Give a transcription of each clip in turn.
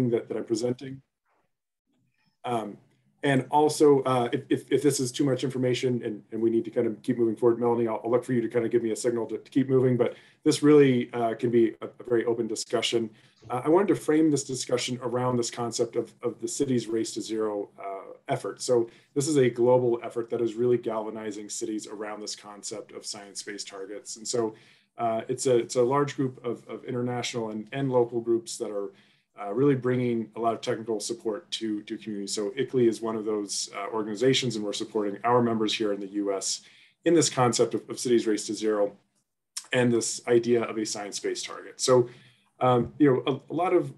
that I'm presenting. And also, if this is too much information and we need to kind of keep moving forward, Melanie, I'll look for you to kind of give me a signal to keep moving, but this really can be a very open discussion. I wanted to frame this discussion around this concept of the city's Race to Zero effort. So this is a global effort that is really galvanizing cities around this concept of science-based targets. And so it's a large group of international and local groups that are really bringing a lot of technical support to communities. So ICLEI is one of those organizations, and we're supporting our members here in the US in this concept of cities Race to Zero and this idea of a science-based target. So, you know, a lot of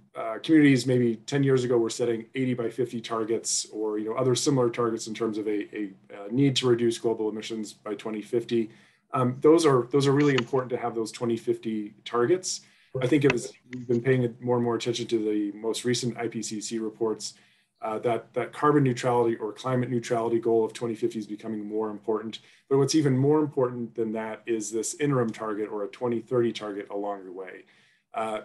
communities maybe 10 years ago were setting 80 by 50 targets or, you know, other similar targets in terms of a need to reduce global emissions by 2050. Those are really important to have those 2050 targets. I think we've been paying more and more attention to the most recent IPCC reports that carbon neutrality or climate neutrality goal of 2050 is becoming more important. But what's even more important than that is this interim target or a 2030 target along the way.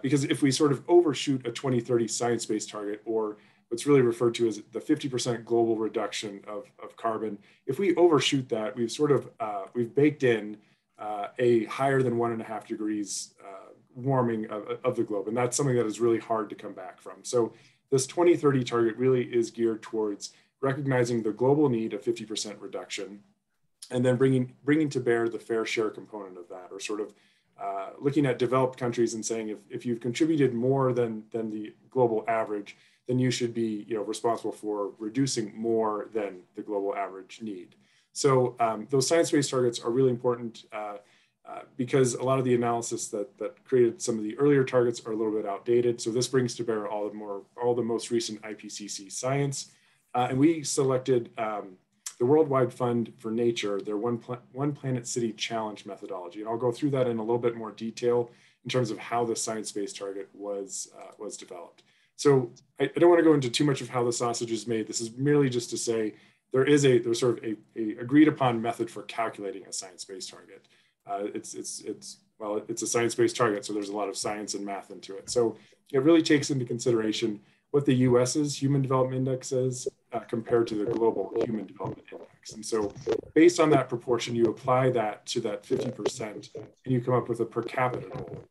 Because if we sort of overshoot a 2030 science-based target, or what's really referred to as the 50% global reduction of carbon, if we overshoot that, we've baked in a higher than 1.5 degrees warming of the globe. And that's something that is really hard to come back from. So this 2030 target really is geared towards recognizing the global need of 50% reduction, and then bringing to bear the fair share component of that, or sort of looking at developed countries and saying, if you've contributed more than the global average, then you should be, you know, responsible for reducing more than the global average need. So those science-based targets are really important because a lot of the analysis that created some of the earlier targets are a little bit outdated. So this brings to bear all the most recent IPCC science. And we selected the Worldwide Fund for Nature, their One Planet City Challenge methodology. And I'll go through that in a little bit more detail in terms of how the science-based target was developed. So I don't want to go into too much of how the sausage is made. This is merely just to say there's sort of a agreed upon method for calculating a science-based target. It's a science-based target, so there's a lot of science and math into it. So it really takes into consideration what the US's Human Development Index is compared to the global Human Development Index. And so based on that proportion, you apply that to that 50%, and you come up with a per capita goal.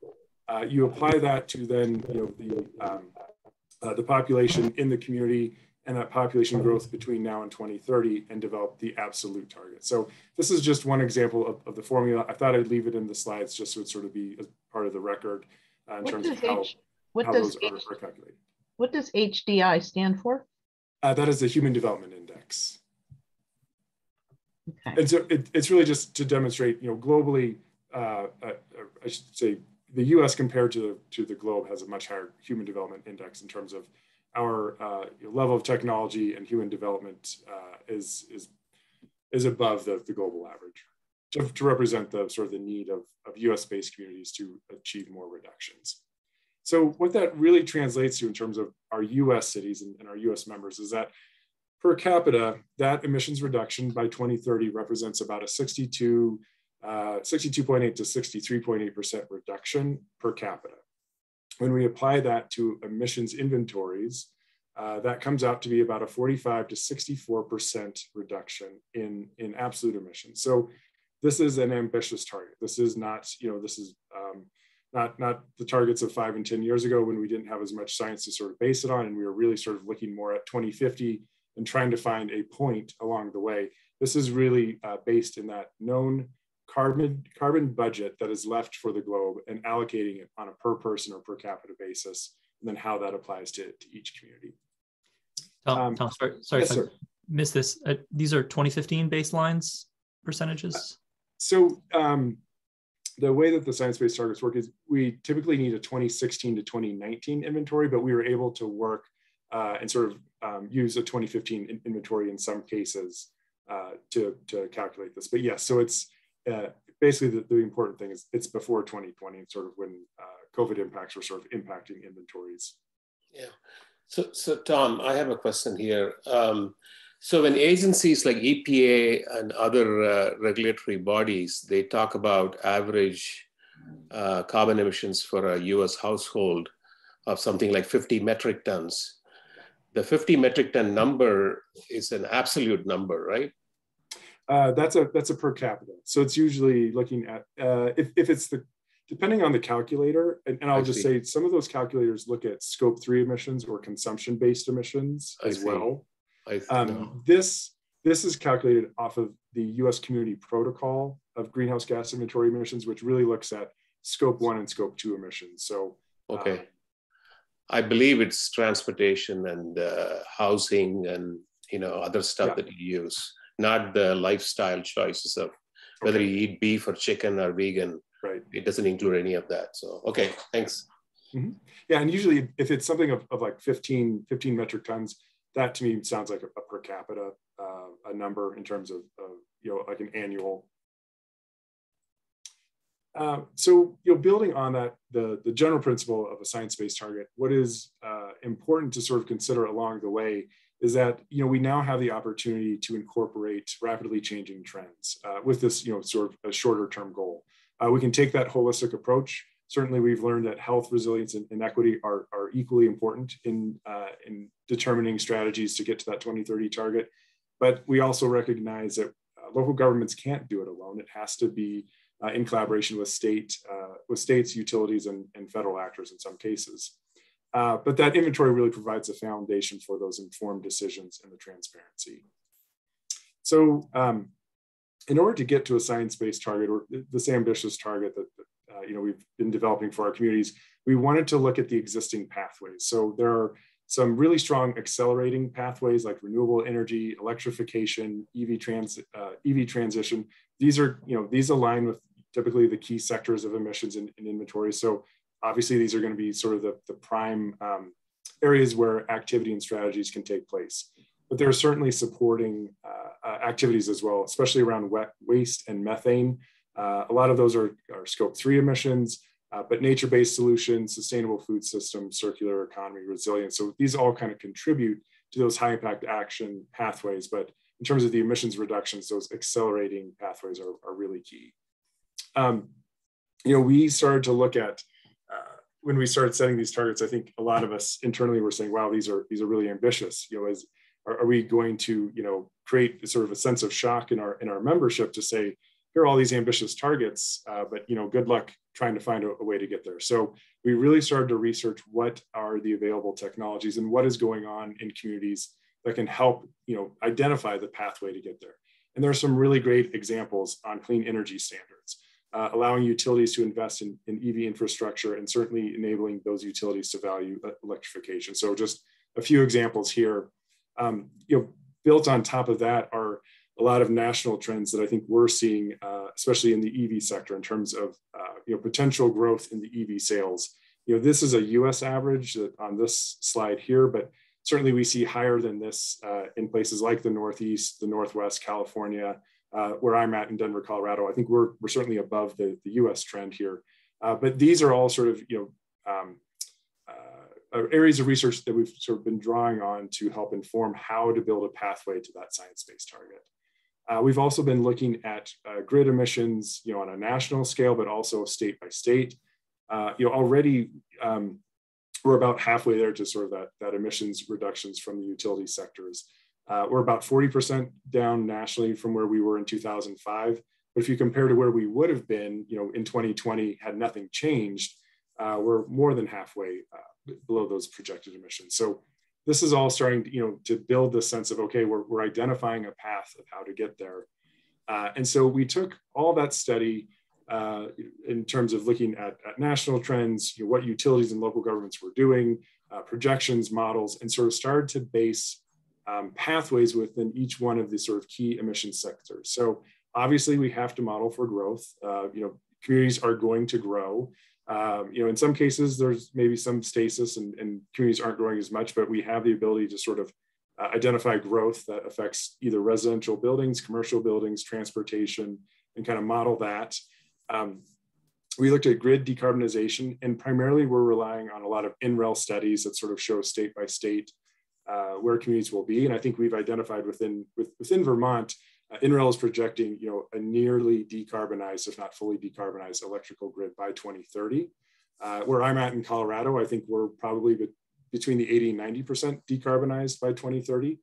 You apply that to then, you know, the population in the community and that population growth between now and 2030, and develop the absolute target. So this is just one example of the formula. I thought I'd leave it in the slides just so it sort of be as part of the record in terms of how those are calculated. What does HDI stand for? That is the Human Development Index. Okay. And so it's really just to demonstrate, you know, globally, I should say the US compared to the globe has a much higher Human Development Index in terms of our level of technology and human development is above the global average to represent the sort of the need of US-based communities to achieve more reductions. So what that really translates to in terms of our US cities and our US members is that per capita, that emissions reduction by 2030 represents about a 62.8 to 63.8% reduction per capita. When we apply that to emissions inventories, that comes out to be about a 45 to 64% reduction in absolute emissions. So this is an ambitious target. This is not, you know, this is not the targets of 5 and 10 years ago when we didn't have as much science to sort of base it on, and we were really sort of looking more at 2050 and trying to find a point along the way. This is really based in that known carbon budget that is left for the globe and allocating it on a per person or per capita basis, and then how that applies to each community. Tom, sorry yes, if I missed this. These are 2015 baselines percentages? So the way that the science-based targets work is we typically need a 2016 to 2019 inventory, but we were able to work and sort of use a 2015 inventory in some cases to calculate this. But yes, so it's basically the important thing is it's before 2020, sort of when COVID impacts were sort of impacting inventories. Yeah. So Tom, I have a question here. So when agencies like EPA and other regulatory bodies, they talk about average carbon emissions for a US household, of something like 50 metric tons. The 50 metric ton number is an absolute number, right? That's a per capita. So it's usually looking at, if it's depending on the calculator, and I'll just say some of those calculators look at scope 3 emissions or consumption-based emissions as well. This is calculated off of the US Community Protocol of Greenhouse Gas Inventory Emissions, which really looks at scope 1 and scope 2 emissions. So, I believe it's transportation and housing and other stuff that you use, not the lifestyle choices of whether you eat beef or chicken or vegan. Right. It doesn't include any of that. So, okay, thanks. Mm-hmm. Yeah, and usually if it's something of like 15 metric tons, that to me sounds like a per capita a number in terms of like an annual. So building on that, the general principle of a science-based target, what is important to sort of consider along the way is that we now have the opportunity to incorporate rapidly changing trends with this sort of a shorter-term goal. We can take that holistic approach. Certainly, we've learned that health, resilience, and equity are equally important in determining strategies to get to that 2030 target. But we also recognize that local governments can't do it alone. It has to be in collaboration with states, utilities, and federal actors in some cases. But that inventory really provides a foundation for those informed decisions and the transparency. So in order to get to a science-based target, or this ambitious target that we've been developing for our communities, we wanted to look at the existing pathways. So there are some really strong accelerating pathways like renewable energy, electrification, EV transition. These align with typically the key sectors of emissions in inventory. So obviously these are going to be sort of the prime areas where activity and strategies can take place. But there are certainly supporting activities as well, especially around wet waste and methane. A lot of those are scope 3 emissions, but nature-based solutions, sustainable food systems, circular economy, resilience. So these all kind of contribute to those high impact action pathways. But in terms of the emissions reductions, those accelerating pathways are really key. We started to look at, when we started setting these targets, I think a lot of us internally were saying, wow, these are really ambitious. Are we going to, create sort of a sense of shock in our membership to say, here are all these ambitious targets, but good luck trying to find a way to get there. So we really started to research what are the available technologies and what is going on in communities that can help identify the pathway to get there. And there are some really great examples on clean energy standards, allowing utilities to invest in EV infrastructure and certainly enabling those utilities to value electrification. So just a few examples here. Built on top of that are a lot of national trends that I think we're seeing, especially in the EV sector, in terms of potential growth in the EV sales. This is a U.S. average on this slide here, but certainly we see higher than this in places like the Northeast, the Northwest, California, where I'm at in Denver, Colorado. I think we're certainly above the U.S. trend here. But these are all sort of areas of research that we've sort of been drawing on to help inform how to build a pathway to that science-based target. We've also been looking at grid emissions, on a national scale, but also state by state. Already we're about halfway there to sort of that emissions reductions from the utility sectors. We're about 40% down nationally from where we were in 2005. But if you compare to where we would have been, in 2020, had nothing changed, we're more than halfway below those projected emissions. So this is all starting to build the sense of, okay, we're identifying a path of how to get there. And so we took all that study in terms of looking at national trends, what utilities and local governments were doing, projections, models, and sort of started to base pathways within each one of the sort of key emission sectors. So obviously we have to model for growth. Communities are going to grow. In some cases, there's maybe some stasis and communities aren't growing as much, but we have the ability to sort of identify growth that affects either residential buildings, commercial buildings, transportation, and kind of model that. We looked at grid decarbonization, and primarily we're relying on a lot of NREL studies that sort of show state by state where communities will be. And I think we've identified within Vermont, NREL is projecting, a nearly decarbonized, if not fully decarbonized, electrical grid by 2030. Where I'm at in Colorado, I think we're probably between the 80 and 90% decarbonized by 2030.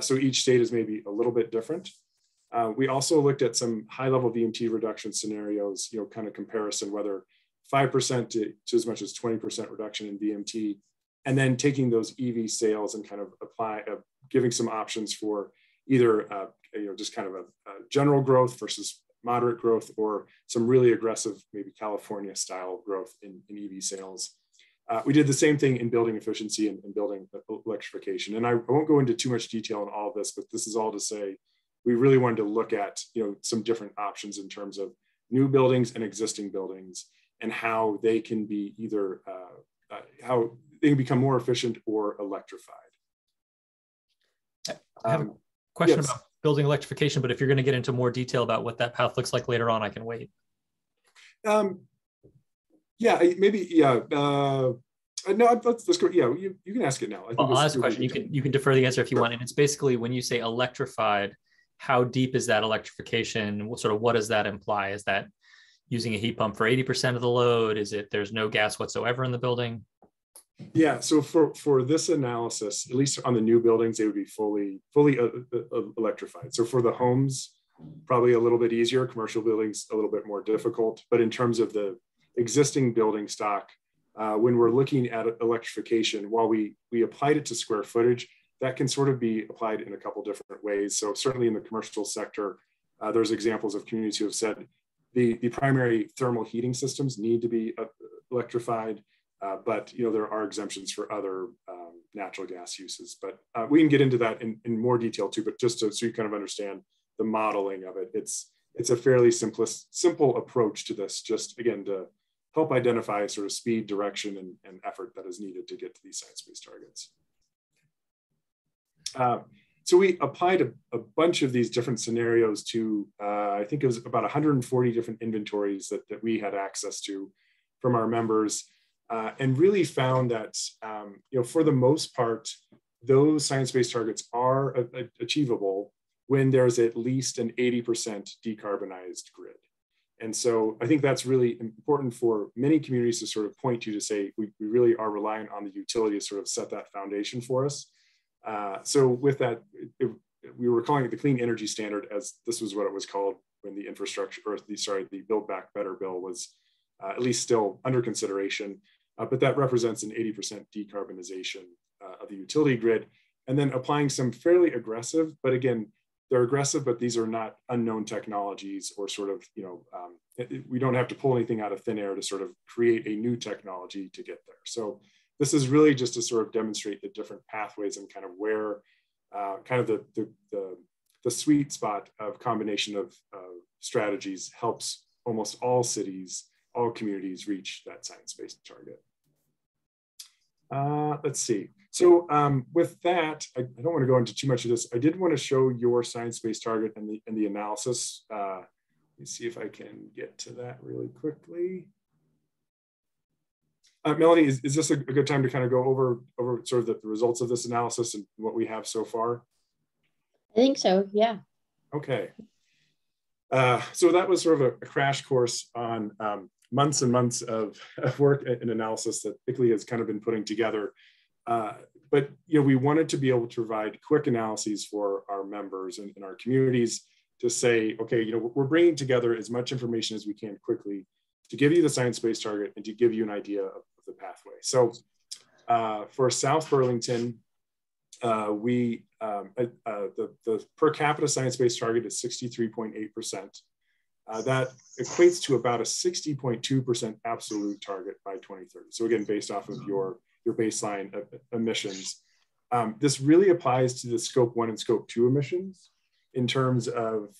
So each state is maybe a little bit different. We also looked at some high-level VMT reduction scenarios, kind of comparison, whether 5% to as much as 20% reduction in VMT, and then taking those EV sales and kind of giving some options for either just kind of a general growth versus moderate growth, or some really aggressive, maybe California style growth in EV sales. We did the same thing in building efficiency and building electrification. And I won't go into too much detail on all of this, but this is all to say, we really wanted to look at some different options in terms of new buildings and existing buildings, and how they can be either how they can become more efficient or electrified. I have a question yes. about building electrification, but if you're going to get into more detail about what that path looks like later on, I can wait. Yeah, maybe. Yeah. No, let's go. Yeah, you can ask it now. I'll ask a question. You can defer the answer if you want. And it's basically, when you say electrified, how deep is that electrification? What does that imply? Is that using a heat pump for 80% of the load? Is it there's no gas whatsoever in the building? Yeah, so for this analysis, at least on the new buildings, they would be fully electrified. So for the homes, probably a little bit easier. Commercial buildings, a little bit more difficult. But in terms of the existing building stock, when we're looking at electrification, while we applied it to square footage, that can sort of be applied in a couple different ways. So certainly in the commercial sector, there's examples of communities who have said the primary thermal heating systems need to be electrified. But there are exemptions for other natural gas uses. But we can get into that in more detail too. But just so you kind of understand the modeling of it, it's a fairly simple approach to this. Just again to help identify sort of speed, direction, and effort that is needed to get to these science-based targets. So we applied a bunch of these different scenarios to I think it was about 140 different inventories that we had access to from our members. And really found that, for the most part, those science-based targets are achievable when there's at least an 80% decarbonized grid. And so I think that's really important for many communities to sort of point to say, we really are reliant on the utility to sort of set that foundation for us. So with that, we were calling it the Clean Energy Standard, as this was what it was called when the the Build Back Better bill was at least still under consideration. But that represents an 80% decarbonization of the utility grid, and then applying some fairly aggressive, but again, they're aggressive, but these are not unknown technologies or sort of, we don't have to pull anything out of thin air to sort of create a new technology to get there. So this is really just to sort of demonstrate the different pathways and kind of where kind of the sweet spot of combination of strategies helps almost all cities, all communities reach that science-based target. Let's see. So with that, I don't want to go into too much of this. I did want to show your science-based target and the analysis. Let me see if I can get to that really quickly. Melanie, is this a good time to kind of go over sort of the results of this analysis and what we have so far? I think so, yeah. Okay. So that was sort of a crash course on months and months of work and analysis that ICLEI has kind of been putting together. But we wanted to be able to provide quick analyses for our members and our communities to say, okay, we're bringing together as much information as we can quickly to give you the science-based target and to give you an idea of the pathway. So for South Burlington, the per capita science-based target is 63.8%. That equates to about a 60.2% absolute target by 2030. So again, based off of your baseline emissions. This really applies to the Scope 1 and Scope 2 emissions in terms of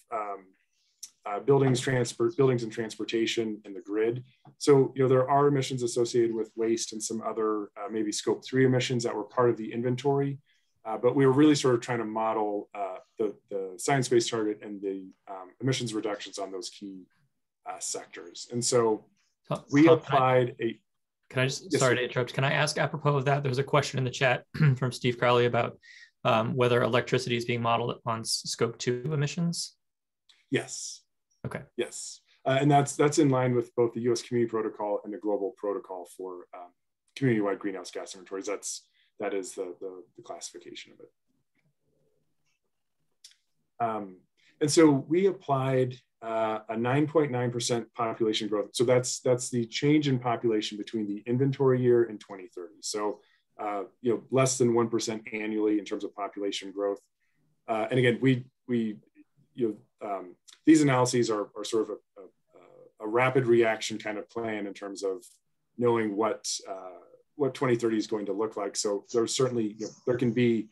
buildings and transportation and the grid. So there are emissions associated with waste and some other maybe Scope 3 emissions that were part of the inventory. But we were really sort of trying to model the science-based target and the emissions reductions on those key sectors. And so we applied a... Can I just, sorry to interrupt, can I ask apropos of that? There was a question in the chat from Steve Crowley about whether electricity is being modeled on Scope 2 emissions. Yes. Okay. Yes. And that's in line with both the U.S. Community Protocol and the Global Protocol for community-wide greenhouse gas inventories. That is the classification of it. And so we applied a 9.9% population growth. So that's the change in population between the inventory year and 2030. So less than 1% annually in terms of population growth. And again, these analyses are sort of a rapid reaction kind of plan in terms of knowing what 2030 is going to look like. So there's certainly, there can be,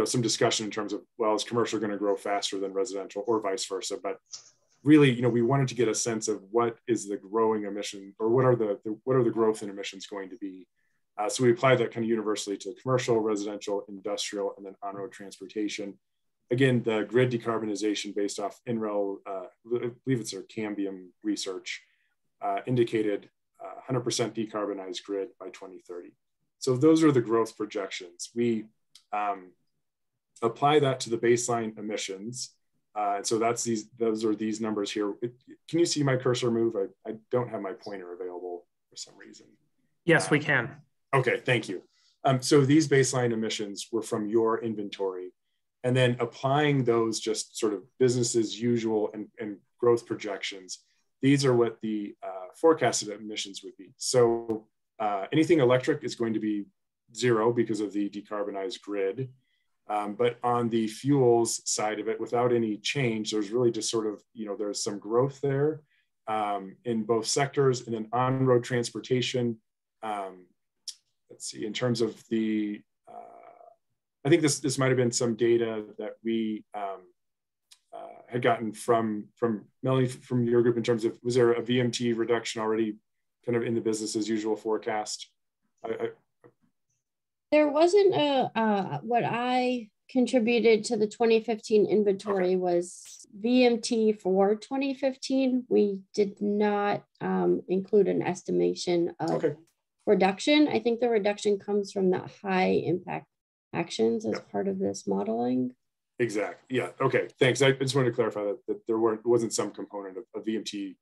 some discussion in terms of, well, is commercial going to grow faster than residential or vice versa? But really, we wanted to get a sense of what is the growing emission, or what are the growth in emissions going to be. So we applied that kind of universally to commercial, residential, industrial, and then on-road transportation. Again, the grid decarbonization based off NREL, I believe it's our Cambium research, indicated 100% decarbonized grid by 2030. So those are the growth projections. We apply that to the baseline emissions. And so those are these numbers here. Can you see my cursor move? I don't have my pointer available for some reason. Yes, we can. Okay, thank you. So these baseline emissions were from your inventory, and then applying those just sort of business as usual and growth projections. These are what the forecasted emissions would be. So anything electric is going to be zero because of the decarbonized grid. But on the fuels side of it, without any change, there's really just sort of, there's some growth there in both sectors. And then on-road transportation, let's see, in terms of the, I think this might have been some data that we had gotten from Melanie, from your group, in terms of, was there a VMT reduction already kind of in the business as usual forecast? There wasn't what I contributed to the 2015 inventory was VMT for 2015. We did not include an estimation of reduction. I think the reduction comes from the high impact actions as part of this modeling. Exactly. Yeah. Okay. Thanks. I just wanted to clarify that there wasn't some component of VMT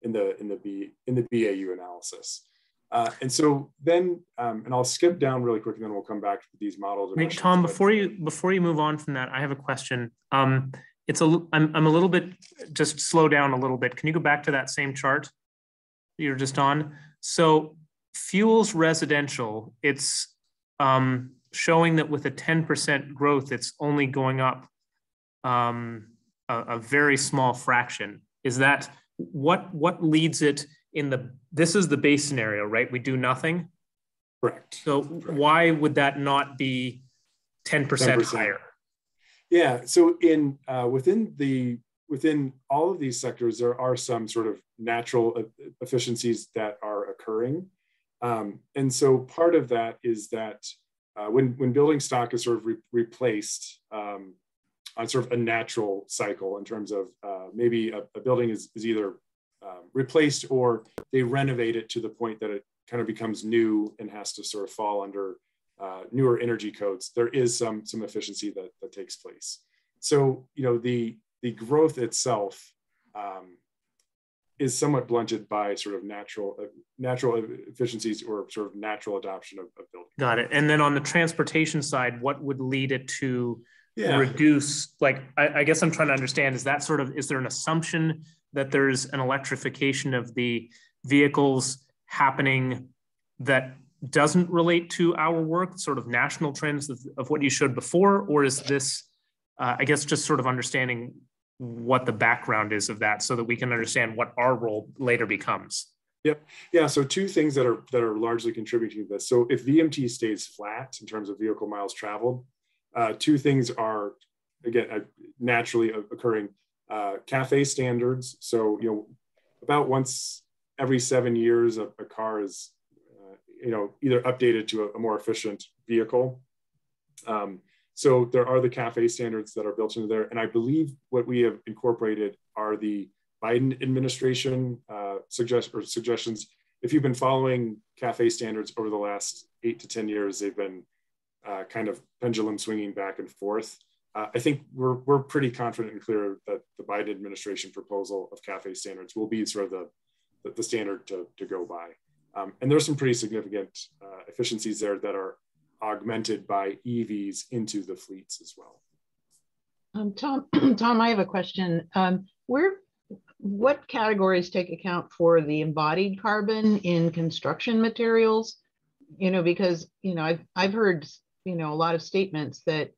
in the BAU analysis. And so then, and I'll skip down really quick, and then we'll come back to these models. Wait, Tom, before you move on from that, I have a question. I'm a little bit, just slow down a little bit. Can you go back to that same chart you're just on? So fuels residential, it's showing that with a 10% growth, it's only going up a very small fraction. Is that what leads it in this is the base scenario, right? We do nothing. Correct. So why would that not be 10% higher? Yeah. So within all of these sectors, there are some sort of natural efficiencies that are occurring. And so part of that is that when building stock is sort of replaced on sort of a natural cycle, in terms of maybe a building is either replaced, or they renovate it to the point that it kind of becomes new and has to sort of fall under newer energy codes, there is some efficiency that takes place. So, the growth itself is somewhat blunted by sort of natural efficiencies, or sort of natural adoption of building. Got it. And then on the transportation side, what would lead it to reduce? Like, I guess I'm trying to understand, is there an assumption that there's an electrification of the vehicles happening that doesn't relate to our work, sort of national trends of what you showed before? Or is this, I guess, just sort of understanding what the background is of that, so that we can understand what our role later becomes? Yep. Yeah. So two things that are largely contributing to this. So if VMT stays flat in terms of vehicle miles traveled, two things are, again, naturally occurring. CAFE standards. So, about once every 7 years, a car is, either updated to a more efficient vehicle. So there are the CAFE standards that are built into there. And I believe what we have incorporated are the Biden administration suggestions. If you've been following CAFE standards over the last 8 to 10 years, they've been kind of pendulum swinging back and forth. I think we're pretty confident and clear that the Biden administration proposal of CAFE standards will be sort of the standard to go by. And there's some pretty significant efficiencies there that are augmented by EVs into the fleets as well. Tom, I have a question. What categories take account for the embodied carbon in construction materials? You know, because, you know, I've heard, you know, a lot of statements that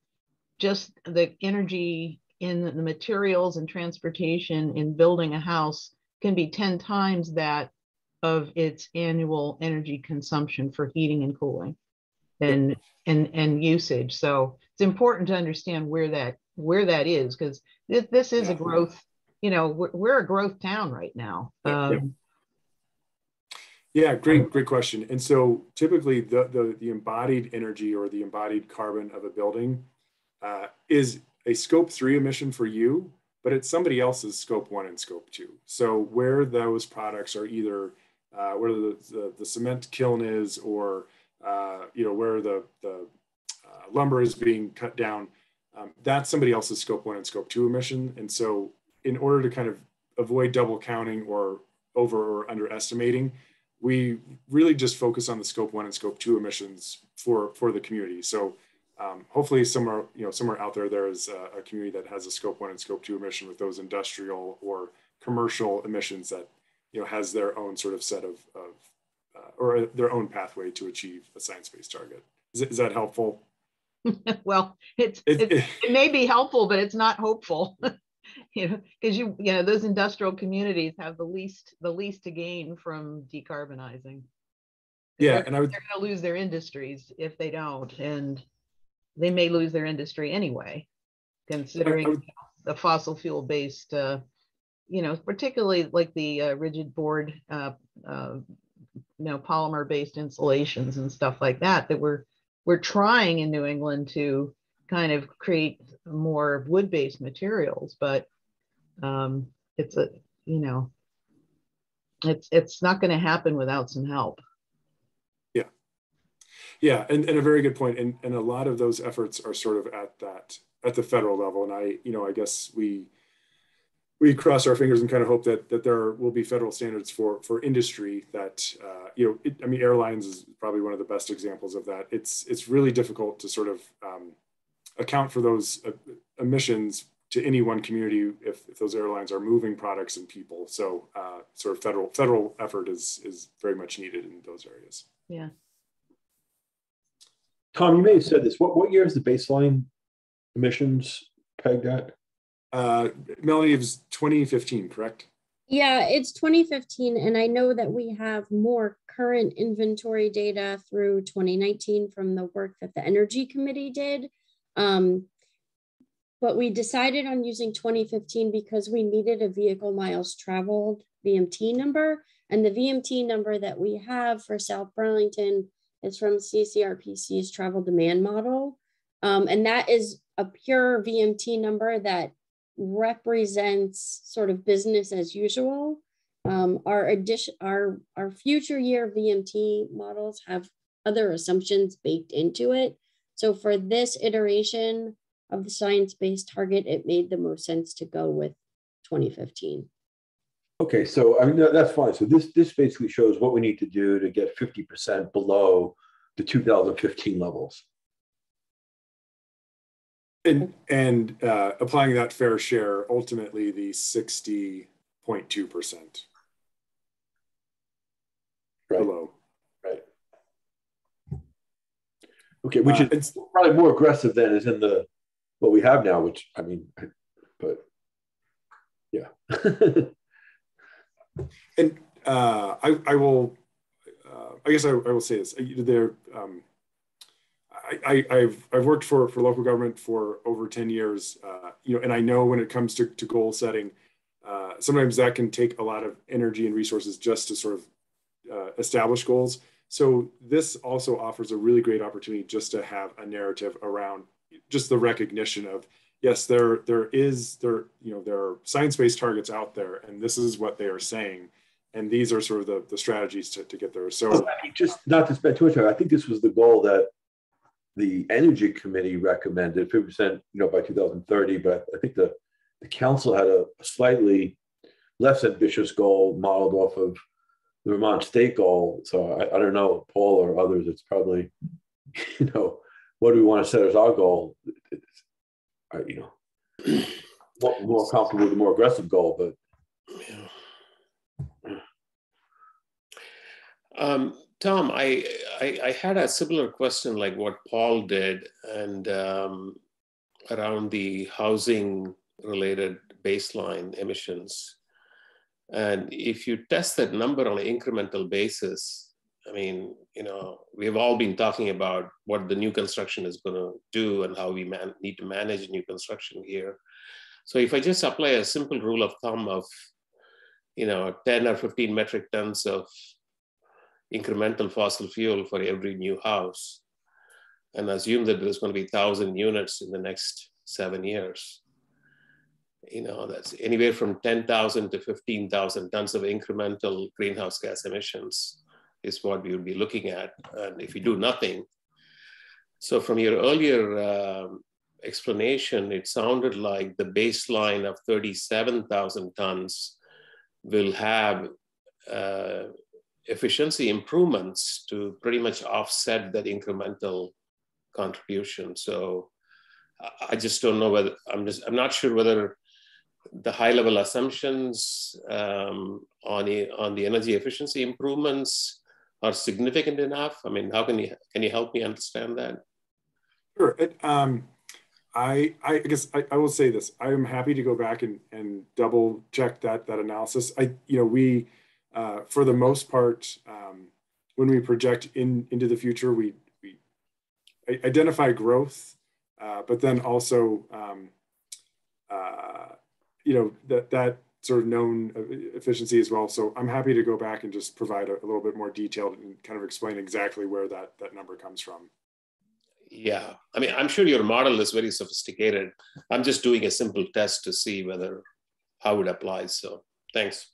just the energy in the materials and transportation in building a house can be 10 times that of its annual energy consumption for heating and cooling and usage. So it's important to understand where that is, because this is a growth, you know, we're a growth town right now. Yeah, great question. And so typically the embodied energy or the embodied carbon of a building is a scope 3 emission for you, but it's somebody else's scope 1 and scope 2. So where those products are either where the cement kiln is, or you know, where the lumber is being cut down, that's somebody else's scope 1 and scope 2 emission. And so in order to kind of avoid double counting or over or underestimating, we really just focus on the scope 1 and scope 2 emissions for the community. So hopefully somewhere out there is a community that has a scope 1 and scope 2 emission with those industrial or commercial emissions that, you know, has their own sort of set of or their own pathway to achieve a science-based target. Is that helpful? Well, it may be helpful, but it's not hopeful. You know, because you know those industrial communities have the least to gain from decarbonizing. Yeah, they're going to lose their industries if they don't, and they may lose their industry anyway, considering the fossil fuel based, you know, particularly like the rigid board, you know, polymer based insulations and stuff like that. That we're trying in New England to kind of create more wood-based materials, but it's a, you know, it's not going to happen without some help. Yeah, and a very good point. And a lot of those efforts are sort of at the federal level. And I guess we cross our fingers and kind of hope that there will be federal standards for industry that, you know, I mean, airlines is probably one of the best examples of that. It's really difficult to sort of account for those emissions to any one community if those airlines are moving products and people. So sort of federal effort is very much needed in those areas. Yeah. Tom, you may have said this. What year is the baseline emissions pegged at? Melanie, it was 2015, correct? Yeah, it's 2015. And I know that we have more current inventory data through 2019 from the work that the Energy Committee did. But we decided on using 2015 because we needed a vehicle miles traveled VMT number. And the VMT number that we have for South Burlington is from CCRPC's travel demand model. And that is a pure VMT number that represents sort of business as usual. Our future year VMT models have other assumptions baked into it. So for this iteration of the science-based target, it made the most sense to go with 2015. Okay, so I mean that's fine. So this basically shows what we need to do to get 50% below the 2015 levels. And applying that fair share, ultimately the 60.2% below. Right. Okay, which is probably more aggressive than is in the what we have now. Which I mean, but yeah. And I will. I guess I will say this. There. I've worked for local government for over 10 years, you know, and I know when it comes to goal setting, sometimes that can take a lot of energy and resources just to sort of establish goals. So this also offers a really great opportunity just to have a narrative around just the recognition of, yes, there are science-based targets out there, and this is what they are saying, and these are sort of the strategies to get there. So just not to spend too much time, I think this was the goal that the Energy Committee recommended 50%, by 2030, but I think the council had a slightly less ambitious goal modeled off of the Vermont state goal. So I don't know, Paul or others, it's probably, what do we want to set as our goal? More comfortable with a more aggressive goal, but. Tom, I had a similar question like what Paul did, and around the housing related baseline emissions. And if you test that number on an incremental basis, I mean, we've all been talking about what the new construction is going to do and how we need to manage new construction here. So if I just apply a simple rule of thumb of, 10 or 15 metric tons of incremental fossil fuel for every new house, and assume that there's going to be 1,000 units in the next 7 years, that's anywhere from 10,000 to 15,000 tons of incremental greenhouse gas emissions is what we would be looking at. And if you do nothing, so from your earlier explanation, it sounded like the baseline of 37,000 tons will have efficiency improvements to pretty much offset that incremental contribution. So I just don't know whether, I'm not sure whether the high level assumptions on the energy efficiency improvements are significant enough. I mean, how can you help me understand that? Sure. I guess I will say this. I am happy to go back and double check that analysis. We for the most part, when we project into the future, we identify growth, but then also that sort of known efficiency as well. So I'm happy to go back and just provide a little bit more detailed and kind of explain exactly where that number comes from. Yeah, I mean, I'm sure your model is very sophisticated. I'm just doing a simple test to see how it applies. So thanks.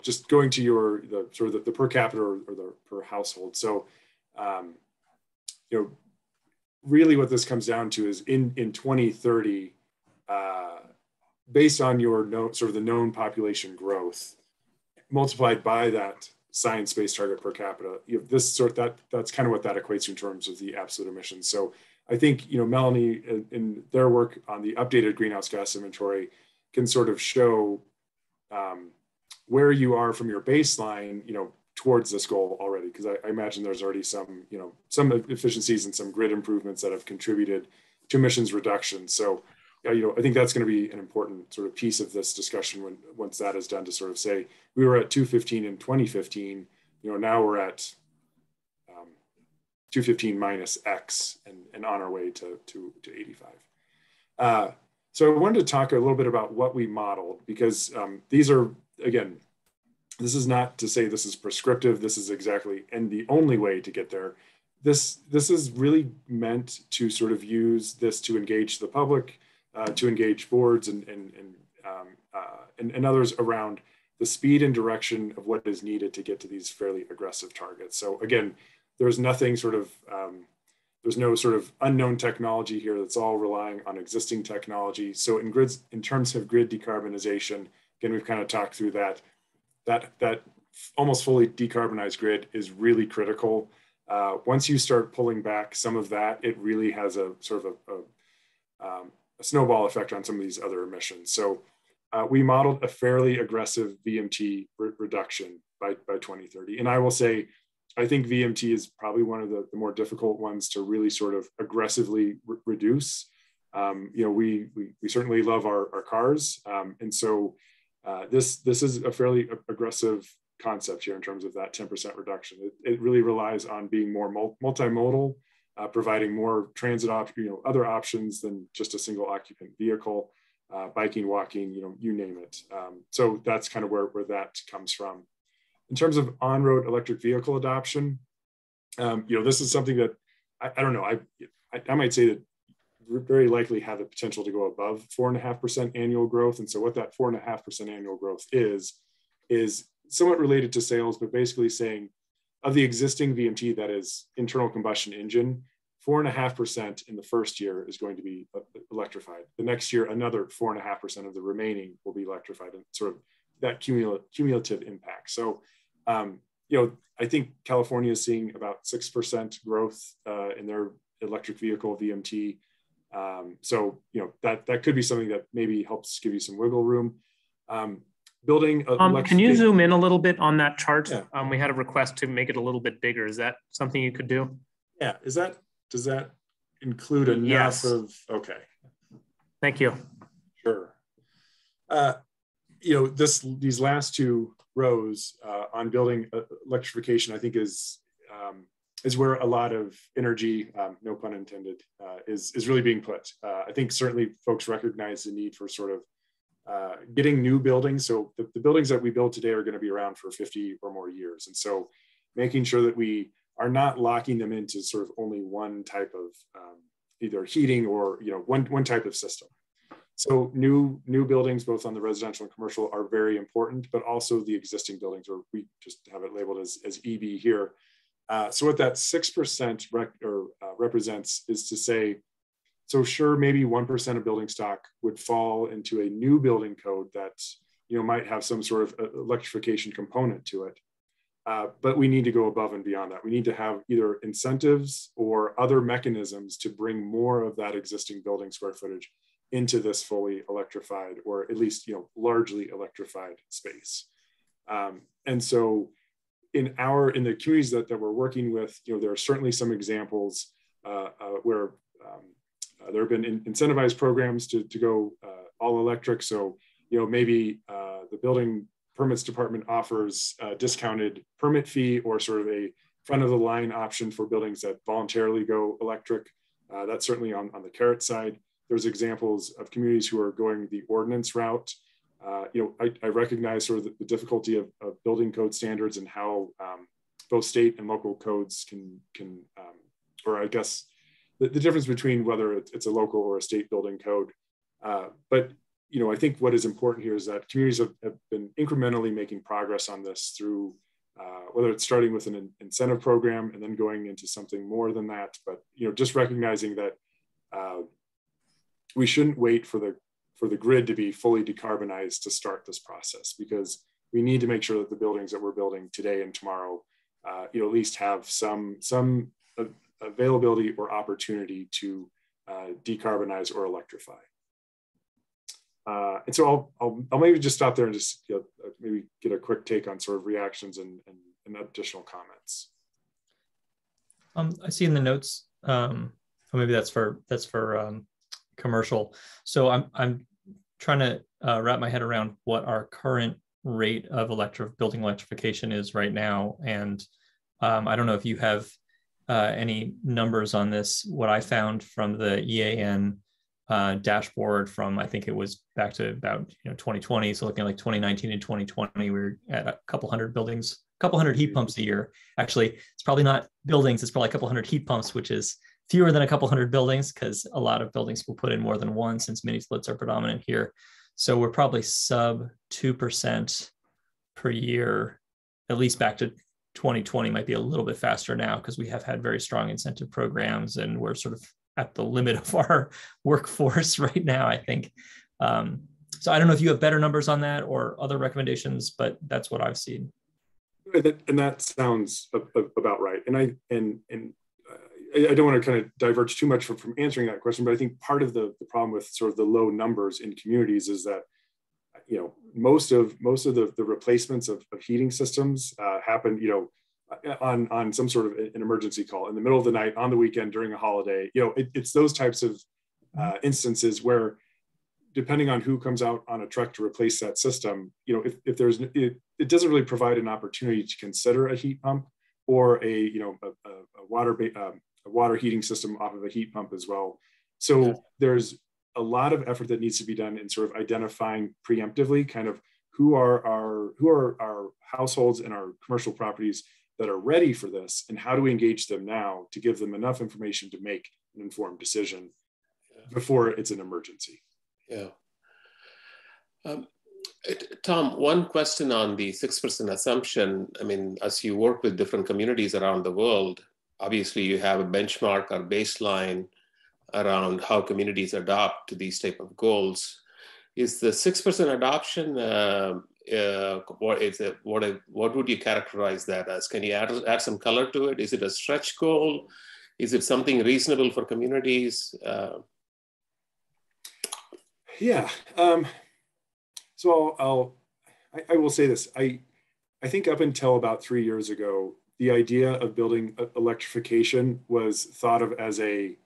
Just going to the per capita or the per household. So, really what this comes down to is in 2030, based on your the known population growth, multiplied by that science-based target per capita, that's kind of what that equates to in terms of the absolute emissions. So I think, Melanie in their work on the updated greenhouse gas inventory can sort of show where you are from your baseline, towards this goal already, because I imagine there's already some efficiencies and some grid improvements that have contributed to emissions reduction. So, I think that's going to be an important sort of piece of this discussion once that is done, to sort of say we were at 215 in 2015, now we're at 215 minus X and on our way to 85. So I wanted to talk a little bit about what we modeled, because these are, again, this is not to say this is prescriptive, this is exactly and the only way to get there. This is really meant to sort of use this to engage the public, to engage boards and others around the speed and direction of what is needed to get to these fairly aggressive targets. So again, there's nothing there's no sort of unknown technology here. That's all relying on existing technology. So in terms of grid decarbonization, again, we've kind of talked through that almost fully decarbonized grid is really critical. Once you start pulling back some of that, it really has a sort of a snowball effect on some of these other emissions. So we modeled a fairly aggressive VMT reduction by 2030. And I will say, I think VMT is probably one of the more difficult ones to really sort of aggressively reduce. We certainly love our cars. And so this is a fairly aggressive concept here in terms of that 10% reduction. It really relies on being more multimodal, providing more transit other options than just a single occupant vehicle, biking, walking, you name it. So that's kind of where that comes from. In terms of on-road electric vehicle adoption, this is something that I don't know. I might say that very likely have the potential to go above 4.5% annual growth. And so what that 4.5% annual growth is somewhat related to sales, but basically saying of the existing VMT that is internal combustion engine, 4.5% in the first year is going to be electrified. The next year, another 4.5% of the remaining will be electrified, and sort of that cumulative impact. So, I think California is seeing about 6% growth in their electric vehicle VMT. So, that could be something that maybe helps give you some wiggle room. Building. Can you zoom in a little bit on that chart? Yeah. We had a request to make it a little bit bigger. Is that something you could do? Yeah. Does that include enough Yes. of? Okay. Thank you. Sure. These last two rows on building electrification, I think is where a lot of energy, no pun intended, is really being put. I think certainly folks recognize the need for sort of getting new buildings. So the buildings that we build today are going to be around for 50 or more years. And so making sure that we are not locking them into sort of only one type of either heating or, one type of system. So new buildings, both on the residential and commercial, are very important, but also the existing buildings, or we just have it labeled as EB here. So what that 6% represents is to say, so sure, maybe 1% of building stock would fall into a new building code that might have some sort of electrification component to it. But we need to go above and beyond that. We need to have either incentives or other mechanisms to bring more of that existing building square footage into this fully electrified, or at least largely electrified space. And so in the communities that we're working with, there are certainly some examples where there have been incentivized programs to go all electric. So maybe the building permits department offers a discounted permit fee, or sort of a front of the line option for buildings that voluntarily go electric. That's certainly on the carrot side. There's examples of communities who are going the ordinance route. I recognize sort of the difficulty of building code standards and how both state and local codes can or I guess the difference between whether it's a local or a state building code. But I think what is important here is that communities have been incrementally making progress on this through whether it's starting with an incentive program and then going into something more than that. But just recognizing that we shouldn't wait for the grid to be fully decarbonized to start this process, because we need to make sure that the buildings that we're building today and tomorrow, at least have some availability or opportunity to decarbonize or electrify. And so I'll maybe just stop there and just maybe get a quick take on sort of reactions and additional comments. I see in the notes, or maybe that's for commercial. So I'm trying to wrap my head around what our current rate of building electrification is right now, and I don't know if you have any numbers on this. What I found from the EAN dashboard from, I think it was back to about 2020, so looking at like 2019 and 2020, we were at a couple hundred buildings, a couple hundred heat pumps a year. Actually, it's probably not buildings, it's probably a couple hundred heat pumps, which is fewer than a couple hundred buildings, because a lot of buildings will put in more than one, since mini splits are predominant here. So we're probably sub 2% per year, at least back to 2020. Might be a little bit faster now, because we have had very strong incentive programs and we're sort of at the limit of our workforce right now, I think. So I don't know if you have better numbers on that or other recommendations, but that's what I've seen. And that sounds about right. And I don't want to kind of diverge too much from answering that question, but I think part of the problem with sort of the low numbers in communities is that most of the replacements of heating systems happen on some sort of an emergency call in the middle of the night, on the weekend, during a holiday. It's those types of instances where, depending on who comes out on a truck to replace that system, if there's it doesn't really provide an opportunity to consider a heat pump or a water heating system off of a heat pump as well. So there's a lot of effort that needs to be done in sort of identifying preemptively kind of who are our households and our commercial properties that are ready for this, and how do we engage them now to give them enough information to make an informed decision before it's an emergency. Yeah. Tom, one question on the 6% assumption. I mean, as you work with different communities around the world, obviously you have a benchmark or baseline around how communities adopt these type of goals. Is the 6% adoption, what would you characterize that as? Can you add some color to it? Is it a stretch goal? Is it something reasonable for communities? Yeah. So I will say this. I think up until about 3 years ago, the idea of building electrification was thought of as a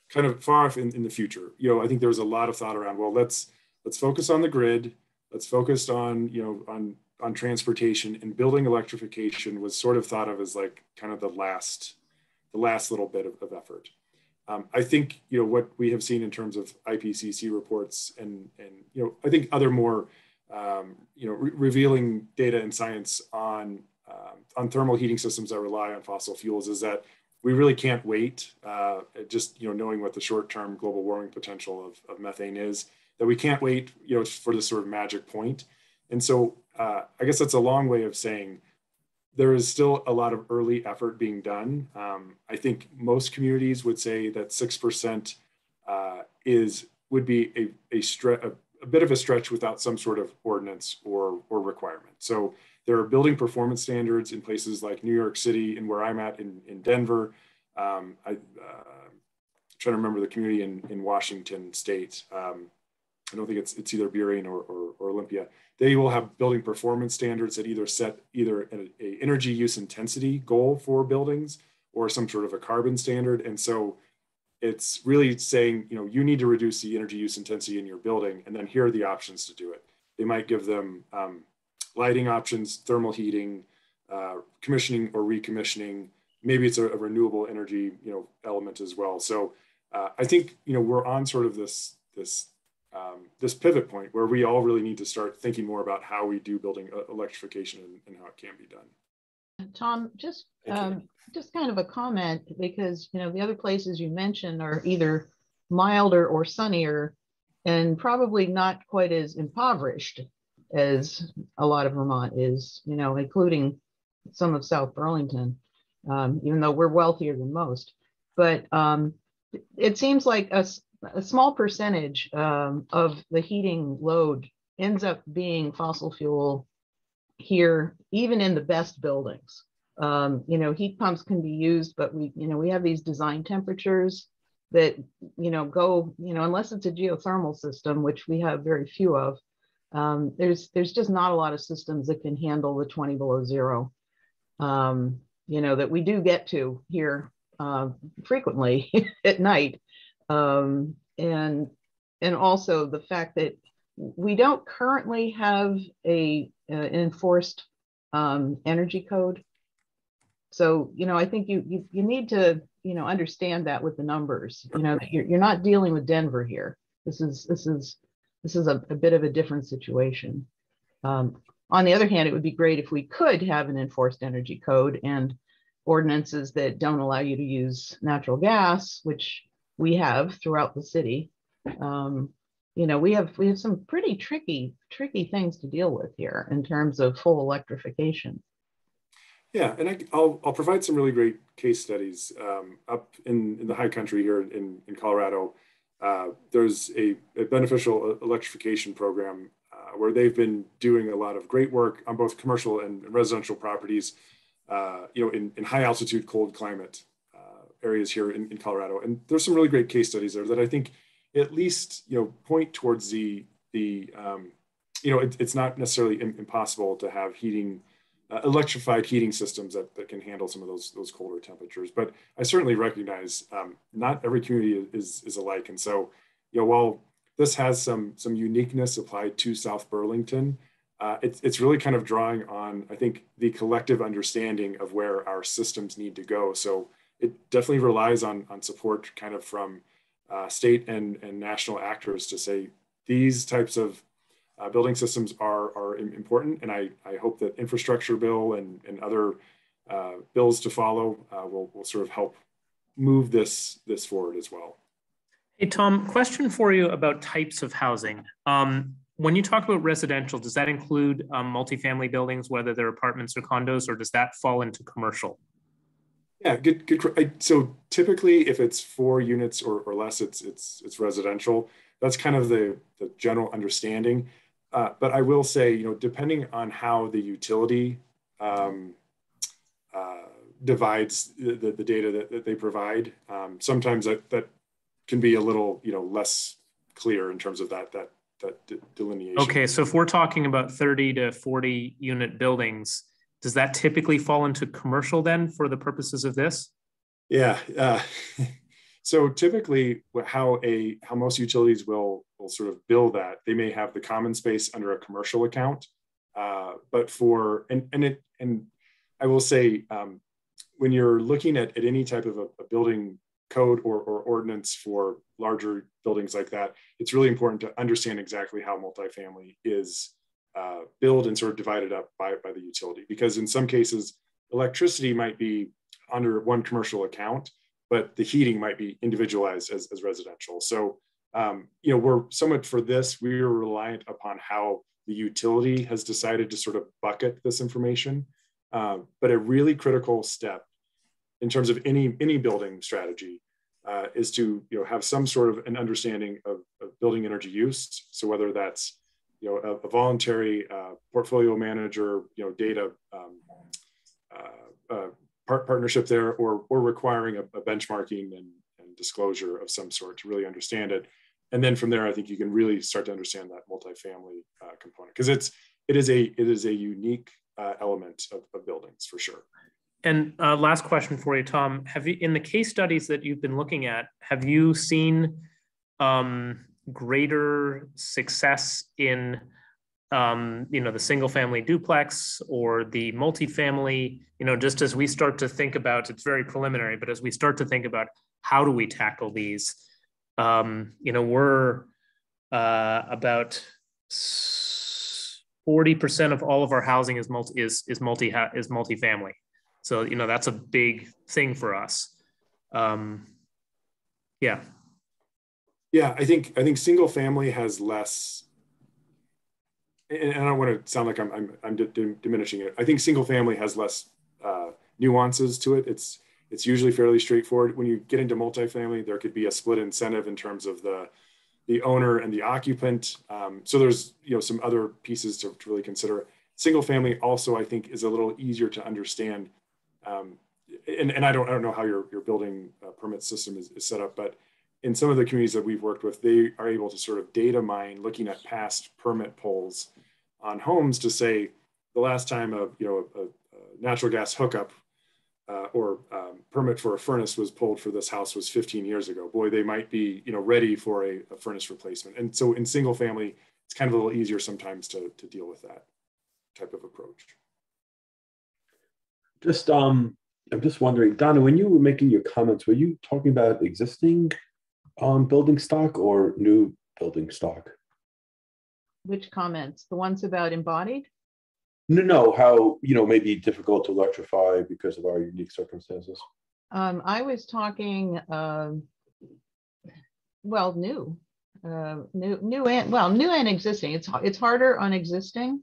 kind of far off in the future. You know, I think there was a lot of thought around, well, let's focus on the grid. Let's focus on, you know, on transportation, and building electrification was sort of thought of as like kind of the last little bit of effort. I think, you know, what we have seen in terms of IPCC reports and you know, I think other more you know, revealing data and science on thermal heating systems that rely on fossil fuels is that we really can't wait. Just, you know, knowing what the short-term global warming potential of methane is, that we can't wait, you know, for this sort of magic point. And so I guess that's a long way of saying there is still a lot of early effort being done. I think most communities would say that 6% would be a bit of a stretch without some sort of ordinance or requirement. So there are building performance standards in places like New York City and where I'm at in Denver. I'm trying to remember the community in Washington State. I don't think it's either Burien or Olympia. They will have building performance standards that either set an energy use intensity goal for buildings or some sort of a carbon standard. And so it's really saying, you know, you need to reduce the energy use intensity in your building, and then here are the options to do it. They might give them lighting options, thermal heating, commissioning or recommissioning. Maybe it's a renewable energy, you know, element as well. So I think, you know, we're on sort of this pivot point where we all really need to start thinking more about how we do building electrification and how it can be done. Tom, just kind of a comment, because, you know, the other places you mentioned are either milder or sunnier and probably not quite as impoverished as a lot of Vermont is, you know, including some of South Burlington, even though we're wealthier than most. But it seems like a small percentage of the heating load ends up being fossil fuel here, even in the best buildings. You know, heat pumps can be used, but we have these design temperatures that, you know, go, you know, unless it's a geothermal system, which we have very few of, there's just not a lot of systems that can handle the 20 below zero, you know, that we do get to here frequently at night. And also the fact that we don't currently have an enforced energy code. So, you know, I think you need to, you know, understand that with the numbers, you know, that you're not dealing with Denver here. This is a bit of a different situation. On the other hand, it would be great if we could have an enforced energy code and ordinances that don't allow you to use natural gas, which we have throughout the city. You know, we have some pretty tricky things to deal with here in terms of full electrification. Yeah, and I'll provide some really great case studies up in the high country here in Colorado. There's a beneficial electrification program where they've been doing a lot of great work on both commercial and residential properties, you know, in high altitude, cold climate areas here in Colorado. And there's some really great case studies there that I think at least, you know, point towards the you know, it's not necessarily impossible to have electrified heating systems that can handle some of those colder temperatures. But I certainly recognize not every community is alike. And so, you know, while this has some uniqueness applied to South Burlington, it's really kind of drawing on, I think, the collective understanding of where our systems need to go. So it definitely relies on support kind of from state and national actors to say these types of building systems are important, and I hope that infrastructure bill and other bills to follow will sort of help move this forward as well. Hey, Tom, question for you about types of housing. when you talk about residential, does that include multifamily buildings, whether they're apartments or condos, or does that fall into commercial? Yeah, good. So typically, if it's 4 units or less, it's residential. That's kind of the general understanding. But I will say, you know, depending on how the utility divides the data that they provide, sometimes that can be a little, you know, less clear in terms of that delineation. Okay, so if we're talking about 30 to 40 unit buildings, does that typically fall into commercial then for the purposes of this? Yeah. So typically, how most utilities will sort of bill that, they may have the common space under a commercial account, but for and I will say, when you're looking at any type of a building code or ordinance for larger buildings like that, it's really important to understand exactly how multifamily is billed and sort of divided up by the utility, because in some cases, electricity might be under one commercial account, but the heating might be individualized as residential. So, you know, we're somewhat for this, we're reliant upon how the utility has decided to sort of bucket this information. But a really critical step in terms of any building strategy is to, you know, have some sort of an understanding of building energy use. So whether that's, you know, a voluntary portfolio manager, you know, data partnership there, or requiring a benchmarking and disclosure of some sort to really understand it. And then from there, I think you can really start to understand that multifamily component, because it is a unique element of buildings for sure. And last question for you, Tom. Have you, in the case studies that you've been looking at, have you seen greater success in you know, the single family duplex or the multifamily? You know, just as we start to think about, it's very preliminary, but as we start to think about how do we tackle these, you know, we're about 40% of all of our housing is multifamily. So, you know, that's a big thing for us. Yeah. Yeah, I think single family has less, and I don't want to sound like I'm diminishing it. I think single family has less nuances to it. It's usually fairly straightforward. When you get into multifamily, there could be a split incentive in terms of the owner and the occupant. So there's, you know, some other pieces to really consider. Single family also, I think, is a little easier to understand. And I don't know how your building permit system is set up, but in some of the communities that we've worked with, they are able to sort of data mine, looking at past permit polls on homes to say the last time a natural gas hookup or permit for a furnace was pulled for this house was 15 years ago. Boy, they might be, you know, ready for a furnace replacement. And so in single family, it's kind of a little easier sometimes to deal with that type of approach. Just I'm just wondering, Donna, when you were making your comments, were you talking about existing building stock or new building stock? Which comments? The ones about embodied? No, how, you know, maybe difficult to electrify because of our unique circumstances. I was talking, well, new and existing. It's harder on existing.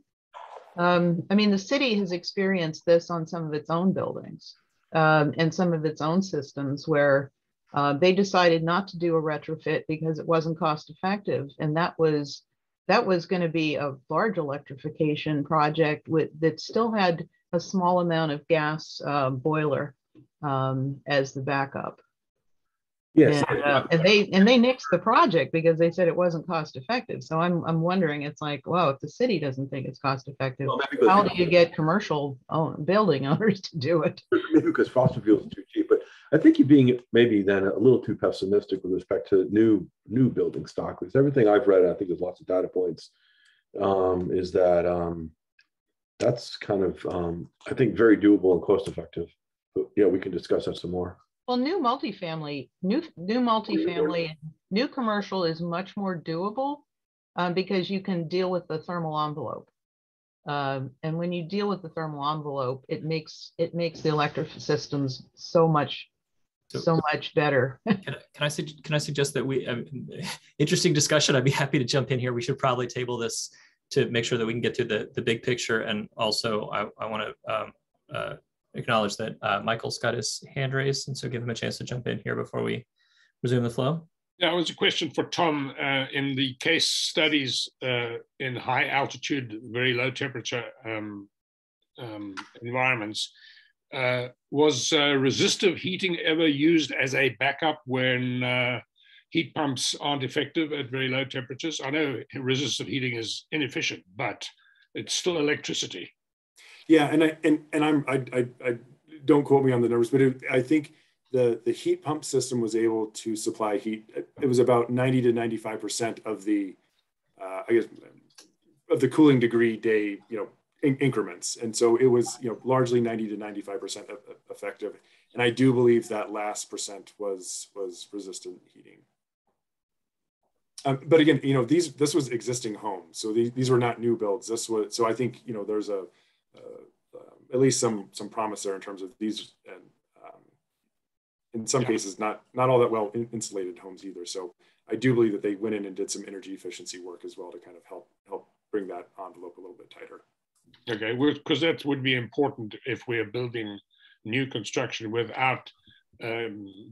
I mean, the city has experienced this on some of its own buildings and some of its own systems where they decided not to do a retrofit because it wasn't cost effective, and that was going to be a large electrification project that still had a small amount of gas boiler as the backup. Yes, and they nixed the project because they said it wasn't cost effective. So I'm wondering, it's like, well, if the city doesn't think it's cost effective, how do you get commercial building owners to do it? Maybe because fossil fuels are too cheap. But I think you're being maybe then a little too pessimistic with respect to new building stock. Because everything I've read, I think there's lots of data points, is that that's kind of I think very doable and cost effective. But yeah, we can discuss that some more. Well, new multifamily, new commercial is much more doable because you can deal with the thermal envelope. And when you deal with the thermal envelope, it makes the electric systems so much so much better. Can I suggest that we, interesting discussion. I'd be happy to jump in here. We should probably table this to make sure that we can get to the big picture. And also I want to acknowledge that Michael's got his hand raised, and so give him a chance to jump in here before we resume the flow. Yeah, it was a question for Tom. In the case studies in high altitude, very low temperature environments, was resistive heating ever used as a backup when heat pumps aren't effective at very low temperatures? I know resistive heating is inefficient, but it's still electricity. Yeah, and I don't quote me on the numbers, but I think the heat pump system was able to supply heat. It was about 90 to 95% of the I guess of the cooling degree day, increments, and so it was largely 90 to 95% effective. And I do believe that last percent was resistant heating. But again, this was existing homes, so these were not new builds. This was, so I think there's at least some promise there in terms of these, and in some cases not all that well insulated homes either. So I do believe that they went in and did some energy efficiency work as well to kind of help bring that envelope a little bit tighter. Okay, because that would be important if we are building new construction without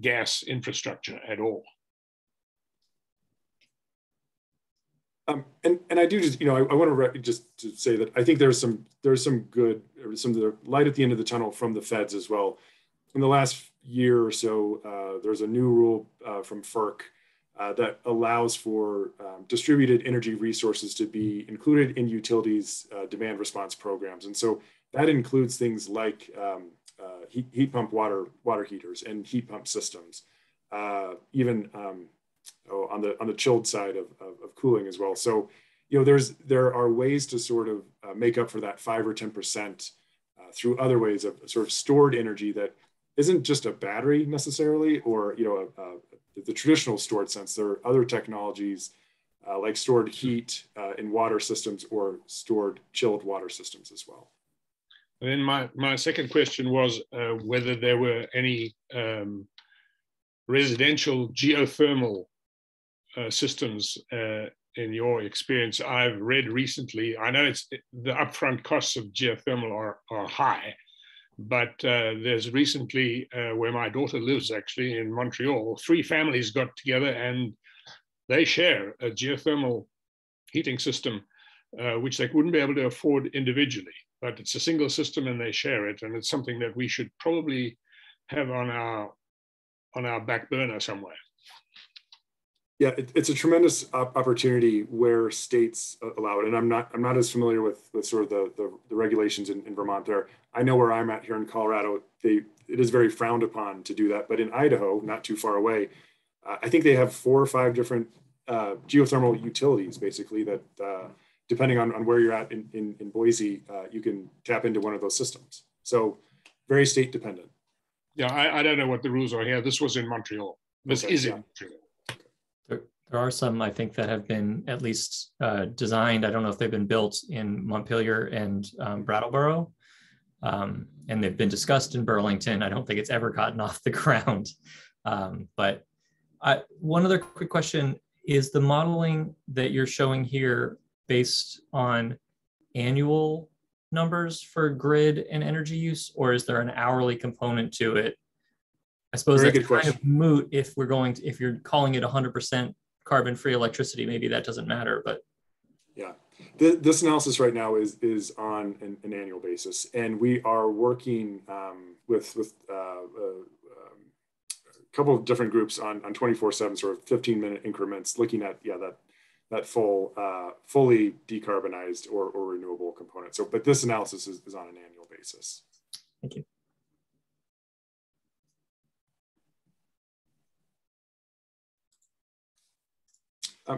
gas infrastructure at all. And I do just, I want to just to say that I think there's some good, some of the light at the end of the tunnel from the feds as well. In the last year or so, there's a new rule from FERC that allows for distributed energy resources to be included in utilities' demand response programs. And so that includes things like heat pump water heaters and heat pump systems, even on the chilled side of cooling as well. So, there are ways to sort of make up for that 5 or 10% through other ways of sort of stored energy that isn't just a battery necessarily, or the traditional stored sense. There are other technologies like stored heat in water systems or stored chilled water systems as well. And then my second question was whether there were any residential geothermal systems in your experience. I've read recently, I know the upfront costs of geothermal are high, but there's recently, where my daughter lives actually in Montreal, 3 families got together and they share a geothermal heating system, which they wouldn't be able to afford individually, but it's a single system and they share it. And it's something that we should probably have on our back burner somewhere. Yeah, it's a tremendous opportunity where states allow it, and I'm not as familiar with sort of the regulations in Vermont there. I know where I'm at here in Colorado, it is very frowned upon to do that, but in Idaho, not too far away, I think they have 4 or 5 different geothermal utilities, basically, that depending on where you're at in Boise, you can tap into one of those systems. So very state dependent. Yeah, I don't know what the rules are here. This was in Montreal. This is in Montreal. There are some, I think, that have been at least designed. I don't know if they've been built in Montpelier and Brattleboro, and they've been discussed in Burlington. I don't think it's ever gotten off the ground. But one other quick question, is the modeling that you're showing here based on annual numbers for grid and energy use, or is there an hourly component to it? I suppose that's kind of moot if you're calling it 100% carbon-free electricity, maybe that doesn't matter, but. Yeah, this analysis right now is on an annual basis, and we are working with a couple of different groups on 24/7 sort of 15-minute increments, looking at that fully decarbonized or renewable component. So, but this analysis is on an annual basis. Thank you.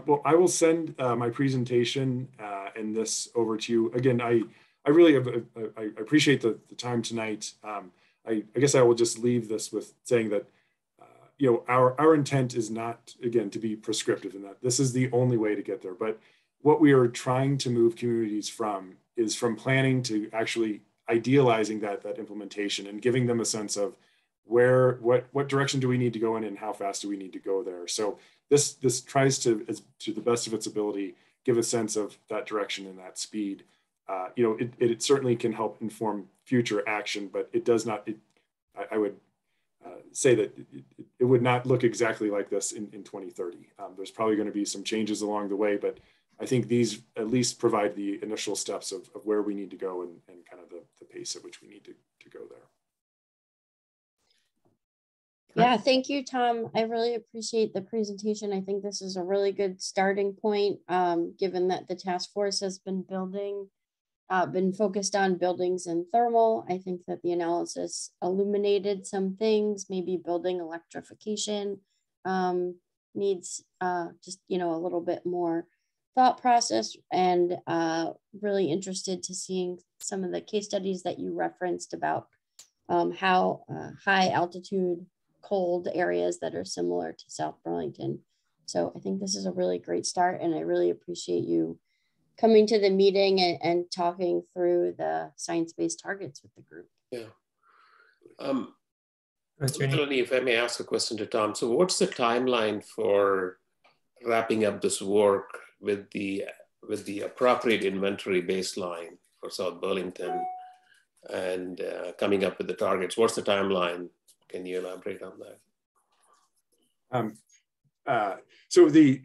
Well, I will send my presentation and this over to you. Again, I really I appreciate the time tonight. I guess I will just leave this with saying that our intent is not, again, to be prescriptive in that this is the only way to get there. But what we are trying to move communities from is from planning to actually idealizing that implementation and giving them a sense of what direction do we need to go in and how fast do we need to go there. So this tries to the best of its ability, give a sense of that direction and that speed. It certainly can help inform future action, but it does not, I would say that it would not look exactly like this in 2030. There's probably going to be some changes along the way, but I think these at least provide the initial steps of where we need to go and kind of the pace at which we need to go there. Yeah, thank you, Tom. I really appreciate the presentation. I think this is a really good starting point, given that the task force has been focused on buildings and thermal. I think that the analysis illuminated some things. Maybe building electrification needs just a little bit more thought process, and really interested to seeing some of the case studies that you referenced about how high altitude cold areas that are similar to South Burlington. So I think this is a really great start, and I really appreciate you coming to the meeting and talking through the science-based targets with the group. Yeah. Melanie, if I may ask a question to Tom. So what's the timeline for wrapping up this work with the appropriate inventory baseline for South Burlington and coming up with the targets? What's the timeline? Can you elaborate on that? So the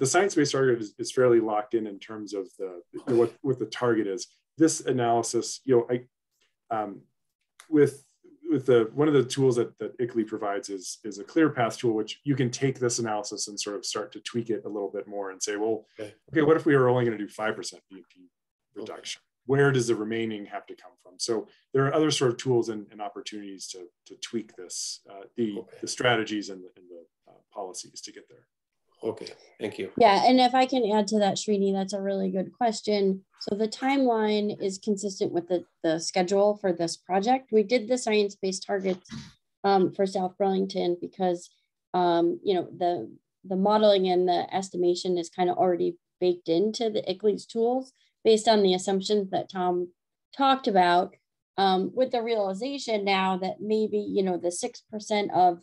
science-based target is fairly locked in terms of what the target is. This analysis, with one of the tools that ICLEI provides is a clear path tool, which you can take this analysis and sort of start to tweak it a little bit more and say, well, okay, what if we were only going to do 5% BMP reduction? Where does the remaining have to come from? So there are other sort of tools and opportunities to tweak this, the strategies and the policies to get there. Okay, thank you. Yeah, and if I can add to that, Srini, that's a really good question. So the timeline is consistent with the schedule for this project. We did the science-based targets for South Burlington because the modeling and the estimation is kind of already baked into the ICLEI's tools based on the assumptions that Tom talked about, with the realization now that maybe the 6% of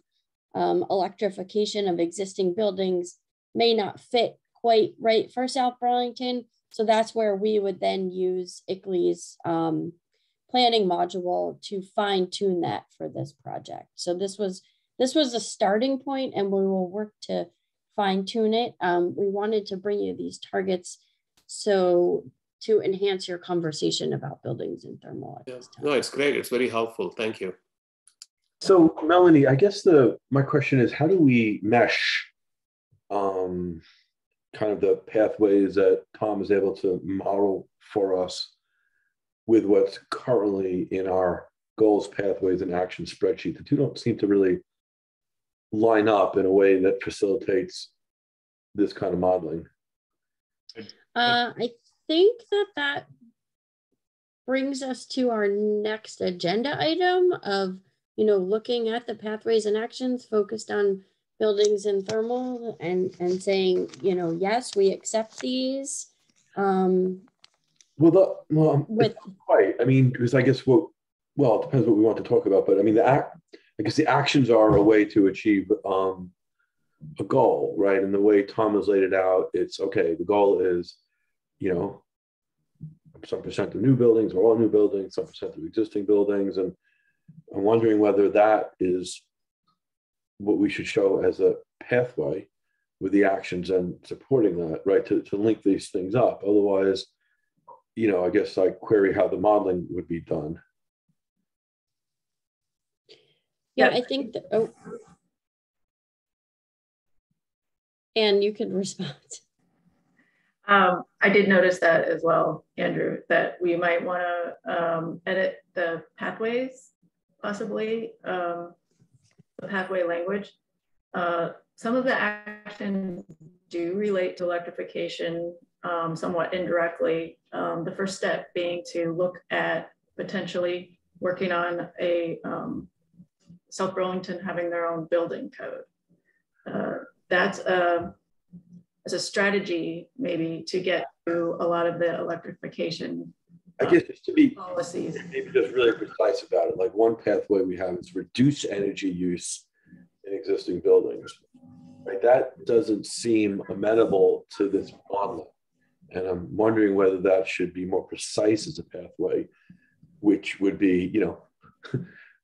electrification of existing buildings may not fit quite right for South Burlington. So that's where we would then use ICLEI's planning module to fine tune that for this project. So this was a starting point, and we will work to fine tune it. We wanted to bring you these targets to enhance your conversation about buildings and thermal. Yeah. No, it's great. It's very helpful. Thank you. So Melanie, I guess my question is, how do we mesh kind of the pathways that Tom is able to model for us with what's currently in our goals, pathways, and action spreadsheet? The two don't seem to really line up in a way that facilitates this kind of modeling. I think that brings us to our next agenda item of, looking at the pathways and actions focused on buildings and thermal and saying, yes, we accept these. Not quite. I mean, because I guess it depends what we want to talk about, but I mean, I guess the actions are a way to achieve a goal, right? And the way Tom has laid it out, it's okay. The goal is, some percent of new buildings or all new buildings, some percent of existing buildings. And I'm wondering whether that is what we should show as a pathway with the actions and supporting that, right? To link these things up. Otherwise, I guess I query how the modeling would be done. Yeah, I think that, and you can respond. I did notice that as well, Andrew, that we might want to edit the pathways, possibly, the pathway language. Some of the actions do relate to electrification somewhat indirectly. The first step being to look at potentially working on a South Burlington having their own building code. That's as a strategy maybe to get to a lot of the electrification I guess just to be policies. maybe just really precise about it, like one pathway we have is reduce energy use in existing buildings. Right? That doesn't seem amenable to this modeling. And I'm wondering whether that should be more precise as a pathway, which would be,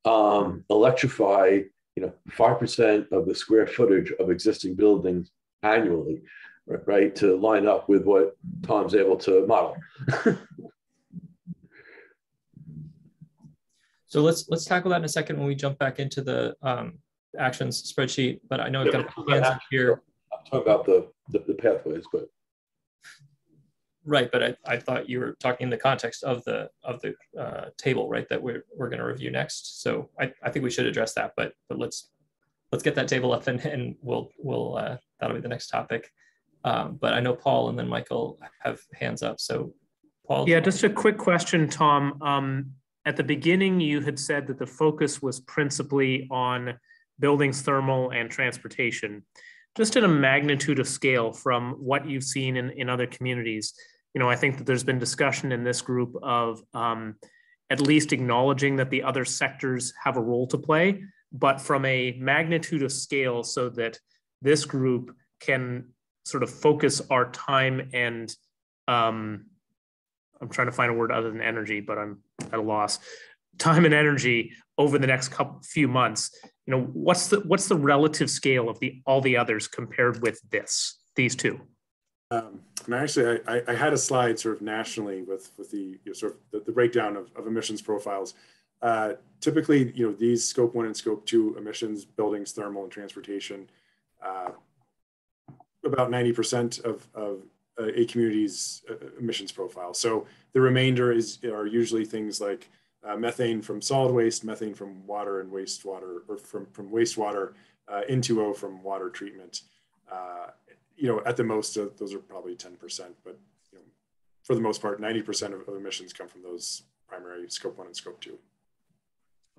electrify, 5% of the square footage of existing buildings annually, right? To line up with what Tom's able to model. So let's tackle that in a second when we jump back into the actions spreadsheet. But I know I've got hands up here. I'm talking about the pathways, but right. But I thought you were talking in the context of the table, right? That we're going to review next. So I think we should address that. But let's get that table up and we'll that'll be the next topic. But I know Paul and then Michael have hands up. So Paul. Yeah, just a quick question, Tom. At the beginning, you had said that the focus was principally on buildings, thermal, and transportation. Just in a magnitude of scale from what you've seen in other communities, I think that there's been discussion in this group of at least acknowledging that the other sectors have a role to play, but from a magnitude of scale so that this group can sort of focus our time and I'm trying to find a word other than energy, but I'm at a loss. Time and energy over the next few months. What's the relative scale of all the others compared with these two? And actually, I had a slide sort of nationally with the sort of the breakdown of emissions profiles. Typically, these scope 1 and scope 2 emissions, buildings, thermal, and transportation, about 90% of a community's emissions profile. So the remainder are usually things like methane from solid waste, methane from water and wastewater, or from wastewater, N2O from water treatment. At the most, those are probably 10%, but for the most part, 90% of emissions come from those primary scope 1 and scope 2.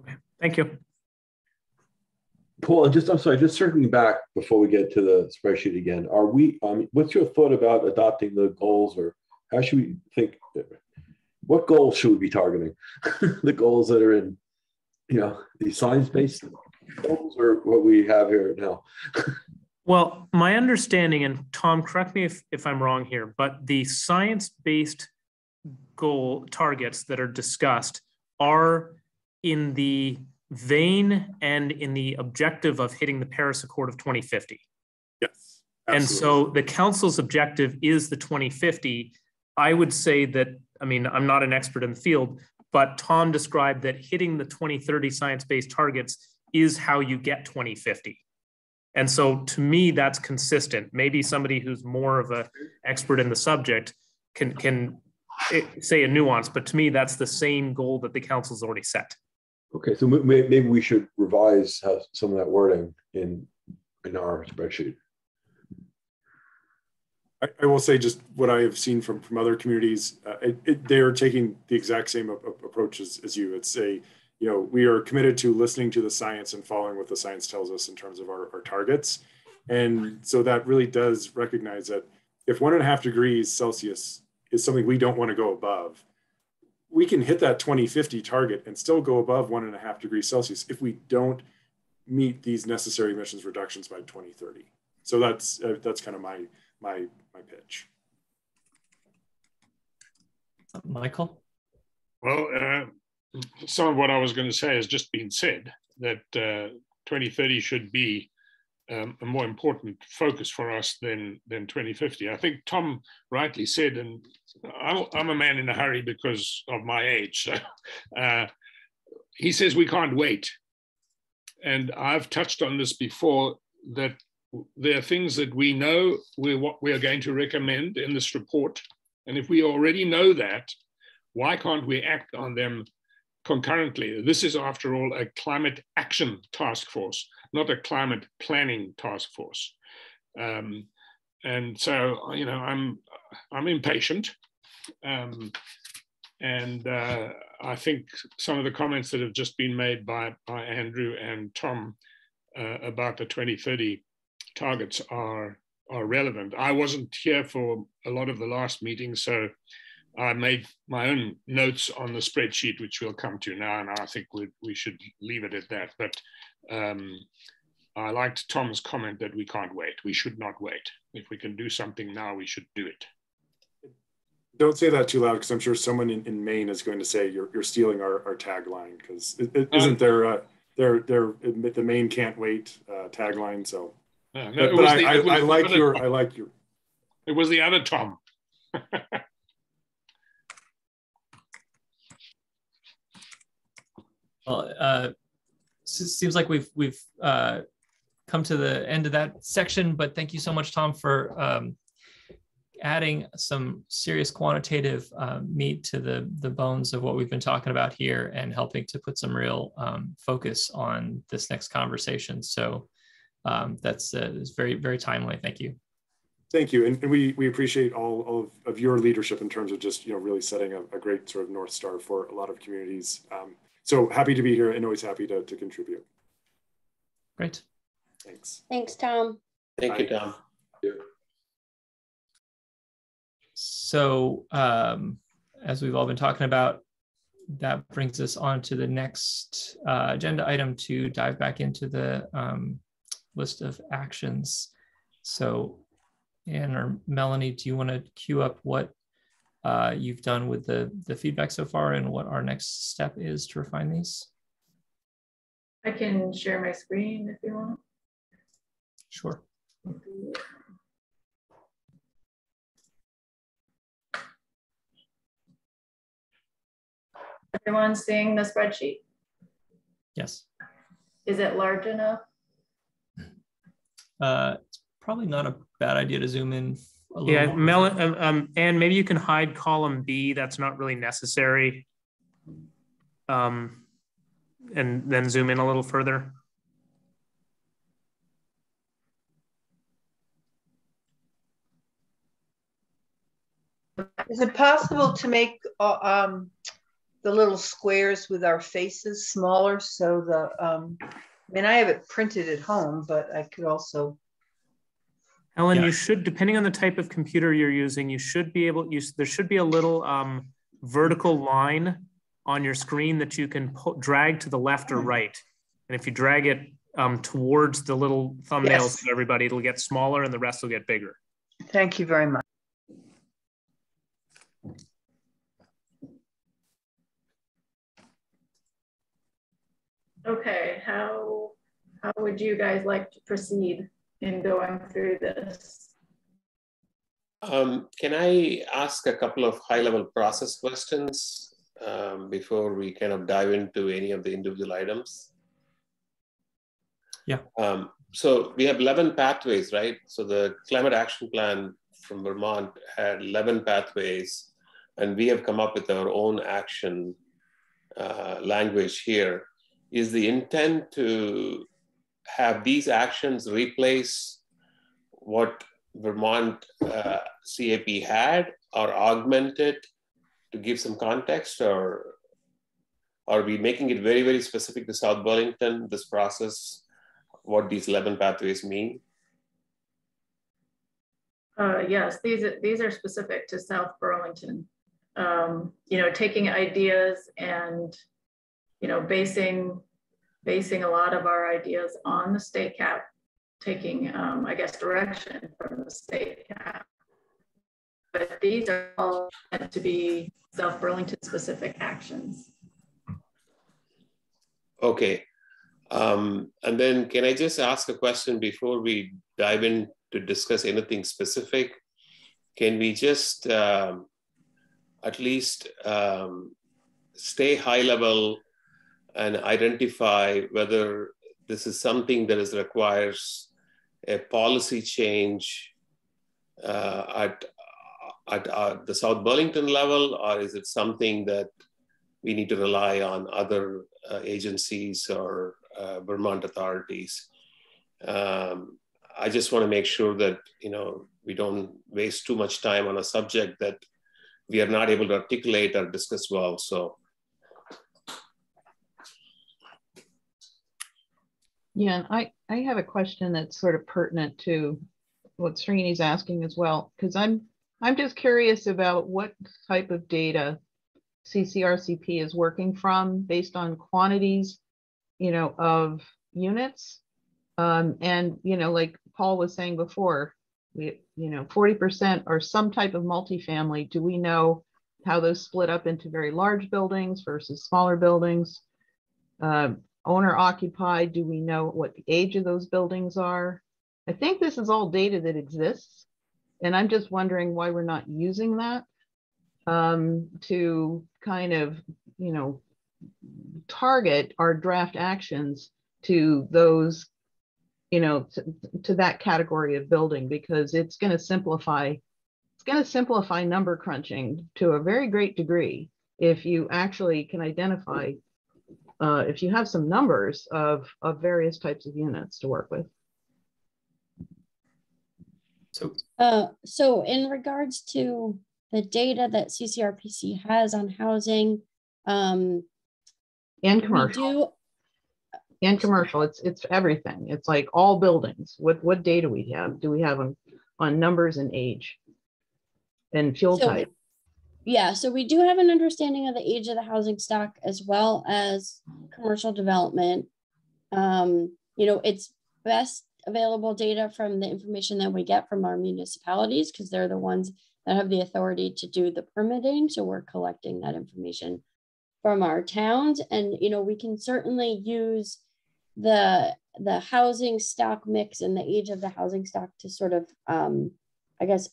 Okay, thank you. Paul, I'm sorry, just circling back before we get to the spreadsheet again, what's your thought about adopting the goals, or how should we think, what goals should we be targeting? The goals that are in, the science-based goals, or what we have here now? Well, my understanding, and Tom, correct me if I'm wrong here, but the science-based goal targets that are discussed are in the vein and in the objective of hitting the Paris Accord of 2050. Yes. Absolutely. And so the council's objective is the 2050. I would say that, I'm not an expert in the field, but Tom described that hitting the 2030 science-based targets is how you get 2050. And so to me, that's consistent. Maybe somebody who's more of an expert in the subject can say a nuance, but to me, that's the same goal that the council's already set. Okay, so maybe we should revise some of that wording in our spreadsheet. I will say just what I have seen from other communities, they are taking the exact same approach as you. It's we are committed to listening to the science and following what the science tells us in terms of our targets. And so that really does recognize that if 1.5 degrees Celsius is something we don't want to go above, we can hit that 2050 target and still go above 1.5 degrees Celsius if we don't meet these necessary emissions reductions by 2030. So that's kind of my pitch. Michael? Well, some of what I was going to say has just been said, that 2030 should be a more important focus for us than 2050. I think Tom rightly said, and I'm a man in a hurry because of my age. So, he says we can't wait. And I've touched on this before, that there are things that we know what we are going to recommend in this report. And if we already know that, why can't we act on them concurrently? This is, after all, a climate action task force, not a climate planning task force. And so, I'm impatient. And I think some of the comments that have just been made by Andrew and Tom about the 2030 targets are relevant. I wasn't here for a lot of the last meeting, so I made my own notes on the spreadsheet, which we'll come to now, and I think we should leave it at that. But I liked Tom's comment that we can't wait. We should not wait. If we can do something now, we should do it. Don't say that too loud, because I'm sure someone in Maine is going to say you're stealing our tagline, because isn't there the Maine can't wait tagline? So, no, but I like your. It was the other Tom. Well, seems like we've come to the end of that section, but thank you so much, Tom, for adding some serious quantitative meat to the bones of what we've been talking about here and helping to put some real focus on this next conversation. So that's very, very timely. Thank you. Thank you, and we appreciate all of your leadership in terms of just really setting a great sort of North Star for a lot of communities. So happy to be here and always happy to contribute. Great. Thanks. Thanks, Tom. Thank you, Tom. So as we've all been talking about, that brings us on to the next agenda item to dive back into the list of actions. So Anne or Melanie, do you want to queue up what you've done with the feedback so far and what our next step is to refine these? I can share my screen if you want. Sure. Everyone seeing the spreadsheet? Yes. Is it large enough? It's probably not a bad idea to zoom in a little. Yeah, more. and maybe you can hide column B. That's not really necessary. And then zoom in a little further. Is it possible to make the little squares with our faces smaller so the, I mean, I have it printed at home, but I could also. Ellen, you should, depending on the type of computer you're using, you should be able, there should be a little vertical line on your screen that you can drag to the left or right. And if you drag it towards the little thumbnails of everybody, it'll get smaller and the rest will get bigger. Thank you very much. Okay, how would you guys like to proceed in going through this? Can I ask a couple of high-level process questions before we kind of dive into any of the individual items? Yeah. So we have 11 pathways, right? So the Climate Action Plan from Vermont had 11 pathways, and we have come up with our own action language here. Is the intent to have these actions replace what Vermont CAP had or augment it to give some context, or are we making it very, very specific to South Burlington, this process, what these 11 pathways mean? Yes, these are specific to South Burlington. Taking ideas and basing a lot of our ideas on the state cap, taking, I guess, direction from the state cap. But these are all meant to be South Burlington specific actions. Okay. And then can I just ask a question before we dive in to discuss anything specific? Can we just at least stay high level and identify whether this is something that requires a policy change at the South Burlington level, or is it something that we need to rely on other agencies or Vermont authorities? I just want to make sure that we don't waste too much time on a subject that we are not able to articulate or discuss well. So. Yeah, I have a question that's sort of pertinent to what Srini's asking as well, because I'm I'm just curious about what type of data CCRCP is working from based on quantities, of units. And, like Paul was saying before, 40% are some type of multifamily. Do we know how those split up into very large buildings versus smaller buildings? Owner occupied, do we know what the age of those buildings are? I think this is all data that exists. And I'm just wondering why we're not using that to kind of, target our draft actions to those, to that category of building, because it's going to simplify number crunching to a very great degree if you actually can identify, if you have some numbers of various types of units to work with. So in regards to the data that CCRPC has on housing, and commercial, it's everything. It's like all buildings. What data we have? Do we have on numbers and age and fuel type? Yeah, so we do have an understanding of the age of the housing stock as well as commercial development. It's best available data from the information that we get from our municipalities, because they're the ones that have the authority to do the permitting. So we're collecting that information from our towns, and we can certainly use the housing stock mix and the age of the housing stock to sort of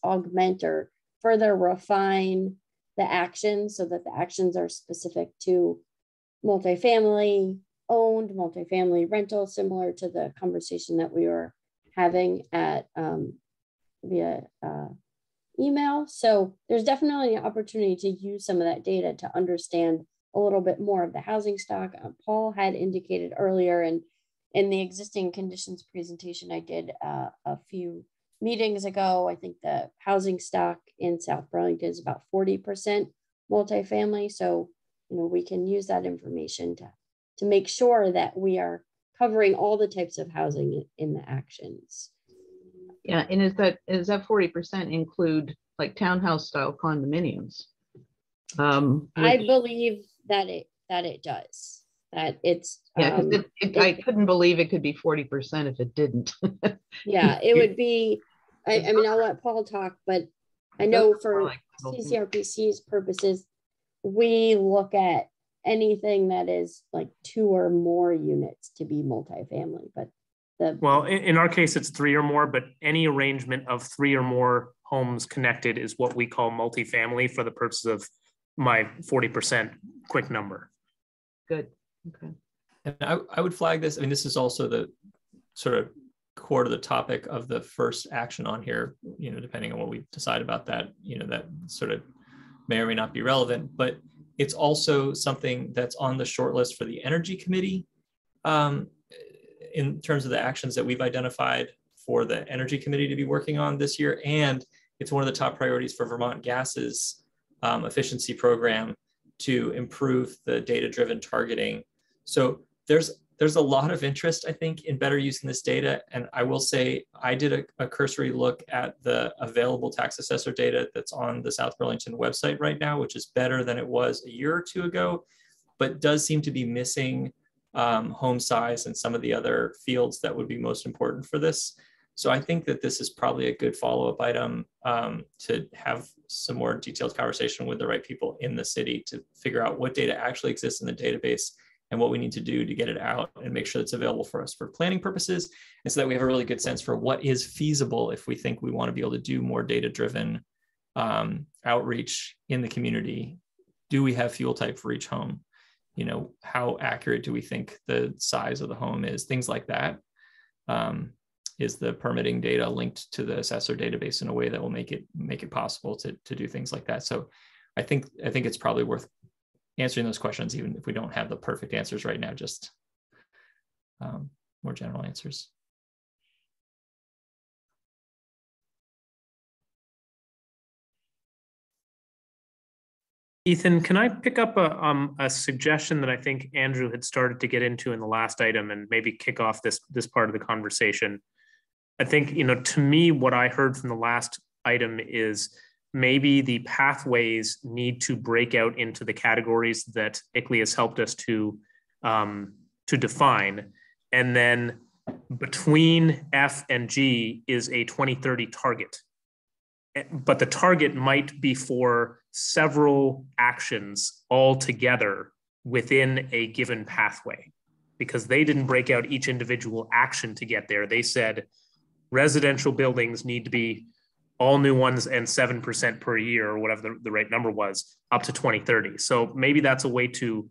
augment or further refine the actions so that the actions are specific to multifamily owned, multifamily rental, similar to the conversation that we were having at via email. So there's definitely an opportunity to use some of that data to understand a little bit more of the housing stock. Paul had indicated earlier, and in the existing conditions presentation I did a few meetings ago, I think the housing stock in South Burlington is about 40% multifamily. So, we can use that information to make sure that we are covering all the types of housing in the actions. Yeah, and is that 40% include like townhouse style condominiums? I believe that it does. That it's I couldn't believe it could be 40% if it didn't. Yeah, it would be. I mean, I'll let Paul talk, but I know for CCRPC's purposes, we look at anything that is like 2 or more units to be multifamily. But well, in our case, it's 3 or more, but any arrangement of 3 or more homes connected is what we call multifamily for the purposes of my 40% quick number. Good. Okay. And I would flag this. I mean, this is also the sort of core to the topic of the first action on here, depending on what we decide about that, that sort of may or may not be relevant, but it's also something that's on the short list for the Energy Committee in terms of the actions that we've identified for the Energy Committee to be working on this year. And it's one of the top priorities for Vermont Gas's efficiency program to improve the data-driven targeting. So there's a lot of interest, I think, in better using this data. And I will say, I did a cursory look at the available tax assessor data that's on the South Burlington website right now, which is better than it was a year or 2 ago, but does seem to be missing home size and some of the other fields that would be most important for this. So I think that this is probably a good follow-up item to have some more detailed conversation with the right people in the city to figure out what data actually exists in the database and what we need to do to get it out and make sure it's available for us for planning purposes, and so that we have a really good sense for what is feasible if we think we want to be able to do more data-driven outreach in the community. Do we have fuel type for each home? How accurate do we think the size of the home is? Things like that. Is the permitting data linked to the assessor database in a way that will make it possible to do things like that? So I think it's probably worth answering those questions, even if we don't have the perfect answers right now, just more general answers. Ethan, can I pick up a suggestion that I think Andrew had started to get into in the last item and maybe kick off this part of the conversation? I think, to me, what I heard from the last item is maybe the pathways need to break out into the categories that ICLEI has helped us to define. And then between F and G is a 2030 target. But the target might be for several actions all together within a given pathway, because they didn't break out each individual action to get there. They said residential buildings need to be all new ones and 7% per year, or whatever the right number was, up to 2030. So maybe that's a way to,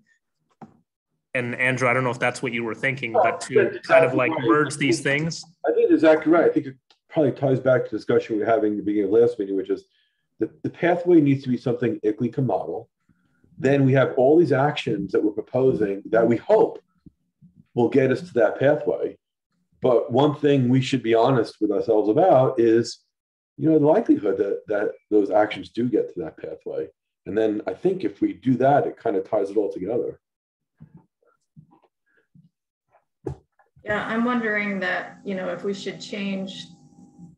and Andrew, I don't know if that's what you were thinking, but to exactly kind of like merge these things. I think that's exactly right. I think it probably ties back to the discussion we were having at the beginning of last meeting, which is the pathway needs to be something ICLEI can model. Then we have all these actions that we're proposing that we hope will get us to that pathway. But one thing we should be honest with ourselves about is, the likelihood that those actions do get to that pathway. And then I think if we do that, it kind of ties it all together. Yeah, I'm wondering that, if we should change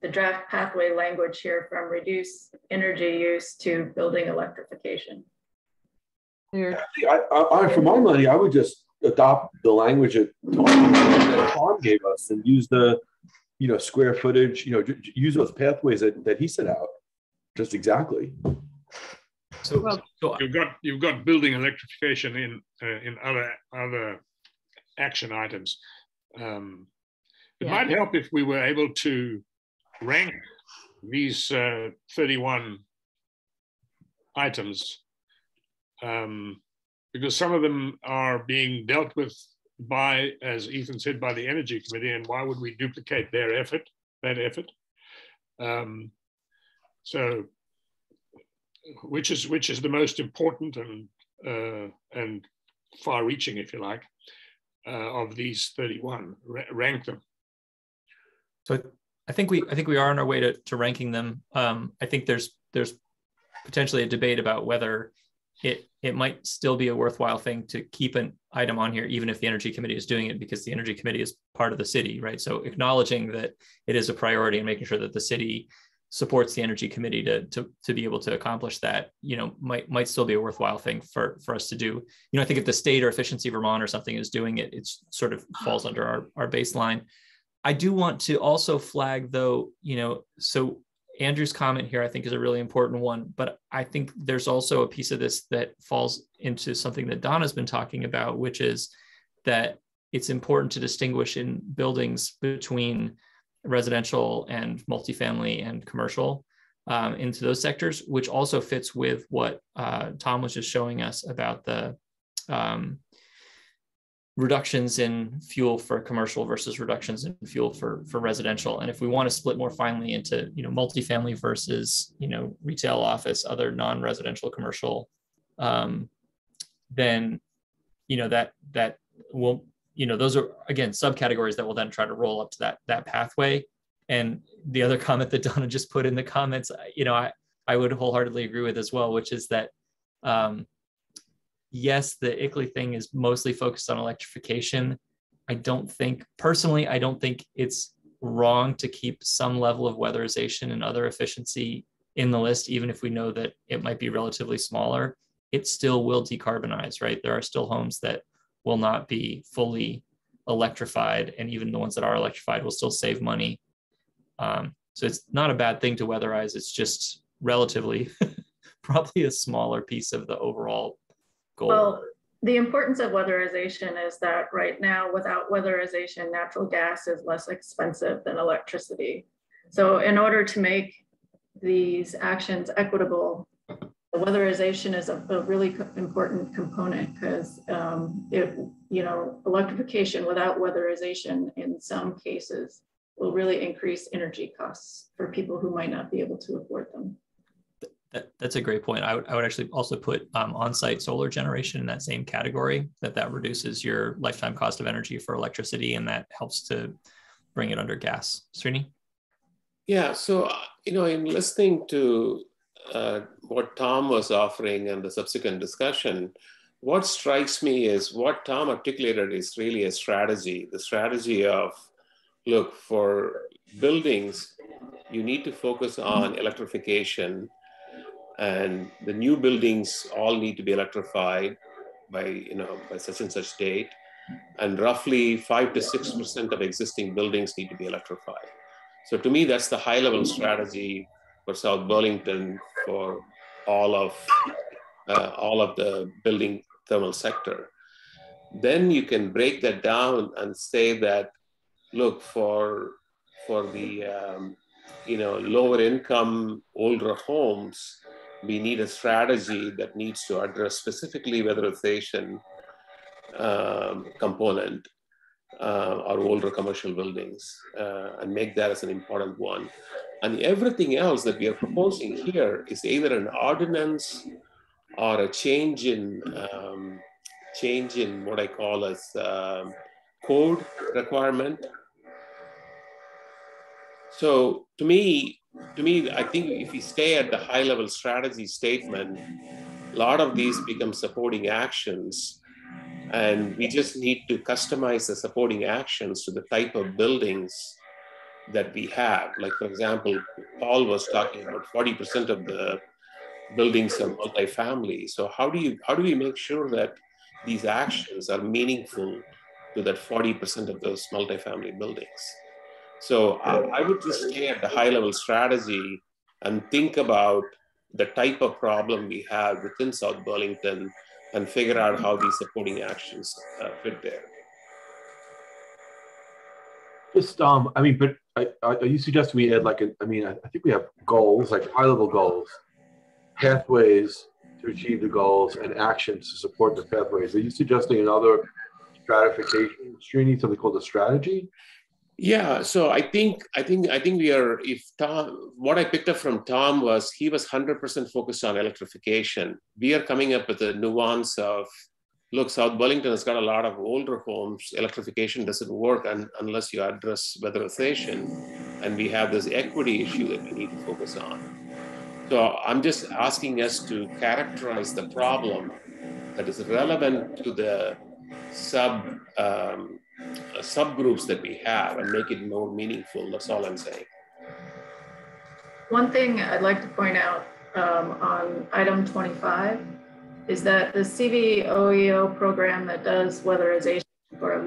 the draft pathway language here from reduce energy use to building electrification. For my money, I would just adopt the language that Tom gave us and use the square footage, use those pathways that he set out, just exactly. So you've got building electrification in other action items. It might help if we were able to rank these 31 items, because some of them are being dealt with by, as Ethan said, by the Energy Committee, and why would we duplicate that effort? So, which is the most important and far-reaching, if you like, of these 31? Rank them. So I think we are on our way to ranking them. I think there's potentially a debate about whether it might still be a worthwhile thing to keep an item on here, even if the Energy Committee is doing it, because the Energy Committee is part of the city, right? So acknowledging that it is a priority and making sure that the city supports the Energy Committee to be able to accomplish that, might still be a worthwhile thing for us to do. I think if the state or Efficiency Vermont or something is doing it, it's sort of falls under our baseline. I do want to also flag, though, so Andrew's comment here, I think, is a really important one, but I think there's also a piece of this that falls into something that Donna's been talking about, which is that it's important to distinguish in buildings between residential and multifamily and commercial into those sectors, which also fits with what Tom was just showing us about the reductions in fuel for commercial versus reductions in fuel for residential. And if we want to split more finely into, multifamily versus, retail, office, other non-residential commercial, then, that will, those are, again, subcategories that will then try to roll up to that pathway. And the other comment that Donna just put in the comments, I would wholeheartedly agree with as well, which is that, yes, the ICLEI thing is mostly focused on electrification. I don't think it's wrong to keep some level of weatherization and other efficiency in the list, even if we know that it might be relatively smaller. It still will decarbonize, right? There are still homes that will not be fully electrified, and even the ones that are electrified will still save money. So it's not a bad thing to weatherize. It's just relatively probably a smaller piece of the overall goal. Well, the importance of weatherization is that right now, without weatherization, natural gas is less expensive than electricity. So in order to make these actions equitable, the weatherization is a really important component, because electrification without weatherization in some cases will really increase energy costs for people who might not be able to afford them. That's a great point. I would actually also put on-site solar generation in that same category, that reduces your lifetime cost of energy for electricity, and that helps to bring it under gas. Srini? Yeah, so, in listening to what Tom was offering and the subsequent discussion, what strikes me is what Tom articulated is really a strategy, the strategy of, look, for buildings, you need to focus on electrification. and the new buildings all need to be electrified by such and such date, and roughly 5 to 6% of existing buildings need to be electrified. So to me, that's the high-level strategy for South Burlington for all of the building thermal sector. Then you can break that down and say that, look, for the lower income, older homes, we need a strategy that needs to address specifically weatherization component or older commercial buildings and make that as an important one. And everything else that we are proposing here is either an ordinance or a change in what I call as code requirement. So to me, I think if we stay at the high level strategy statement, a lot of these become supporting actions, and we just need to customize the supporting actions to the type of buildings that we have. Like, for example, Paul was talking about 40% of the buildings are multifamily. So how do we make sure that these actions are meaningful to that 40% of those multifamily buildings? So I would just stay at the high level strategy and think about the type of problem we have within South Burlington and figure out how these supporting actions fit there. Just, but are you suggesting we add I think we have goals, like high level goals, pathways to achieve the goals, and actions to support the pathways. Are you suggesting another stratification, Srini, something called a strategy? Yeah, so I think we are, what I picked up from Tom was he was 100% focused on electrification. We are coming up with a nuance of, look, South Burlington has got a lot of older homes. Electrification doesn't work unless you address weatherization. And we have this equity issue that we need to focus on. So I'm just asking us to characterize the problem that is relevant to the subgroups that we have and make it more meaningful. That's all I'm saying. One thing I'd like to point out on item 25 is that the CVOEO program that does weatherization for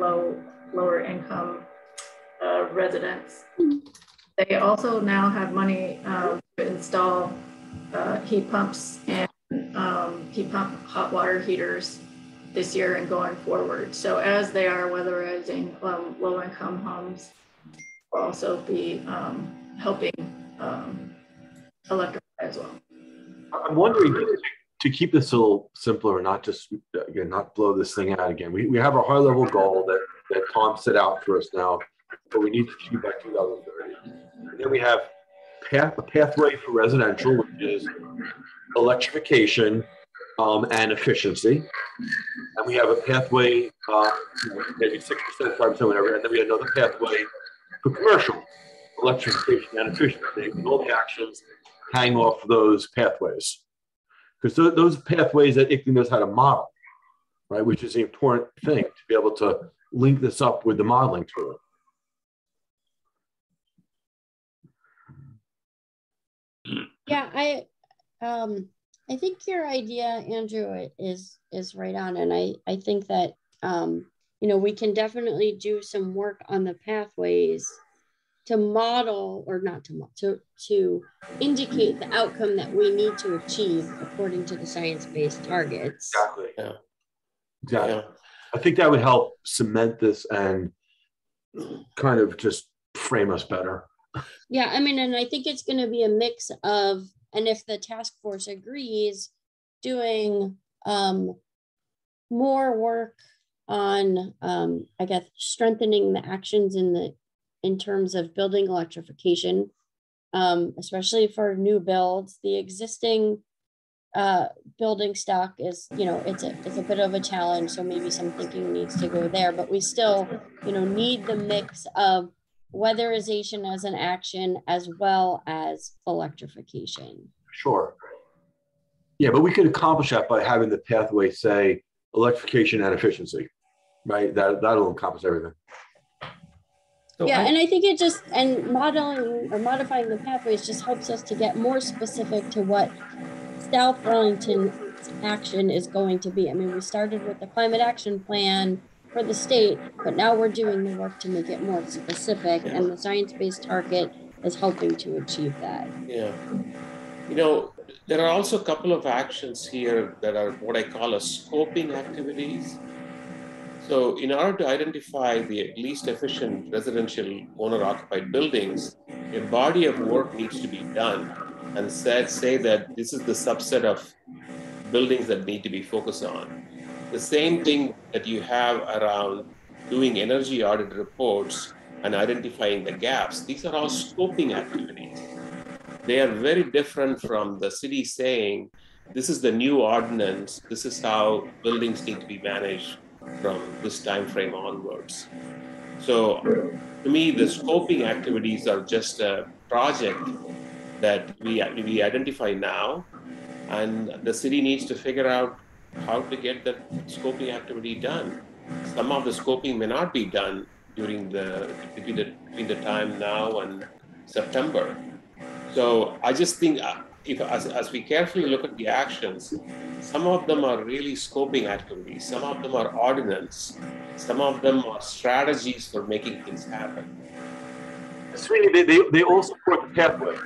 lower income residents, they also now have money to install heat pumps and heat pump hot water heaters this year and going forward. So as they are weatherizing low-income homes, will also be helping electrify as well. I'm wondering, to keep this a little simpler and not just, again, not blow this thing out again, we have a high-level goal that Tom set out for us now, but we need to achieve by 2030. And then we have a pathway for residential, which is electrification and efficiency. And we have a pathway, maybe 6%, 5%, whatever. And then we have another pathway for commercial, electrification and efficiency. And all the actions hang off those pathways. Because those pathways that ICLEI knows how to model, right? Which is the important thing, to be able to link this up with the modeling tool. Yeah, I think your idea, Andrew, is right on. And I think that, we can definitely do some work on the pathways to model, or not to indicate the outcome that we need to achieve according to the science-based targets. Exactly. Yeah. Exactly. Yeah. I think that would help cement this and kind of just frame us better. Yeah, and I think it's going to be a mix of, and if the task force agrees, doing more work on, I guess, strengthening the actions in terms of building electrification, especially for new builds. The existing building stock is, it's a bit of a challenge, so maybe some thinking needs to go there, but we still, need the mix of weatherization as an action as well as electrification. Sure. Yeah, but we could accomplish that by having the pathway say electrification and efficiency, right? That'll encompass everything. So yeah, and I think it just, and modeling or modifying the pathways just helps us to get more specific to what South Burlington's action is going to be. I mean, we started with the climate action plan for the state, but now we're doing the work to make it more specific, and the science-based target is helping to achieve that. Yeah. You know, there are also a couple of actions here that are what I call a scoping activities. So in order to identify the least efficient residential owner-occupied buildings, a body of work needs to be done and say that this is the subset of buildings that need to be focused on. The same thing that you have around doing energy audit reports and identifying the gaps. These are all scoping activities. They are very different from the city saying, this is the new ordinance, this is how buildings need to be managed from this time frame onwards. So to me, the scoping activities are just a project that we identify now, and the city needs to figure out how to get the scoping activity done. Some of the scoping may not be done during between the time now and September. So I just think as we carefully look at the actions, some of them are really scoping activities, some of them are ordinance, some of them are strategies for making things happen. Sweetie, they all support the pathway.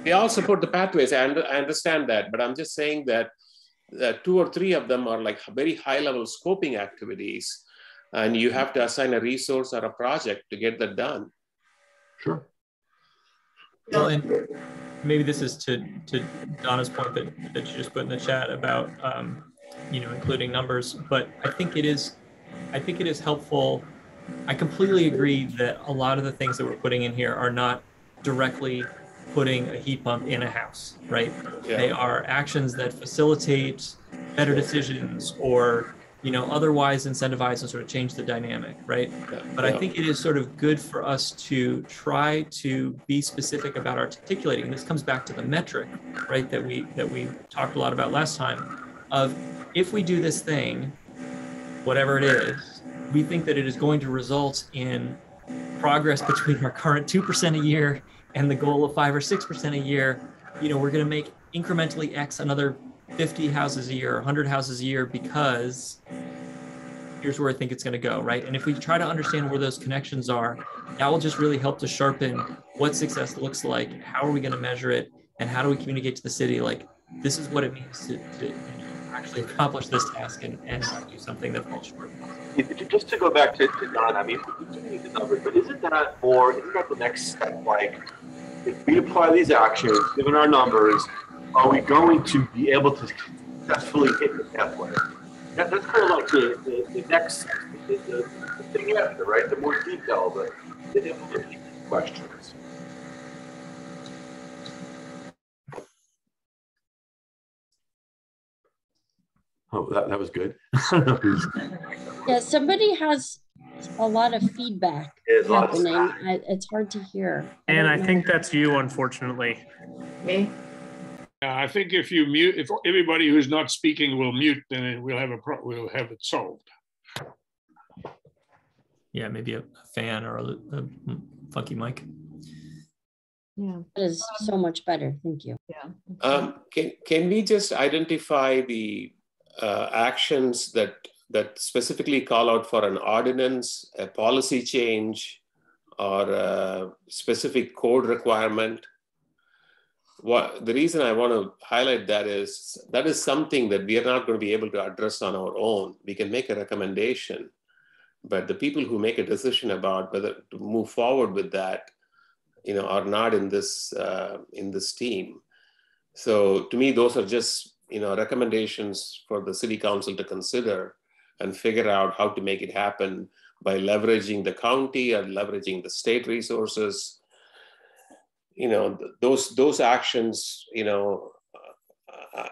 They all support the pathways. I understand that, but I'm just saying that 2 or 3 of them are like very high-level scoping activities, and you have to assign a resource or a project to get that done. Sure. Well, and maybe this is to Donna's point that you just put in the chat about including numbers, but I think it is helpful. I completely agree that a lot of the things that we're putting in here are not directly putting a heat pump in a house, right? Yeah. They are actions that facilitate better decisions or otherwise incentivize and sort of change the dynamic, right? Yeah. But I think it is sort of good for us to try to be specific about articulating. And this comes back to the metric, right? That we talked a lot about last time. Of if we do this thing, whatever it is, we think that it is going to result in progress between our current 2% a year and the goal of 5 or 6% a year. We're going to make incrementally X another 50 houses a year, 100 houses a year, because here's where I think it's going to go, right? And if we try to understand where those connections are, that will just really help to sharpen what success looks like, how are we going to measure it, and how do we communicate to the city, like, this is what it means to actually accomplish this task and not do something that falls short. Just to go back to Don, I mean, we need the numbers, but isn't that the next step? Like, if we apply these actions, given our numbers, are we going to be able to successfully hit the pathway? That's kind of like the next the thing after, right? The more detailed, the implementation questions. Oh, that was good. Yeah, somebody has a lot of feedback happening. It's hard to hear. And I think that's you, unfortunately. Me? I think if you mute, if everybody who's not speaking will mute, then we'll have it solved. Yeah, maybe a fan or a funky mic. Yeah, that is so much better. Thank you. Yeah. Can we just identify the actions that specifically call out for an ordinance, a policy change, or a specific code requirement? The reason I want to highlight that is something that we are not going to be able to address on our own. We can make a recommendation, but the people who make a decision about whether to move forward with that, are not in this team. So to me, those are just recommendations for the city council to consider and figure out how to make it happen by leveraging the county or leveraging the state resources. Those actions,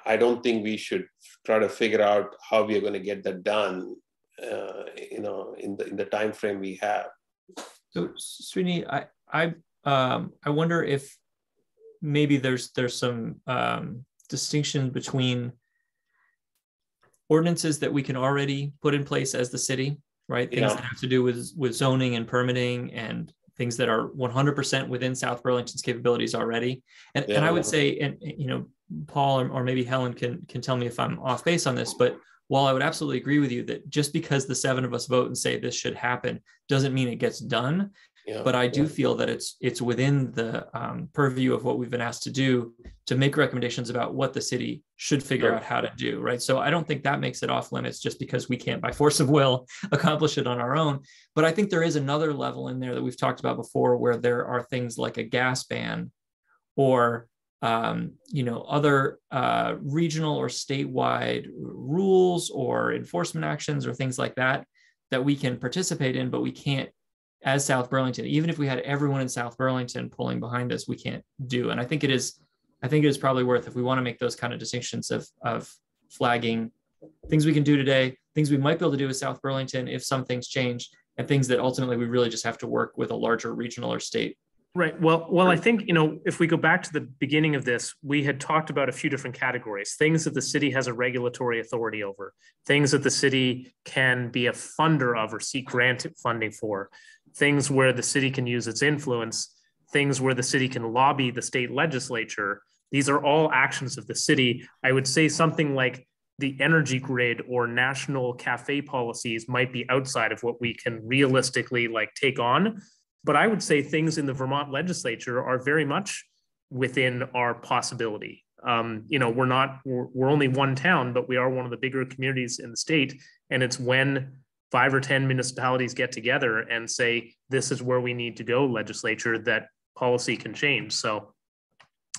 I don't think we should try to figure out how we are going to get that done, in the time frame we have. So, Srini, I wonder if maybe there's some distinction between ordinances that we can already put in place as the city, right? Things that have to do with zoning and permitting and things that are 100% within South Burlington's capabilities already. And I would say, and Paul or maybe Helen can tell me if I'm off base on this, but while I would absolutely agree with you that just because the 7 of us vote and say this should happen doesn't mean it gets done. Yeah, but I do feel that it's within the purview of what we've been asked to do to make recommendations about what the city should figure out how to do, right? So I don't think that makes it off limits just because we can't by force of will accomplish it on our own. But I think there is another level in there that we've talked about before where there are things like a gas ban or other regional or statewide rules or enforcement actions or things like that that we can participate in, but we can't as South Burlington. Even if we had everyone in South Burlington pulling behind us, we can't do. And I think it is probably worth, if we want to make those kind of distinctions of flagging things we can do today, things we might be able to do with South Burlington if some things change, and things that ultimately we really just have to work with a larger regional or state. Right. Well, I think, if we go back to the beginning of this, we had talked about a few different categories, things that the city has a regulatory authority over, things that the city can be a funder of or seek grant funding for, things where the city can use its influence, things where the city can lobby the state legislature. These are all actions of the city. I would say something like the energy grid or national cafe policies might be outside of what we can realistically take on. But I would say things in the Vermont legislature are very much within our possibility. We're only one town, but we are one of the bigger communities in the state. And it's when 5 or 10 municipalities get together and say, this is where we need to go, legislature, that policy can change. So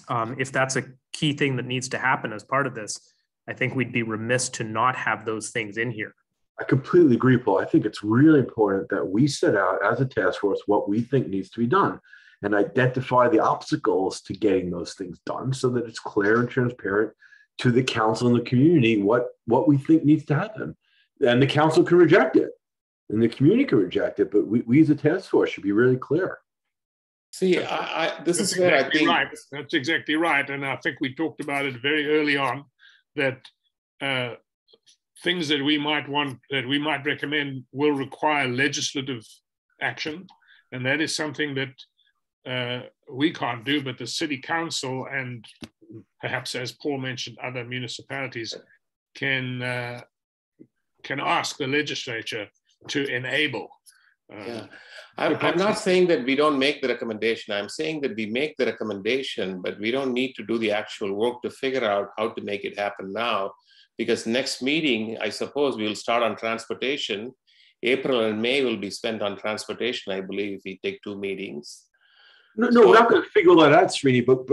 if that's a key thing that needs to happen as part of this, I think we'd be remiss to not have those things in here. I completely agree, Paul. I think it's really important that we set out as a task force what we think needs to be done and identify the obstacles to getting those things done so that it's clear and transparent to the council and the community what we think needs to happen. And the council can reject it and the community can reject it, but we as a task force should be really clear. See, this is where I think... Right. That's exactly right. And I think we talked about it very early on that things that we might recommend will require legislative action. And that is something that we can't do, but the city council and perhaps, as Paul mentioned, other municipalities can ask the legislature to enable. I'm not saying that we don't make the recommendation. I'm saying that we make the recommendation, but we don't need to do the actual work to figure out how to make it happen now. Because next meeting, I suppose we'll start on transportation. April and May will be spent on transportation, I believe, if we take 2 meetings. No, we're not going to figure all that out, Srini, but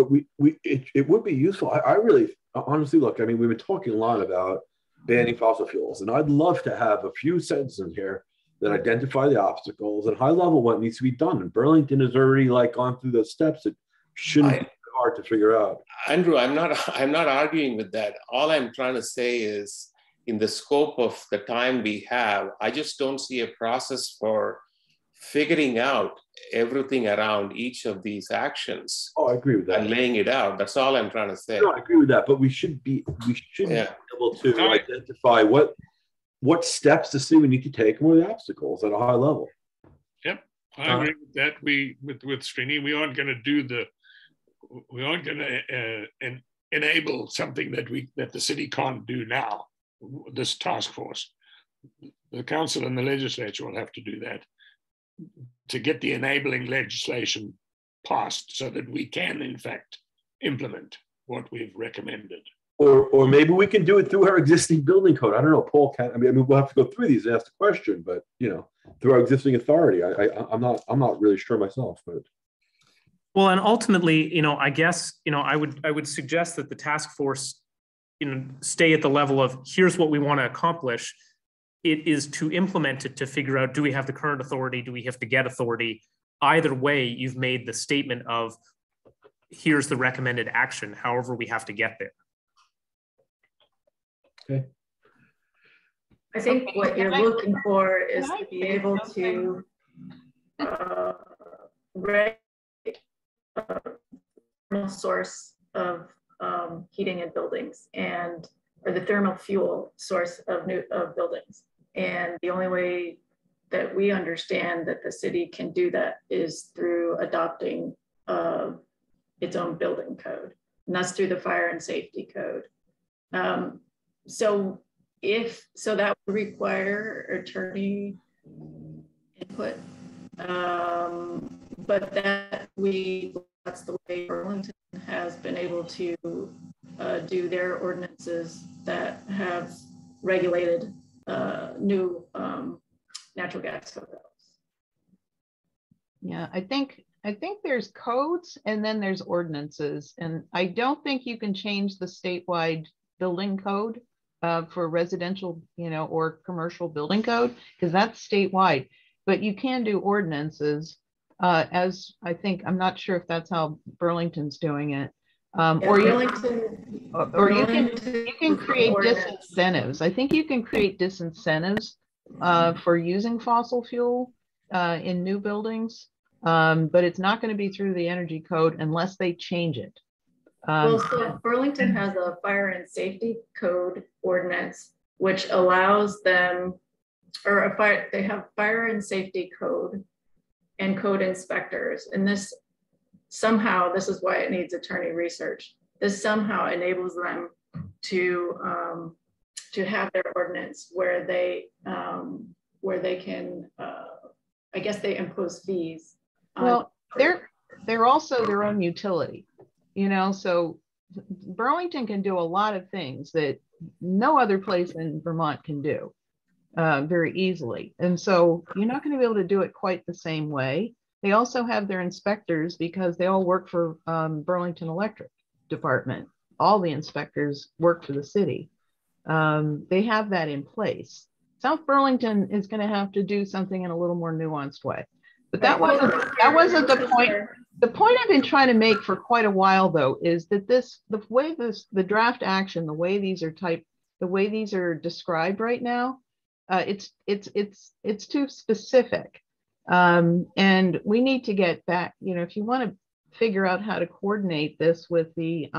it would be useful. I really, honestly, look, I mean, we've been talking a lot about banning fossil fuels, and I'd love to have a few sentences here that identify the obstacles and high level what needs to be done. And Burlington has already gone through those steps. It shouldn't be hard to figure out. Andrew, I'm not arguing with that. All I'm trying to say is, in the scope of the time we have, I just don't see a process for figuring out everything around each of these actions. Oh, I agree with that. And laying it out. That's all I'm trying to say. No, I agree with that. But we should be able to identify what steps the city we need to take and what are the obstacles at a high level. Yep, I agree with that. With Srini, we aren't going to enable something that the city can't do now. This task force, the council and the legislature will have to do that to get the enabling legislation passed so that we can, in fact, implement what we've recommended. Or maybe we can do it through our existing building code. I don't know, Paul can. I mean, we'll have to go through these and ask the question, but through our existing authority, I'm not really sure myself. But well, and ultimately, I guess, I would suggest that the task force, stay at the level of here's what we want to accomplish. It is to implement it, to figure out, do we have the current authority? Do we have to get authority? Either way, you've made the statement of here's the recommended action, however we have to get there. Okay. I think what you're looking for is to be able to thermal source of heating in buildings or the thermal fuel source of buildings. And the only way that we understand that the city can do that is through adopting its own building code. and that's through the fire and safety code. So that would require attorney input, but that's the way Burlington has been able to do their ordinances that have regulated new natural gas hookups. Yeah, I think there's codes and then there's ordinances, and I don't think you can change the statewide building code for residential, or commercial building code, because that's statewide. But you can do ordinances, as I'm not sure if that's how Burlington's doing it, or you can create disincentives. I think you can create disincentives for using fossil fuel in new buildings, but it's not going to be through the energy code unless they change it. So Burlington has a fire and safety code ordinance, which allows them, they have fire and safety code and code inspectors. And this is why it needs attorney research. This somehow enables them to have their ordinance where they can, I guess they impose fees. Well, they're also their own utility, so Burlington can do a lot of things that no other place in Vermont can do very easily. And so you're not going to be able to do it quite the same way. They also have their inspectors because they all work for Burlington Electric Department. All the inspectors work for the city. They have that in place. South Burlington is going to have to do something in a little more nuanced way. But that wasn't the point. The point I've been trying to make for quite a while, though, is that the draft action, the way these are described right now, it's too specific, and we need to get back. If you want to figure out how to coordinate this with the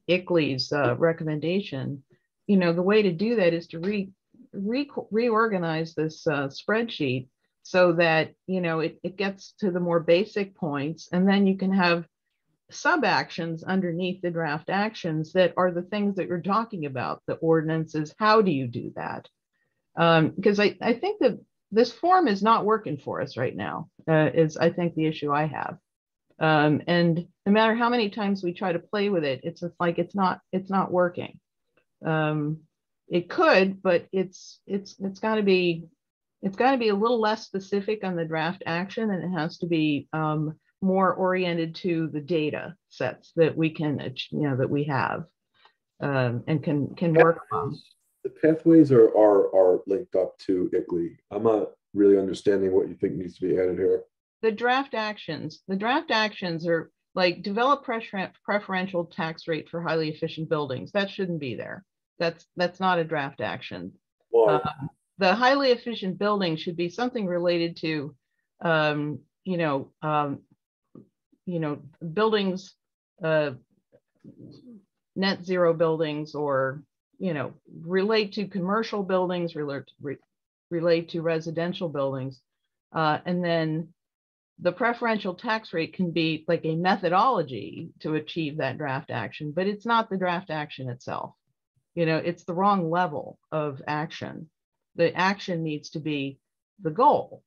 ICLE's recommendation, the way to do that is to reorganize this spreadsheet so that it gets to the more basic points, and then you can have sub actions underneath the draft actions that are the things that you're talking about, the ordinances. How do you do that? Because I think that this form is not working for us right now, is I think the issue I have. And no matter how many times we try to play with it, it's like it's not working. It could, but it's got to be a little less specific on the draft action, and it has to be more oriented to the data sets that we can, that we have, and can work on. The pathways are linked up to ICLE. I'm not really understanding what you think needs to be added here. The draft actions are like develop preferential tax rate for highly efficient buildings. That shouldn't be there. That's not a draft action. The highly efficient building should be something related to, buildings, net zero buildings, or relate to commercial buildings, relate to residential buildings, and then the preferential tax rate can be like a methodology to achieve that draft action, but it's not the draft action itself. It's the wrong level of action. The action needs to be the goal.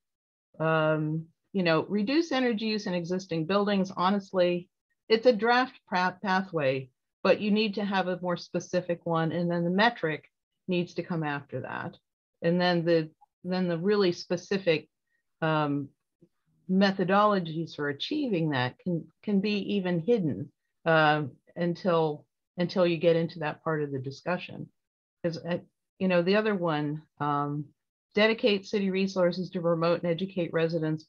Reduce energy use in existing buildings. Honestly, it's a draft pathway, but you need to have a more specific one, and then the metric needs to come after that, and then the really specific methodologies for achieving that can be even hidden until you get into that part of the discussion. Because the other one, dedicate city resources to promote and educate residents,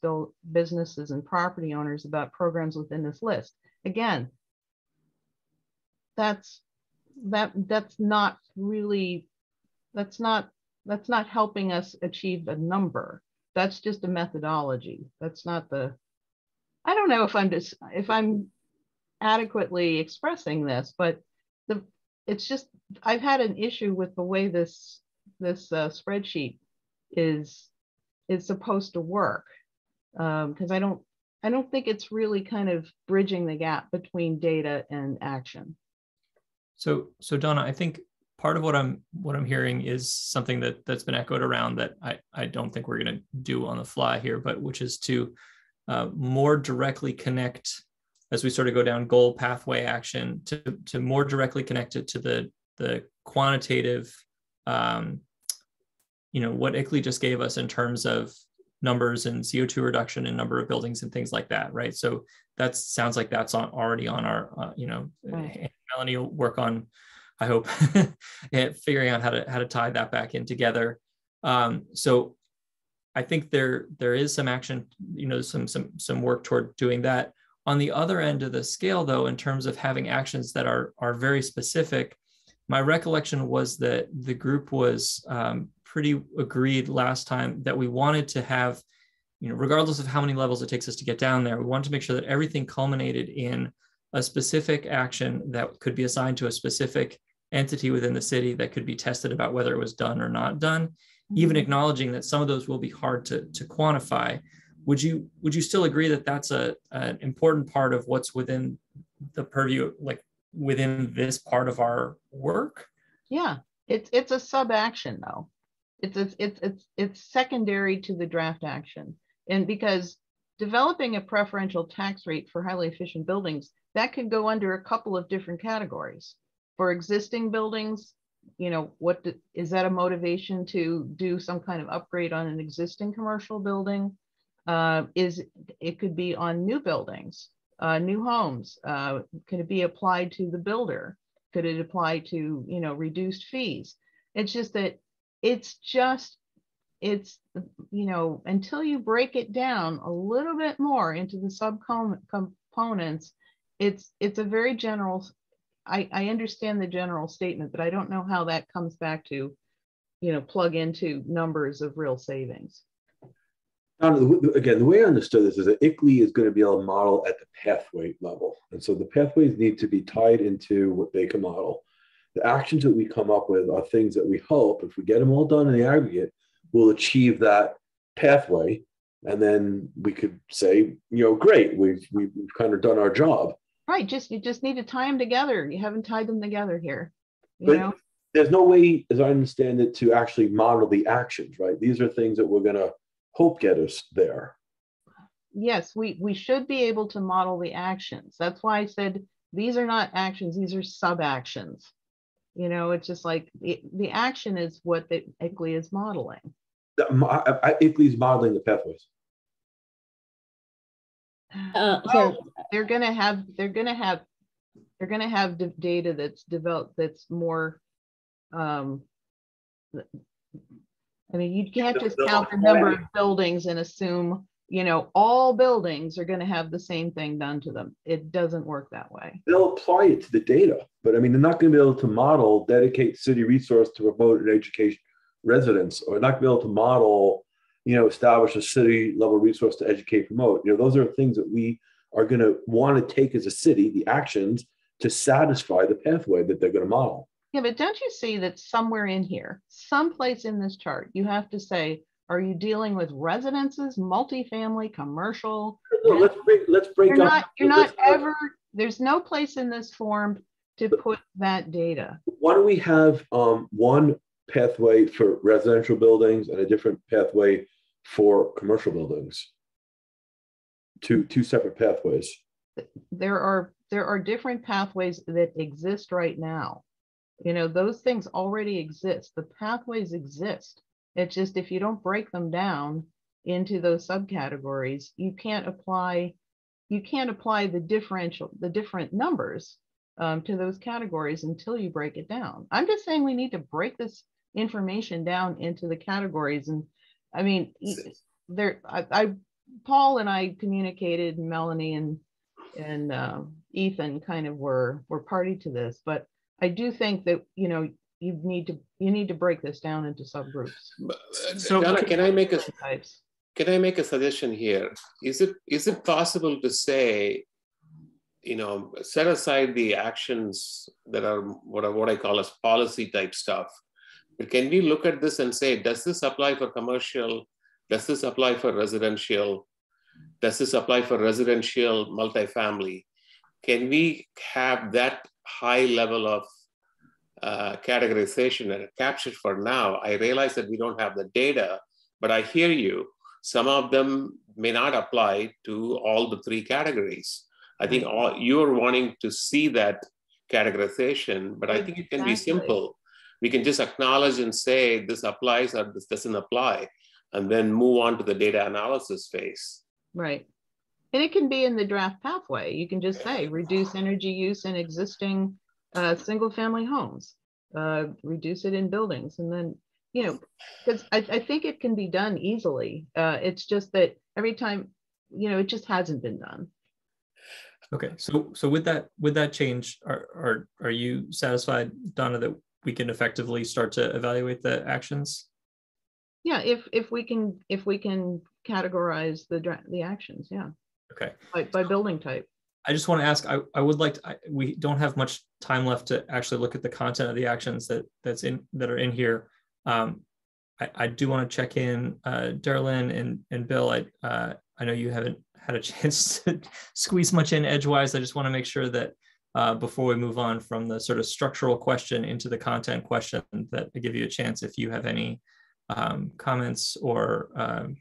businesses, and property owners about programs within this list. Again, that's not helping us achieve a number. That's just a methodology. That's not I don't know if I'm adequately expressing this, but it's just, I've had an issue with the way this spreadsheet is supposed to work. because I don't think it's really kind of bridging the gap between data and action. So Donna, I think part of what I'm hearing is something that's been echoed around that I don't think we're going to do on the fly here, but which is to more directly connect, as we sort of go down goal, pathway, action, to more directly connect it to the quantitative, what ICLEI just gave us in terms of numbers and CO2 reduction and number of buildings and things like that, right? So that sounds like that's already on our, Right. Melanie will work on, I hope, figuring out how to tie that back in together. So I think there is some action, some work toward doing that. On the other end of the scale, though, in terms of having actions that are very specific, my recollection was that the group was pretty agreed last time that we wanted to have, regardless of how many levels it takes us to get down there, we wanted to make sure that everything culminated in a specific action that could be assigned to a specific entity within the city that could be tested about whether it was done or not done, even acknowledging that some of those will be hard to quantify. Would you still agree that that's an important part of what's within the purview, like within this part of our work? Yeah, it's a sub action though. It's secondary to the draft action, and because developing a preferential tax rate for highly efficient buildings, that could go under a couple of different categories. For existing buildings, is that a motivation to do some kind of upgrade on an existing commercial building? It could be on new buildings, new homes. Could it be applied to the builder? Could it apply to, reduced fees? It's just that until you break it down a little bit more into the subcomponents, it's a very general, I understand the general statement, but I don't know how that comes back to, plug into numbers of real savings. Again, the way I understood this is that ICLEI is going to be able to model at the pathway level. And so the pathways need to be tied into what they can model. The actions that we come up with are things that we hope, if we get them all done in the aggregate, will achieve that pathway. And then we could say, great, we've kind of done our job. Right, you just need to tie them together. You haven't tied them together here. There's no way, as I understand it, to actually model the actions, right? These are things that we're going to hope get us there. Yes, we should be able to model the actions. That's why I said these are not actions, these are sub-actions. It's just like the action is what the ICLEI is modeling. ICLEI is modeling the pathways. They're gonna have data that's developed that's more. You can't just count the number of buildings and assume, all buildings are going to have the same thing done to them. It doesn't work that way. They'll apply it to the data, but they're not going to be able to model dedicate city resource to remote and education residents, or not going to be able to model, establish a city level resource to educate remote. Those are things that we are going to want to take as a city, the actions to satisfy the pathway that they're going to model. Yeah, but don't you see that somewhere in here, someplace in this chart, you have to say, are you dealing with residences, multifamily, commercial? No, let's break up. There's no place in this form to put that data. Why don't we have one pathway for residential buildings and a different pathway for commercial buildings? Two separate pathways. There are different pathways that exist right now. Those things already exist. The pathways exist. It's just if you don't break them down into those subcategories, you can't apply the different numbers to those categories until you break it down. I'm just saying we need to break this information down into the categories. And Paul and I communicated, Melanie and Ethan kind of were party to this, but I do think that you need to break this down into subgroups. So Donna, can I make a suggestion here? Is it possible to say, set aside the actions that are what I call as policy type stuff, but can we look at this and say, does this apply for commercial? Does this apply for residential? does this apply for residential multifamily? Can we have that high level of categorization and captured for now? I realize that we don't have the data, but I hear you. Some of them may not apply to all the three categories. I think you're wanting to see that categorization, but I think it can be simple. We can just acknowledge and say this applies or this doesn't apply, and then move on to the data analysis phase. Right. And it can be in the draft pathway. You can just say reduce energy use in existing single family homes, reduce it in buildings. And then, you know, because I think it can be done easily. It's just that every time, you know, it just hasn't been done. Okay, so with that change, are you satisfied, Donna, that we can effectively start to evaluate the actions? Yeah, if we can categorize the actions, yeah. Okay. By building type. I just want to ask. I would like to. We don't have much time left to actually look at the content of the actions that are in here. I do want to check in, Darlene and Bill. I know you haven't had a chance to squeeze much in edgewise. I just want to make sure that before we move on from the sort of structural question into the content question, that I give you a chance if you have any comments or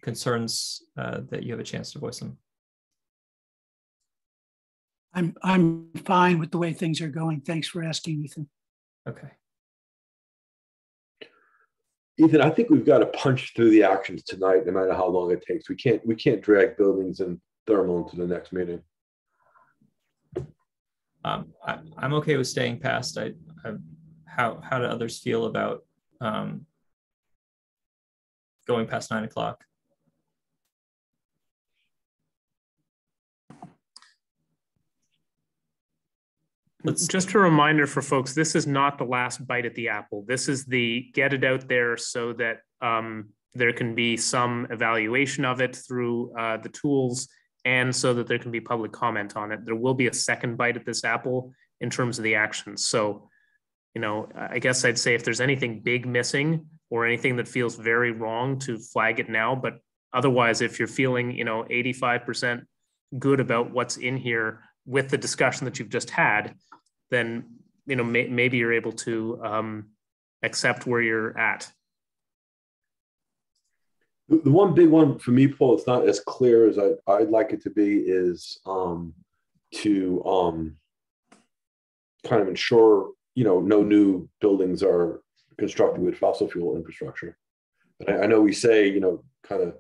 concerns that you have a chance to voice them. I'm fine with the way things are going. Thanks for asking, Ethan. Okay. Ethan, I think we've got to punch through the actions tonight, no matter how long it takes. We can't drag buildings and thermal into the next meeting. I'm okay with staying past. How do others feel about going past 9 o'clock? Just a reminder for folks, this is not the last bite at the apple. This is the get it out there so that there can be some evaluation of it through the tools, and so that there can be public comment on it. There will be a second bite at this apple in terms of the actions. So, you know, I guess I'd say if there's anything big missing or anything that feels very wrong, to flag it now. But otherwise, if you're feeling, you know, 85% good about what's in here with the discussion that you've just had, then, you know, maybe you're able to accept where you're at. The one big one for me, Paul, it's not as clear as I'd like it to be, is to kind of ensure, you know, no new buildings are constructed with fossil fuel infrastructure. And I know we say, you know, kind of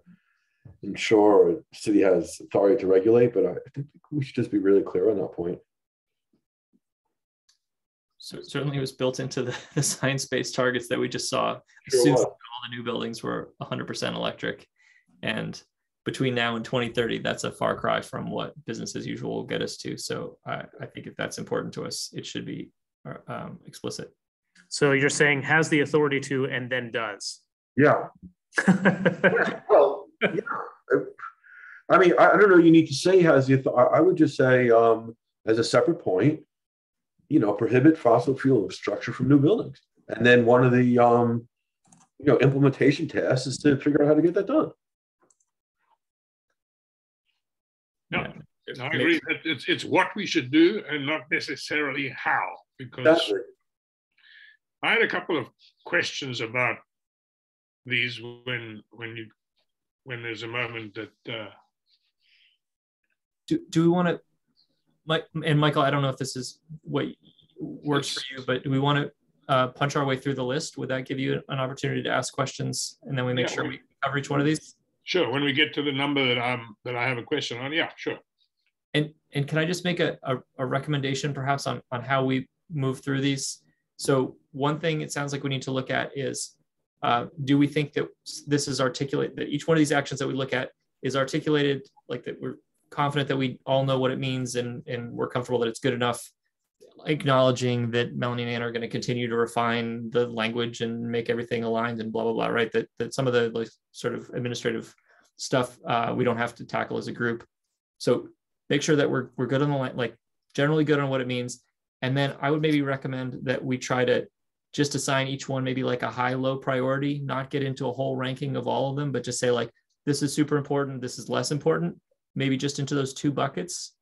ensure a city has authority to regulate, but I think we should just be really clear on that point. So certainly it was built into the science-based targets that we just saw. Sure Assumes all the new buildings were 100% electric. And between now and 2030, that's a far cry from what business as usual will get us to. So I think if that's important to us, it should be explicit. So you're saying has the authority to and then does? Yeah. Well, yeah. I mean, I don't know. You need to say has the authority. I would just say as a separate point, you know, prohibit fossil fuel infrastructure from new buildings. And then one of the, you know, implementation tasks is to figure out how to get that done. No, I agree that it's what we should do and not necessarily how, because Exactly. I had a couple of questions about these when there's a moment that do we want to, and Michael, I don't know if this is what works for you, but do we want to punch our way through the list? Would that give you an opportunity to ask questions, and then we make sure we cover each one of these? Sure. When we get to the number that I have a question on, yeah, sure. And can I just make a recommendation perhaps on how we move through these? So one thing it sounds like we need to look at is, do we think that this is articulate, that each one of these actions that we look at is articulated, like that we're confident that we all know what it means and we're comfortable that it's good enough, acknowledging that Melanie and Ann are going to continue to refine the language and make everything aligned and blah, blah, blah, right? That some of the like, sort of administrative stuff we don't have to tackle as a group. So make sure that we're good on the line, like generally good on what it means. And then I would maybe recommend that we try to just assign each one maybe like a high, low priority, not get into a whole ranking of all of them, but just say like, this is super important, this is less important. maybe just into those two buckets?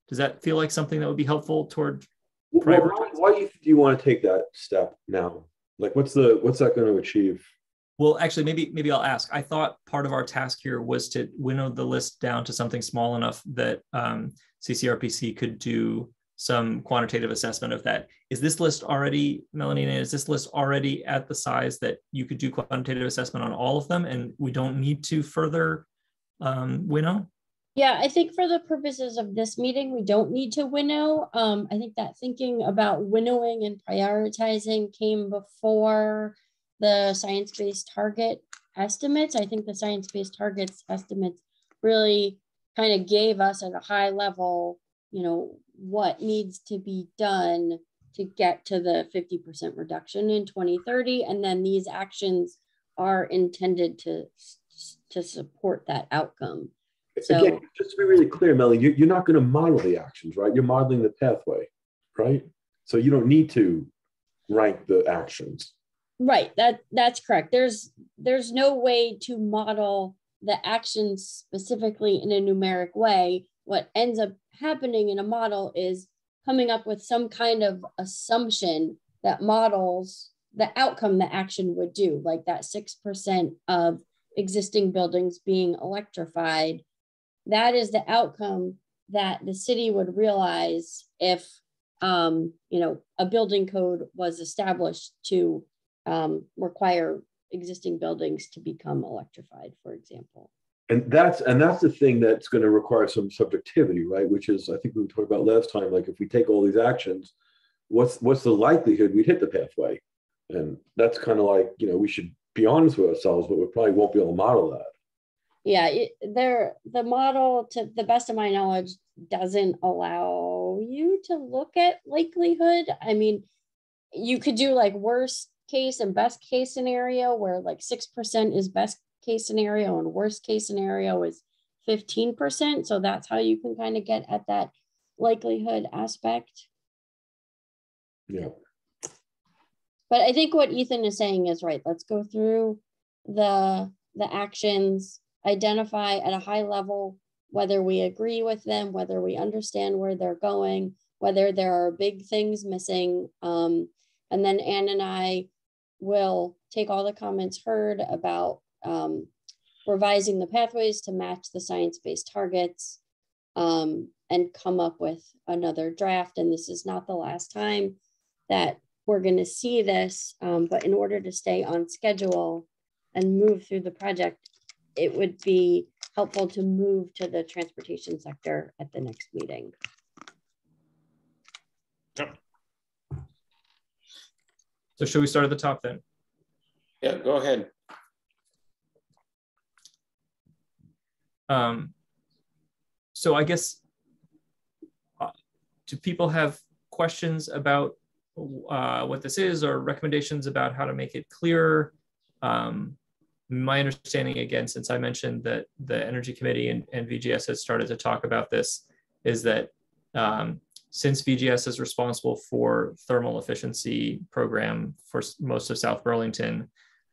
Does that feel like something that would be helpful toward Well, why do you want to take that step now? Like, what's that going to achieve? Well, actually, maybe I'll ask. I thought part of our task here was to winnow the list down to something small enough that CCRPC could do some quantitative assessment of that. Is this list already, Melanie, is this list already at the size that you could do quantitative assessment on all of them and we don't need to further winnow? Yeah, I think for the purposes of this meeting, we don't need to winnow. I think that thinking about winnowing and prioritizing came before the science-based target estimates. I think the science-based targets estimates really kind of gave us at a high level, what needs to be done to get to the 50% reduction in 2030. And then these actions are intended to support that outcome. So, again, just to be really clear, Melanie, you're not going to model the actions, right? You're modeling the pathway, right? So you don't need to rank the actions. Right, that's correct. There's no way to model the actions specifically in a numeric way. What ends up happening in a model is coming up with some kind of assumption that models the outcome the action would do, like that 6% of existing buildings being electrified. That is the outcome that the city would realize if, a building code was established to require existing buildings to become electrified, for example. And that's the thing that's going to require some subjectivity, right? Which is, I think we talked about last time, like if we take all these actions, what's the likelihood we'd hit the pathway? And that's kind of like, we should be honest with ourselves, but we probably won't be able to model that. Yeah, the model, to the best of my knowledge, doesn't allow you to look at likelihood. I mean, you could do like worst case and best case scenario, where like 6% is best case scenario and worst case scenario is 15%. So that's how you can kind of get at that likelihood aspect. Yeah. But I think what Ethan is saying is right. Let's go through the actions, identify at a high level whether we agree with them, whether we understand where they're going, whether there are big things missing. And then Anne and I will take all the comments heard about revising the pathways to match the science-based targets and come up with another draft. And this is not the last time that we're going to see this, but in order to stay on schedule and move through the project, it would be helpful to move to the transportation sector at the next meeting. Yep. So should we start at the top then? Yeah, go ahead. So I guess, do people have questions about what this is or recommendations about how to make it clearer? My understanding, again, since I mentioned that the Energy Committee and VGS has started to talk about this, is that since VGS is responsible for thermal efficiency program for most of South Burlington,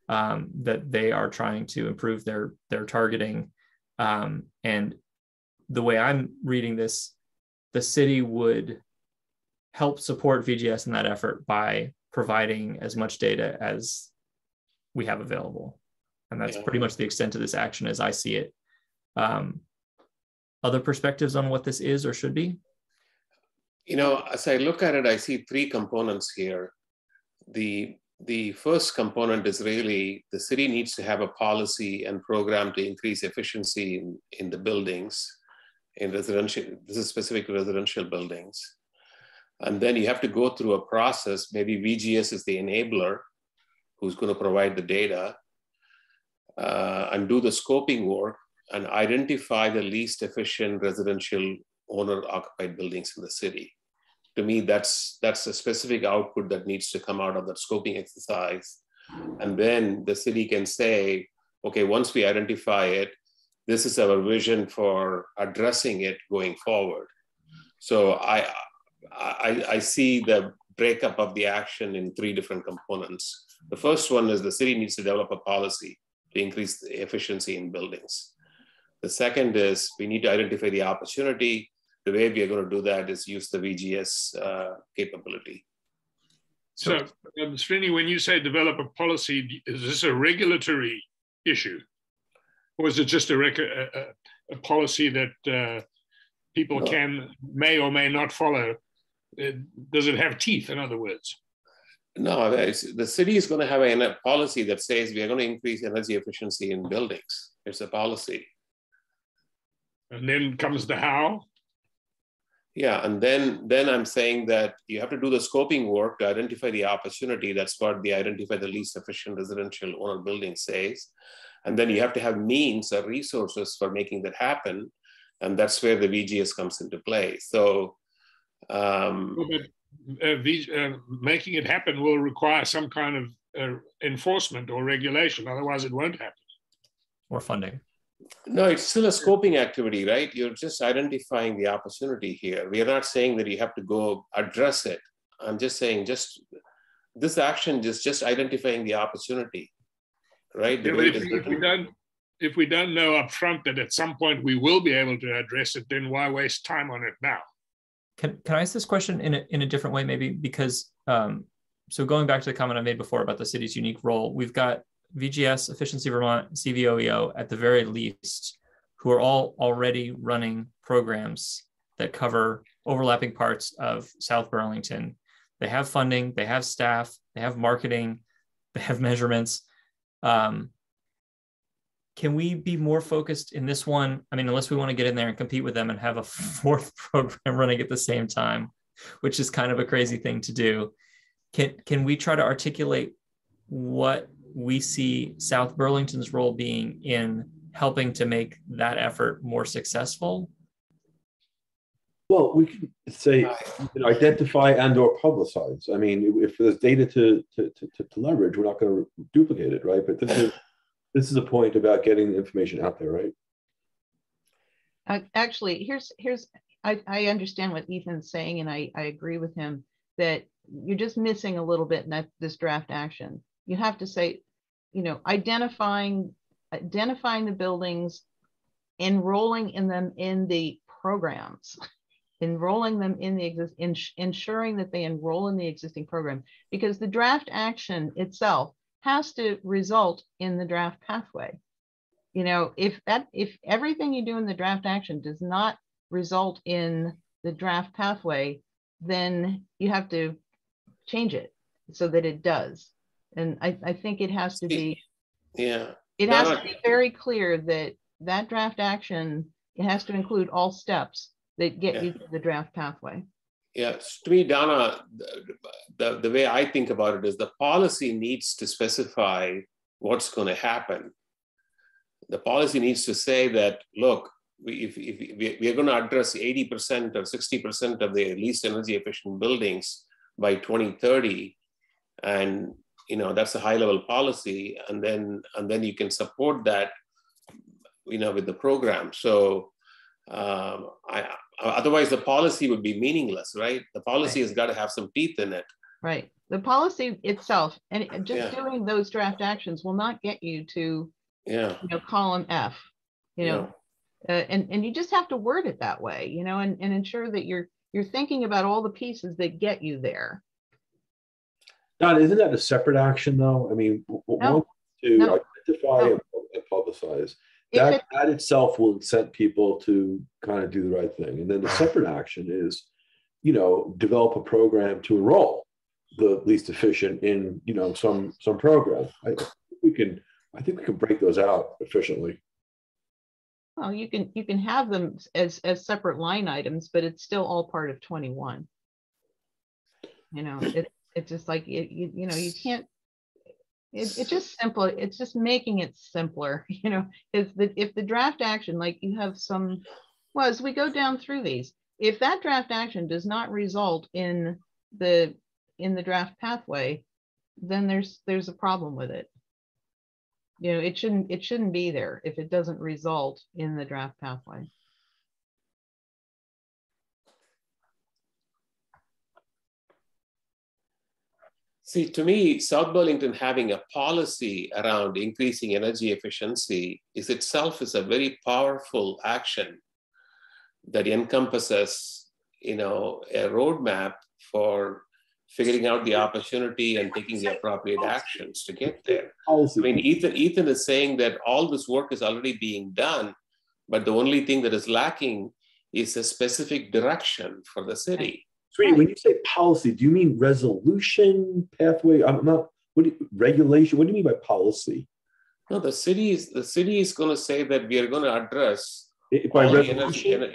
that they are trying to improve their targeting. And the way I'm reading this, the city would help support VGS in that effort by providing as much data as we have available. And that's pretty much the extent of this action as I see it. Other perspectives on what this is or should be? As I look at it, I see three components here. The first component is really the city needs to have a policy and program to increase efficiency in the buildings, in residential. This is specific to residential buildings. And then you have to go through a process. Maybe VGS is the enabler who's going to provide the data and do the scoping work and identify the least efficient residential owner-occupied buildings in the city. To me, that's a specific output that needs to come out of that scoping exercise. And then the city can say, okay, once we identify it, this is our vision for addressing it going forward. So I see the breakup of the action in three different components. The first one is the city needs to develop a policy to increase the efficiency in buildings. The second is we need to identify the opportunity. The way we are going to do that is use the VGS capability. So, Srini, when you say develop a policy, is this a regulatory issue? Or is it just a policy that people may or may not follow? Does it have teeth, in other words? No, the city is going to have a policy that says we are going to increase energy efficiency in buildings. It's a policy. And then comes the how? Yeah, and then I'm saying that you have to do the scoping work to identify the opportunity. That's what the identify the least efficient residential owner building says. And then you have to have means or resources for making that happen. And that's where the VGS comes into play. So making it happen will require some kind of enforcement or regulation. Otherwise it won't happen. Or funding. No, it's still a scoping activity, right? You're just identifying the opportunity here. We are not saying that you have to go address it. I'm just saying this action is just identifying the opportunity, right? Yeah, but if we don't know up front that at some point we will be able to address it, then why waste time on it now? Can I ask this question in a different way, maybe? Because, so going back to the comment I made before about the city's unique role, we've got VGS, Efficiency Vermont, CVOEO, at the very least, who are all already running programs that cover overlapping parts of South Burlington. They have funding, they have staff, they have marketing, they have measurements. Can we be more focused in this one? I mean, unless we want to get in there and compete with them and have a fourth program running at the same time, which is kind of a crazy thing to do. Can we try to articulate what we see South Burlington's role being in helping to make that effort more successful? Well, we can say identify and or publicize. I mean, if there's data to leverage, we're not going to duplicate it, right? But this is a point about getting the information out there, right? Actually, I understand what Ethan's saying, and I agree with him that you're just missing a little bit in this draft action. You have to say, identifying the buildings, enrolling them in the programs, enrolling them in the ensuring that they enroll in the existing program, because the draft action itself has to result in the draft pathway. If everything you do in the draft action does not result in the draft pathway, then you have to change it so that it does. And I think it has to be, it has to be very clear that draft action, it has to include all steps that get you to the draft pathway. Yeah, to me, Donna, the way I think about it is the policy needs to specify what's going to happen. The policy needs to say that, look, if we are going to address 80% or 60% of the least energy efficient buildings by 2030, and that's a high level policy, and then you can support that, with the program. So otherwise the policy would be meaningless, right? The policy has got to have some teeth in it. Right. The policy itself and just doing those draft actions will not get you to column F, and you just have to word it that way, and ensure that you're thinking about all the pieces that get you there. Don, isn't that a separate action though? I mean, identify and publicize. That itself will incent people to kind of do the right thing. And then the separate action is, develop a program to enroll the least efficient in, some program. I think we can break those out efficiently. Well, you can have them as separate line items, but it's still all part of 21. It's just like you can't. It's just simple. It's just making it simpler. If the draft action, like you have some, well, as we go down through these, if that draft action does not result in the draft pathway, then there's a problem with it. It shouldn't be there if it doesn't result in the draft pathway. See, to me, South Burlington having a policy around increasing energy efficiency is itself is a very powerful action that encompasses, a roadmap for figuring out the opportunity and taking the appropriate actions to get there. I mean, Ethan is saying that all this work is already being done, but the only thing that is lacking is a specific direction for the city. Sweetie, when you say policy, do you mean resolution, pathway? I'm not. Regulation? What do you mean by policy? No, the city is going to say that we are going to address by all the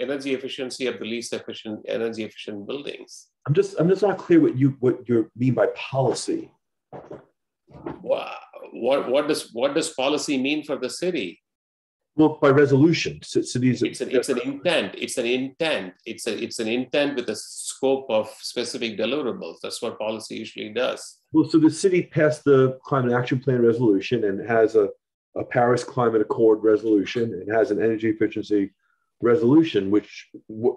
energy efficiency of the least efficient, energy efficient buildings. I'm just not clear what you mean by policy. What does policy mean for the city? Well, by resolution, cities. It's an intent. It's an intent with a scope of specific deliverables. That's what policy usually does. Well, so the city passed the Climate Action Plan resolution and has a Paris Climate Accord resolution and has an energy efficiency resolution, which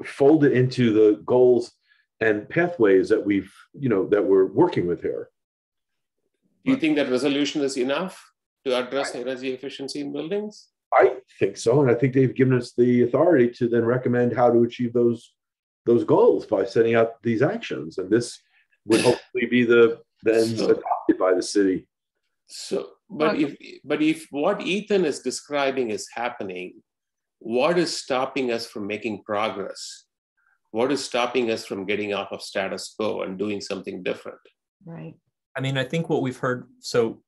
folded into the goals and pathways that that we're working with here. Do you think that resolution is enough to address energy efficiency in buildings? I think so, and I think they've given us the authority to then recommend how to achieve those goals by setting out these actions, and this would hopefully be then adopted by the city. So, but if what Ethan is describing is happening, what is stopping us from making progress? What is stopping us from getting off of status quo and doing something different? Right. I mean, I think what we've heard. So,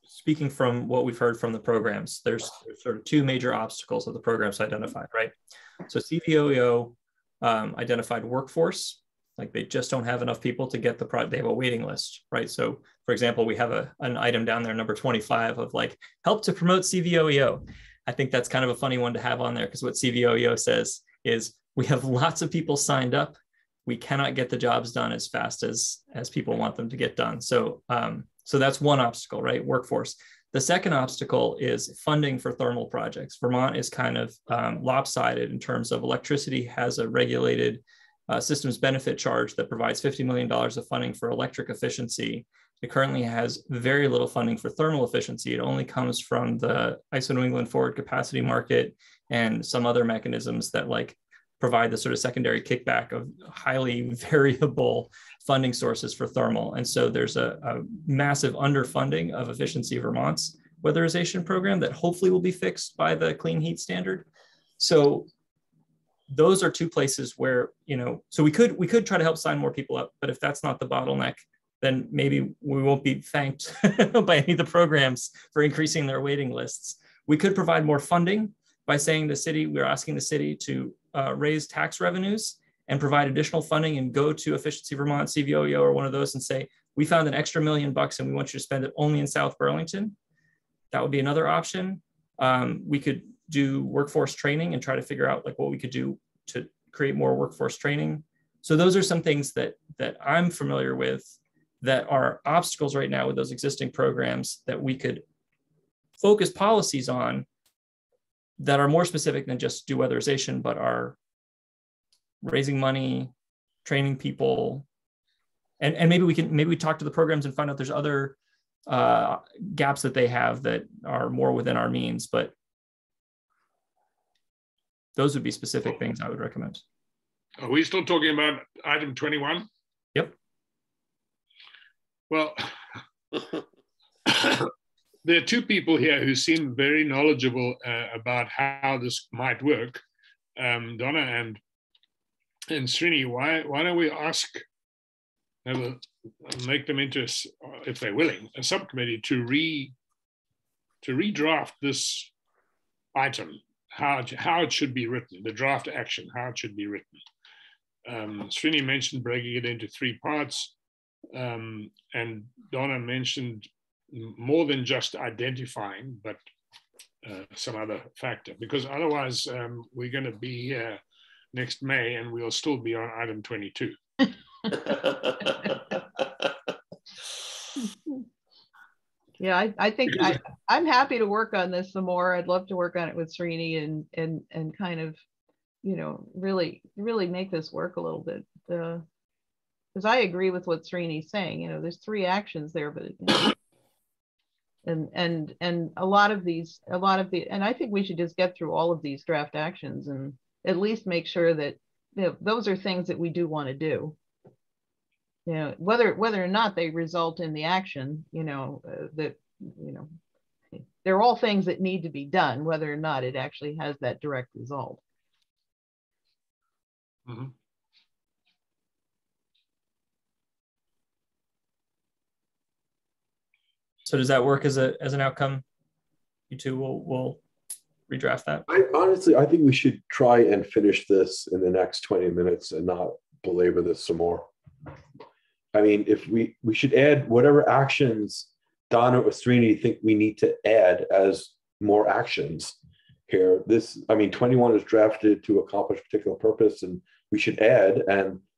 speaking from what we've heard from the programs, there's sort of two major obstacles that the programs identified, right? So CVOEO identified workforce, like they just don't have enough people to get they have a waiting list, right? So for example, we have an item down there, number 25, of like, help to promote CVOEO. I think that's kind of a funny one to have on there, because what CVOEO says is we have lots of people signed up. We cannot get the jobs done as fast as people want them to get done. So that's one obstacle, right? Workforce. The second obstacle is funding for thermal projects. Vermont is kind of lopsided in terms of electricity has a regulated systems benefit charge that provides $50 million of funding for electric efficiency. It currently has very little funding for thermal efficiency. It only comes from the ISO New England forward capacity market and some other mechanisms that like provide the sort of secondary kickback of highly variable funding sources for thermal. And so there's a massive underfunding of Efficiency Vermont's weatherization program that hopefully will be fixed by the Clean Heat Standard. So those are two places where, so we could try to help sign more people up, but if that's not the bottleneck, then maybe we won't be thanked by any of the programs for increasing their waiting lists. We could provide more funding by saying we're asking the city to raise tax revenues and provide additional funding and go to Efficiency Vermont, CVOEO, or one of those and say, we found an extra $1 million and we want you to spend it only in South Burlington. That would be another option. We could do workforce training and try to figure out like what we could do to create more workforce training. So those are some things that I'm familiar with that are obstacles right now with those existing programs that we could focus policies on that are more specific than just do weatherization, but are raising money, training people, and maybe we talk to the programs and find out there's other gaps that they have that are more within our means, but those would be specific things I would recommend. Are we still talking about item 21? Yep. Well, there are two people here who seem very knowledgeable about how this might work, Donna and Srini. Why don't we make them into, if they're willing, a subcommittee to redraft this item, how it should be written, the draft action, how it should be written. Srini mentioned breaking it into 3 parts, and Donna mentioned more than just identifying, but some other factor, because otherwise we're going to be here next May and we'll still be on item 22. Yeah, I think I'm happy to work on this some more. I'd love to work on it with Srini and kind of, really make this work a little bit. because I agree with what Srini's saying. You know, there's 3 actions there, but you know, and a lot of the, and I think we should just get through all of these draft actions and at least make sure that, you know, those are things that we do want to do. You know, whether or not they result in the action, you know, that, you know, they're all things that need to be done, whether or not it actually has that direct result. Mm-hmm. So does that work as an outcome? You two will redraft that. I think we should try and finish this in the next 20 minutes and not belabor this some more. I mean, if we should add whatever actions Donna or Srini think we need to add as more actions here. This, I mean, 21 is drafted to accomplish a particular purpose, and we should add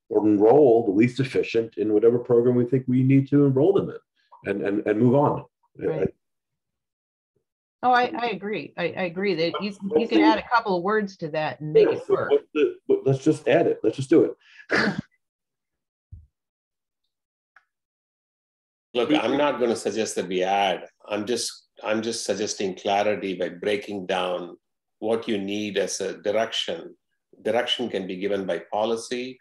or enroll the least efficient in whatever program we think we need to enroll them in, and move on. Right. Oh, I agree. I agree that you can add a couple of words to that and make it work. Let's just add it. Let's just do it. Yeah. Look, I'm not going to suggest that we add. I'm just suggesting clarity by breaking down what you need as a direction. Direction can be given by policy,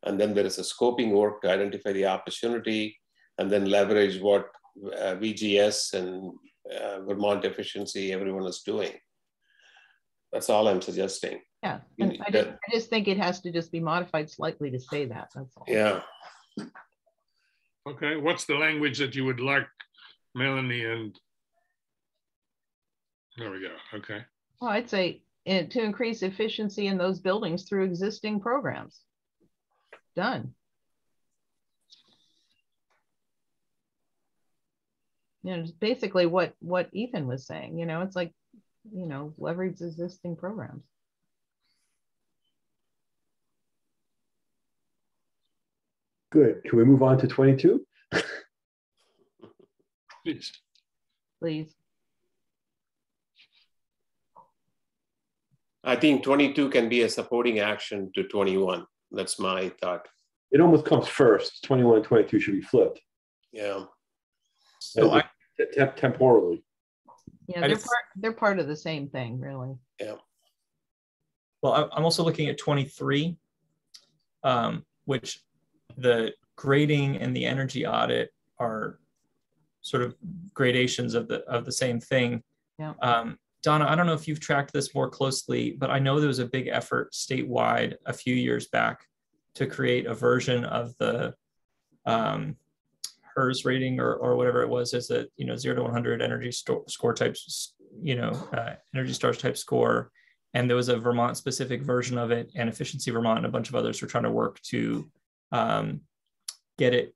and then there is a scoping work to identify the opportunity, and then leverage what VGS and Vermont efficiency everyone is doing. That's all I'm suggesting. Yeah, and I just think it has to just be modified slightly to say that. That's all. Yeah. Okay, what's the language that you would like, Melanie? And there we go. Okay. Well, I'd say to increase efficiency in those buildings through existing programs. Done. You know, just basically what Ethan was saying. You know, it's like, you know, leverage existing programs. Good. Can we move on to 22? Please. Please. I think 22 can be a supporting action to 21. That's my thought. It almost comes first. 21 and 22 should be flipped. Yeah. So temporally. Yeah, they're part of the same thing, really. Yeah. Well, I'm also looking at 23, which the grading and the energy audit are sort of gradations of the same thing. Yeah. Donna, I don't know if you've tracked this more closely, but I know there was a big effort statewide a few years back to create a version of the HERS rating or whatever it was, as a 0 to 100 energy score types, Energy Stars type score. And there was a Vermont specific version of it, and Efficiency Vermont and a bunch of others were trying to work to get it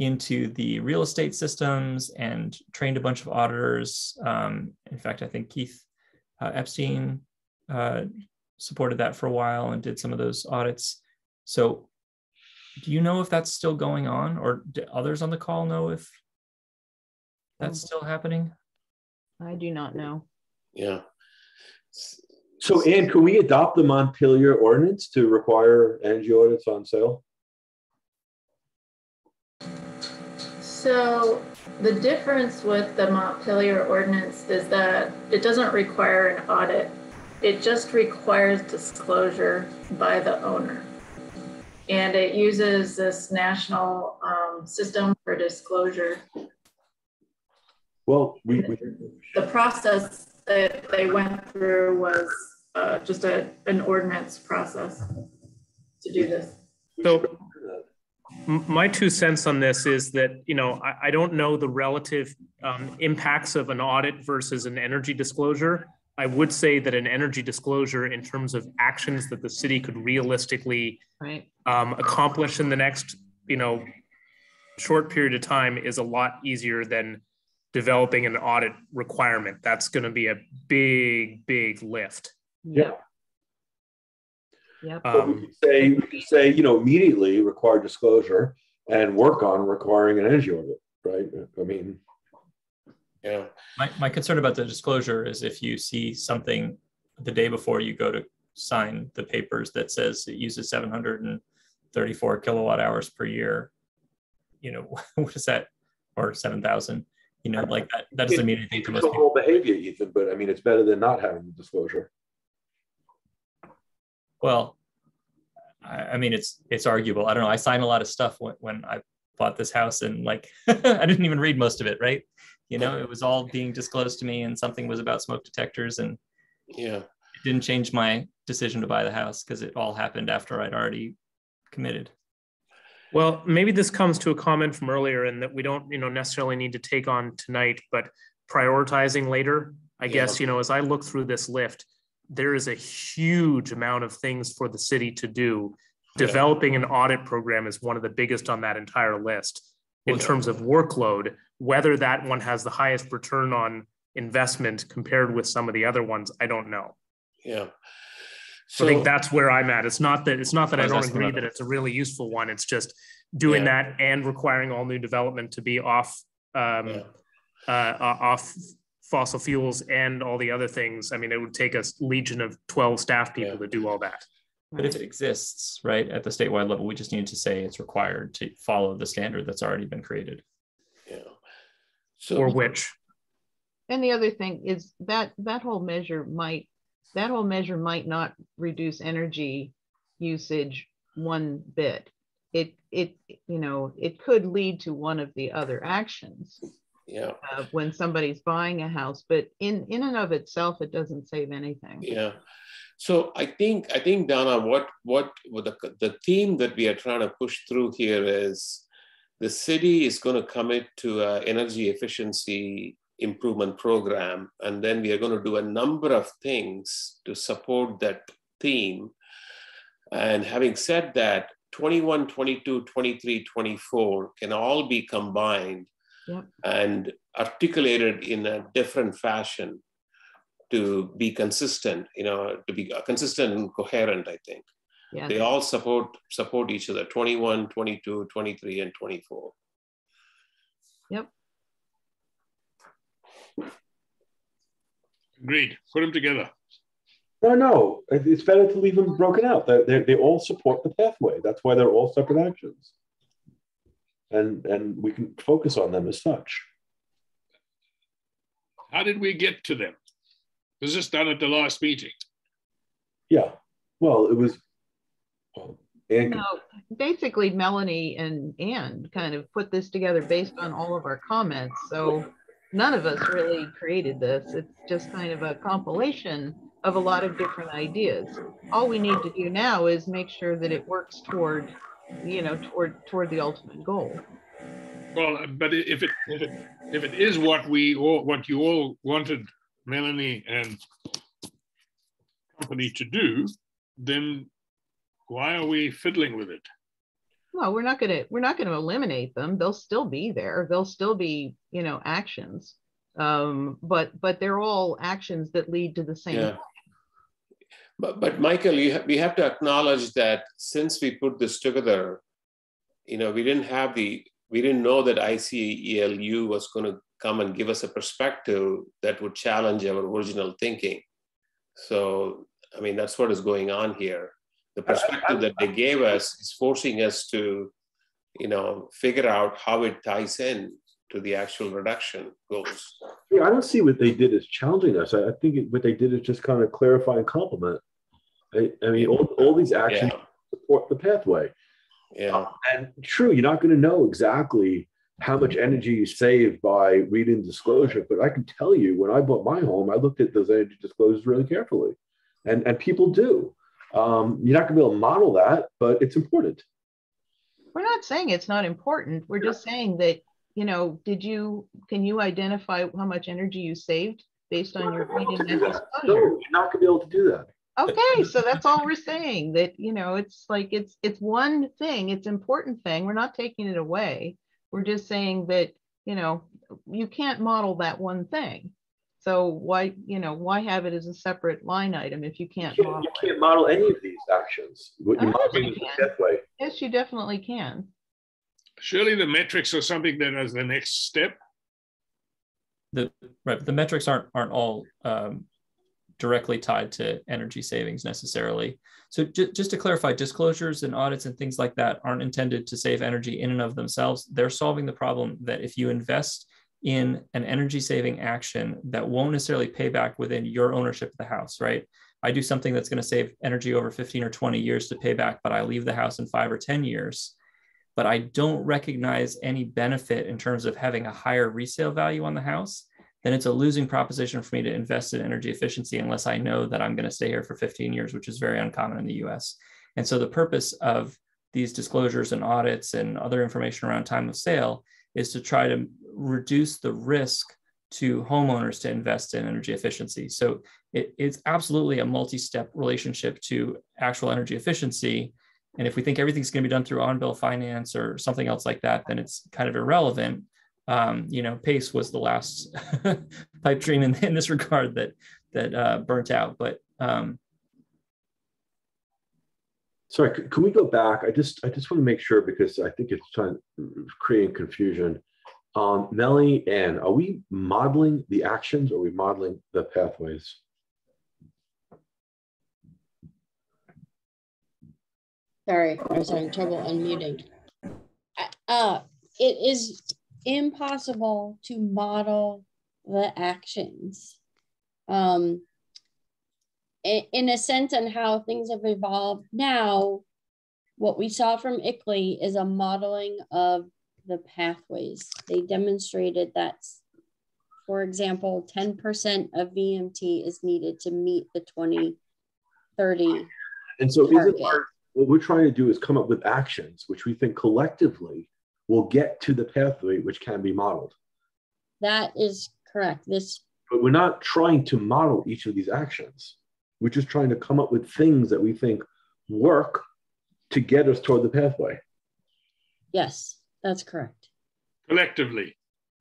into the real estate systems and trained a bunch of auditors. In fact, I think Keith Epstein supported that for a while and did some of those audits. So do you know if that's still going on, or do others on the call know if that's still happening? I do not know. Yeah. So, Anne, can we adopt the Montpelier ordinance to require energy audits on sale? So the difference with the Montpelier ordinance is that it doesn't require an audit. It just requires disclosure by the owner. And it uses this national system for disclosure. Well, the process that they went through was just an ordinance process to do this. So my 2 cents on this is that, I don't know the relative impacts of an audit versus an energy disclosure. I would say that an energy disclosure, in terms of actions that the city could realistically accomplish in the next, short period of time, is a lot easier than developing an audit requirement. That's going to be a big, big lift. Yeah. Yep. We could say, immediately require disclosure and work on requiring an energy audit, right? I mean, yeah. My concern about the disclosure is if you see something the day before you go to sign the papers that says it uses 700 34 kilowatt hours per year, you know, what is that? Or 7,000, you know, like that doesn't mean anything to most people. Behavior, Ethan, but I mean, it's better than not having the disclosure. Well, I mean, it's arguable. I don't know. I signed a lot of stuff when I bought this house, and like, I didn't even read most of it, right? You know, it was all being disclosed to me, and something was about smoke detectors, and yeah, it didn't change my decision to buy the house because it all happened after I'd already committed. Well, maybe this comes to a comment from earlier, and that we don't, necessarily need to take on tonight, but prioritizing later. I guess, as I look through this list, there is a huge amount of things for the city to do. Developing an audit program is one of the biggest on that entire list in terms of workload. Whether that one has the highest return on investment compared with some of the other ones, I don't know. Yeah. So I think that's where I'm at. It's not that I don't agree that it's a really useful one. It's just doing that and requiring all new development to be off fossil fuels and all the other things. I mean, it would take a legion of 12 staff people to do all that. But if it exists, right, at the statewide level, we just need to say it's required to follow the standard that's already been created. Yeah. So, or which. And the other thing is that whole measure might not reduce energy usage one bit. It could lead to one of the other actions. Yeah. When somebody's buying a house, but in and of itself, it doesn't save anything. Yeah. So I think Donna, what the theme that we are trying to push through here is the city is going to commit to an energy efficiency improvement program, and then we are going to do a number of things to support that theme. And having said that, 21, 22, 23, 24 can all be combined and articulated in a different fashion to be consistent, to be consistent and coherent, I think. Yes. They all support each other, 21, 22, 23, and 24. Yep. Agreed. Put them together. No, it's better to leave them broken out. They all support the pathway. That's why they're all separate actions. And we can focus on them as such. How did we get to them? Was this done at the last meeting? Yeah. Well, it was. No, basically, Melanie and Ann kind of put this together based on all of our comments. So none of us really created this. It's just kind of a compilation of a lot of different ideas. All we need to do now is make sure that it works toward the ultimate goal. Well, but if it is what you all wanted Melanie and company to do, then why are we fiddling with it? Well, we're not going to eliminate them. They'll still be there. They'll still be, actions. But they're all actions that lead to the same. Yeah. But Michael, we have to acknowledge that since we put this together, we didn't know that ICELU was going to come and give us a perspective that would challenge our original thinking. So, I mean, that's what is going on here. The perspective that they gave us is forcing us to, figure out how it ties in to the actual reduction goals. Yeah, I don't see what they did as challenging us. I think what they did is just kind of clarify and complement. I mean, all these actions support the pathway. Yeah. And true, you're not going to know exactly how much energy you save by reading disclosure, but I can tell you when I bought my home, I looked at those energy disclosures really carefully. And people do. You're not going to be able to model that, but it's important. We're not saying it's not important. We're just saying that, can you identify how much energy you saved based on your reading that disclosure? No, you're not going to be able to do that. Okay, so that's all we're saying, that, it's like, it's one thing, it's an important thing. We're not taking it away. We're just saying that, you can't model that one thing. So why have it as a separate line item if you can't model it? You can't model any of these actions. What you're modeling is the pathway. Yes, you definitely can. Surely the metrics are something that is the next step. The metrics aren't all directly tied to energy savings necessarily. So just to clarify, disclosures and audits and things like that aren't intended to save energy in and of themselves. They're solving the problem that if you invest in an energy saving action that won't necessarily pay back within your ownership of the house, right? I do something that's going to save energy over 15 or 20 years to pay back, but I leave the house in 5 or 10 years. But I don't recognize any benefit in terms of having a higher resale value on the house, then it's a losing proposition for me to invest in energy efficiency unless I know that I'm going to stay here for 15 years, which is very uncommon in the US. And so the purpose of these disclosures and audits and other information around time of sale is to try to reduce the risk to homeowners to invest in energy efficiency. So it's absolutely a multi-step relationship to actual energy efficiency. And if we think everything's going to be done through on-bill finance or something else like that, then it's kind of irrelevant. PACE was the last pipe dream in this regard that burnt out. But sorry, can we go back? I just want to make sure, because I think it's trying to create confusion. Melanie, Ann, are we modeling the actions or are we modeling the pathways? Sorry, I was having trouble unmuting. It is impossible to model the actions. In a sense, on how things have evolved now, what we saw from ICLEI is a modeling of the pathways. They demonstrated that, for example, 10% of VMT is needed to meet the 2030 and so target. What we're trying to do is come up with actions which we think collectively will get to the pathway which can be modeled. That is correct. But we're not trying to model each of these actions. We're just trying to come up with things that we think work to get us toward the pathway. Yes, that's correct. Collectively.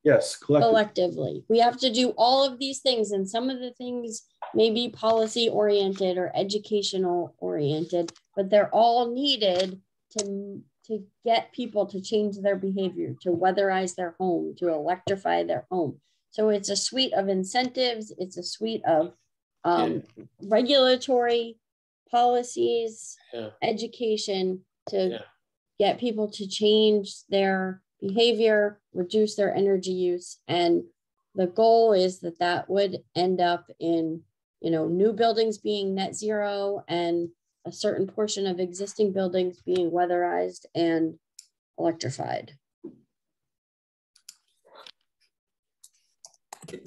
Yes, collectively. We have to do all of these things, and some of the things may be policy oriented or educational oriented, but they're all needed to get people to change their behavior, to weatherize their home, to electrify their home. So it's a suite of incentives. It's a suite of regulatory policies, education to get people to change their behavior, reduce their energy use. And the goal is that would end up in, new buildings being net zero and a certain portion of existing buildings being weatherized and electrified.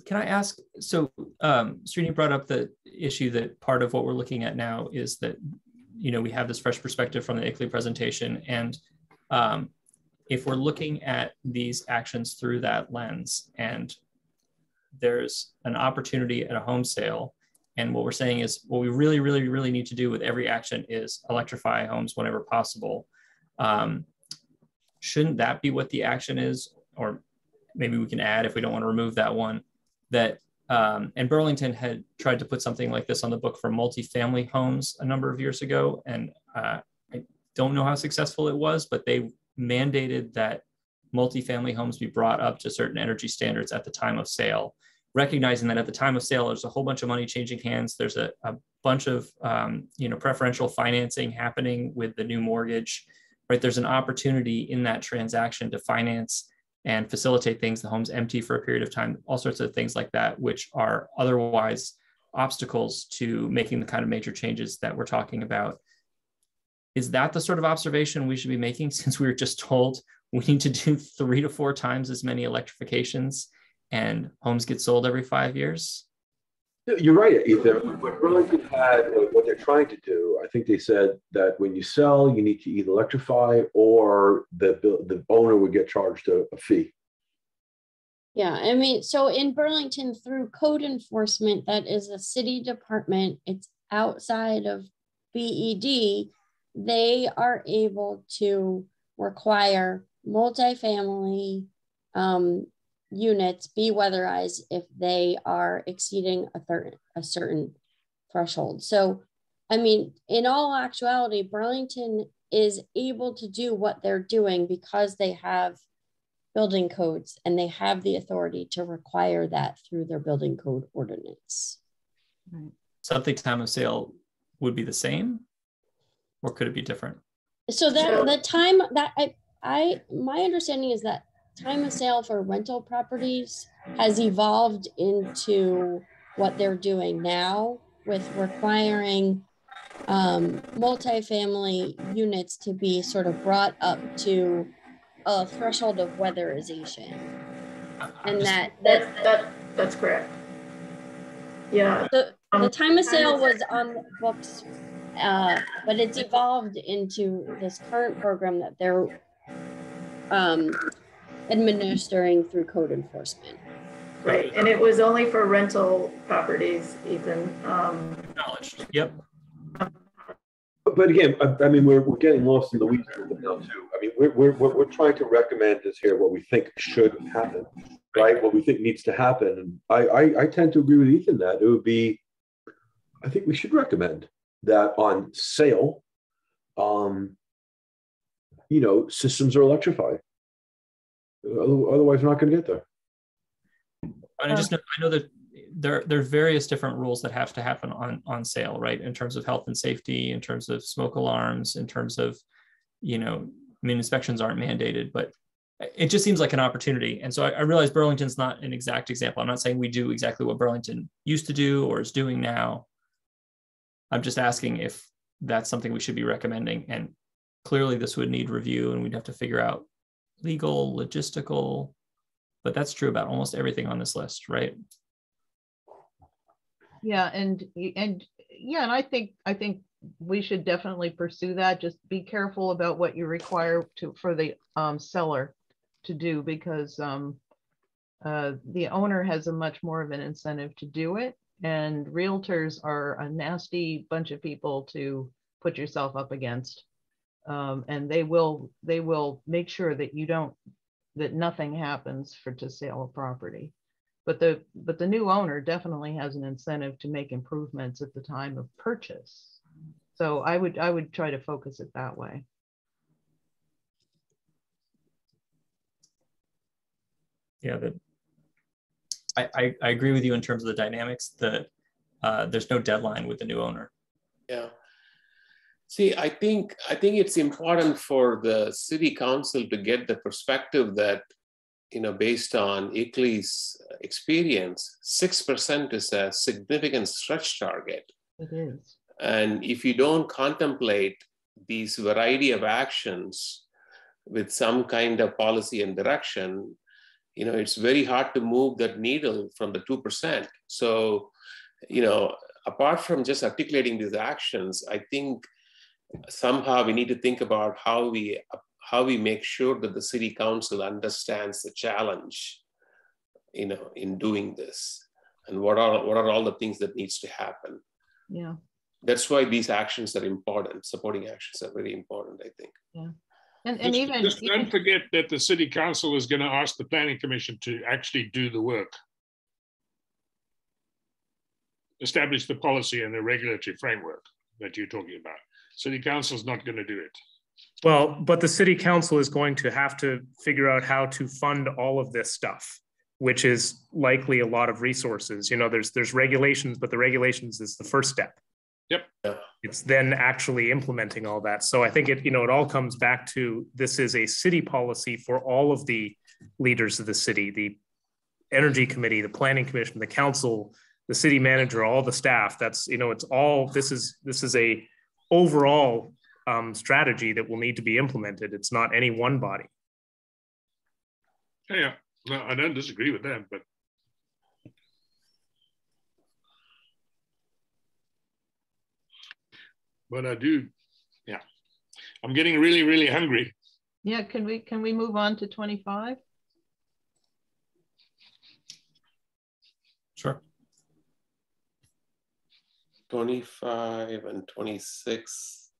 Can I ask, so Srini brought up the issue that part of what we're looking at now is that, we have this fresh perspective from the ICLEI presentation. And if we're looking at these actions through that lens and there's an opportunity at a home sale, and what we're saying is what we really, really, really need to do with every action is electrify homes whenever possible. Shouldn't that be what the action is? Or maybe we can add, if we don't want to remove that one, that, and Burlington had tried to put something like this on the book for multifamily homes a number of years ago. And I don't know how successful it was, but they mandated that multifamily homes be brought up to certain energy standards at the time of sale, recognizing that at the time of sale, there's a whole bunch of money changing hands. There's a bunch of, preferential financing happening with the new mortgage, right? There's an opportunity in that transaction to finance and facilitate things. The home's empty for a period of time, all sorts of things like that, which are otherwise obstacles to making the kind of major changes that we're talking about. Is that the sort of observation we should be making, since we were just told we need to do 3 to 4 times as many electrifications and homes get sold every 5 years? You're right, Ethan. What Burlington had, what they're trying to do, I think they said that when you sell, you need to either electrify or the owner would get charged a fee. Yeah, I mean, so in Burlington, through code enforcement, that is a city department, it's outside of BED, they are able to require multifamily units be weatherized if they are exceeding a certain threshold. So, I mean, in all actuality, Burlington is able to do what they're doing because they have building codes and they have the authority to require that through their building code ordinance. Right. something time of sale would be the same, or could it be different? So that the time that my understanding is that time of sale for rental properties has evolved into what they're doing now with requiring multifamily units to be sort of brought up to a threshold of weatherization. And that's correct. Yeah. The time of sale was on the books, but it's evolved into this current program that they're administering through code enforcement. Right, and it was only for rental properties, Ethan. Acknowledged. Yep. But again, I mean, we're getting lost in the weeds now too. I mean, we're trying to recommend this here what we think should happen, right? What we think needs to happen. And I tend to agree with Ethan that it would be, I think we should recommend that on sale, systems are electrified. Otherwise, we're not going to get there. I know that there are various different rules that have to happen on sale, right? In terms of health and safety, in terms of smoke alarms, in terms of, inspections aren't mandated, but it just seems like an opportunity. And so I realize Burlington's not an exact example. I'm not saying we do exactly what Burlington used to do or is doing now. I'm just asking if that's something we should be recommending. And clearly this would need review and we'd have to figure out legal, logistical, but that's true about almost everything on this list, right? Yeah, and I think we should definitely pursue that. Just be careful about what you require for the seller to do, because the owner has a much more of an incentive to do it, and realtors are a nasty bunch of people to put yourself up against, and they will make sure that that nothing happens to sale a property. But the new owner definitely has an incentive to make improvements at the time of purchase. So I would try to focus it that way. Yeah, I agree with you in terms of the dynamics. There's no deadline with the new owner. Yeah. See, I think it's important for the city council to get the perspective that, based on ICLEI's experience, 6% is a significant stretch target. It is. And if you don't contemplate these variety of actions with some kind of policy and direction, it's very hard to move that needle from the 2%. So, apart from just articulating these actions, I think somehow we need to think about how we make sure that the city council understands the challenge, in doing this, and what are all the things that needs to happen. Yeah. That's why these actions are important. Supporting actions are very important, I think. Yeah. And just don't forget that the city council is going to ask the planning commission to actually do the work. Establish the policy and the regulatory framework that you're talking about. City council is not going to do it. Well, but the city council is going to have to figure out how to fund all of this stuff, which is likely a lot of resources. There's regulations, but the regulations is the first step. Yep. It's then actually implementing all that. So I think it all comes back to, this is a city policy for all of the leaders of the city, the energy committee, the planning commission, the council, the city manager, all the staff. That's, it's all, this is a overall strategy that will need to be implemented. It's not any one body. Yeah, no, I don't disagree with that, but I do. Yeah, I'm getting really, really hungry. Yeah, can we move on to 25? Sure. 25 and 26.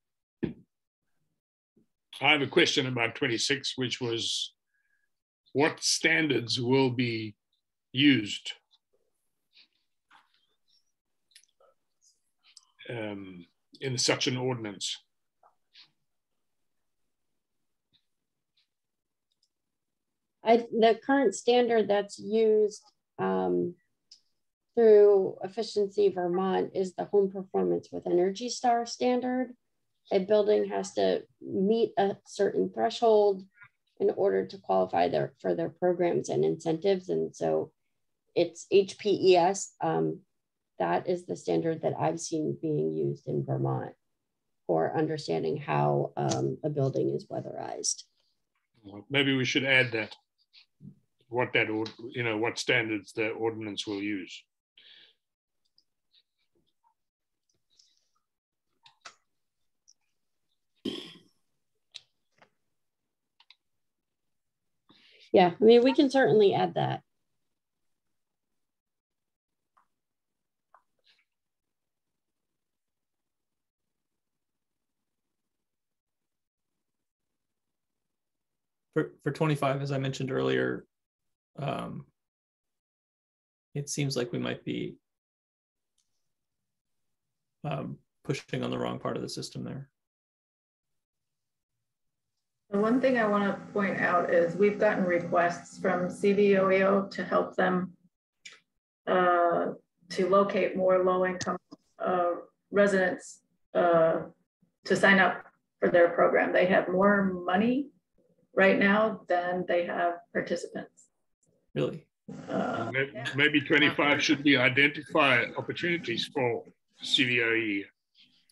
I have a question about 26, which was, what standards will be used in such an ordinance? The current standard that's used through Efficiency Vermont is the Home Performance with Energy Star standard. A building has to meet a certain threshold in order to qualify for their programs and incentives. And so it's HPES. That is the standard that I've seen being used in Vermont for understanding how a building is weatherized. Maybe we should add that, what standards the ordinance will use. Yeah, I mean, we can certainly add that. For 25, as I mentioned earlier, it seems like we might be pushing on the wrong part of the system there. The one thing I want to point out is we've gotten requests from CVOEO to help them to locate more low-income residents to sign up for their program. They have more money right now than they have participants. Really? Maybe 25 should be identify opportunities for CVOE.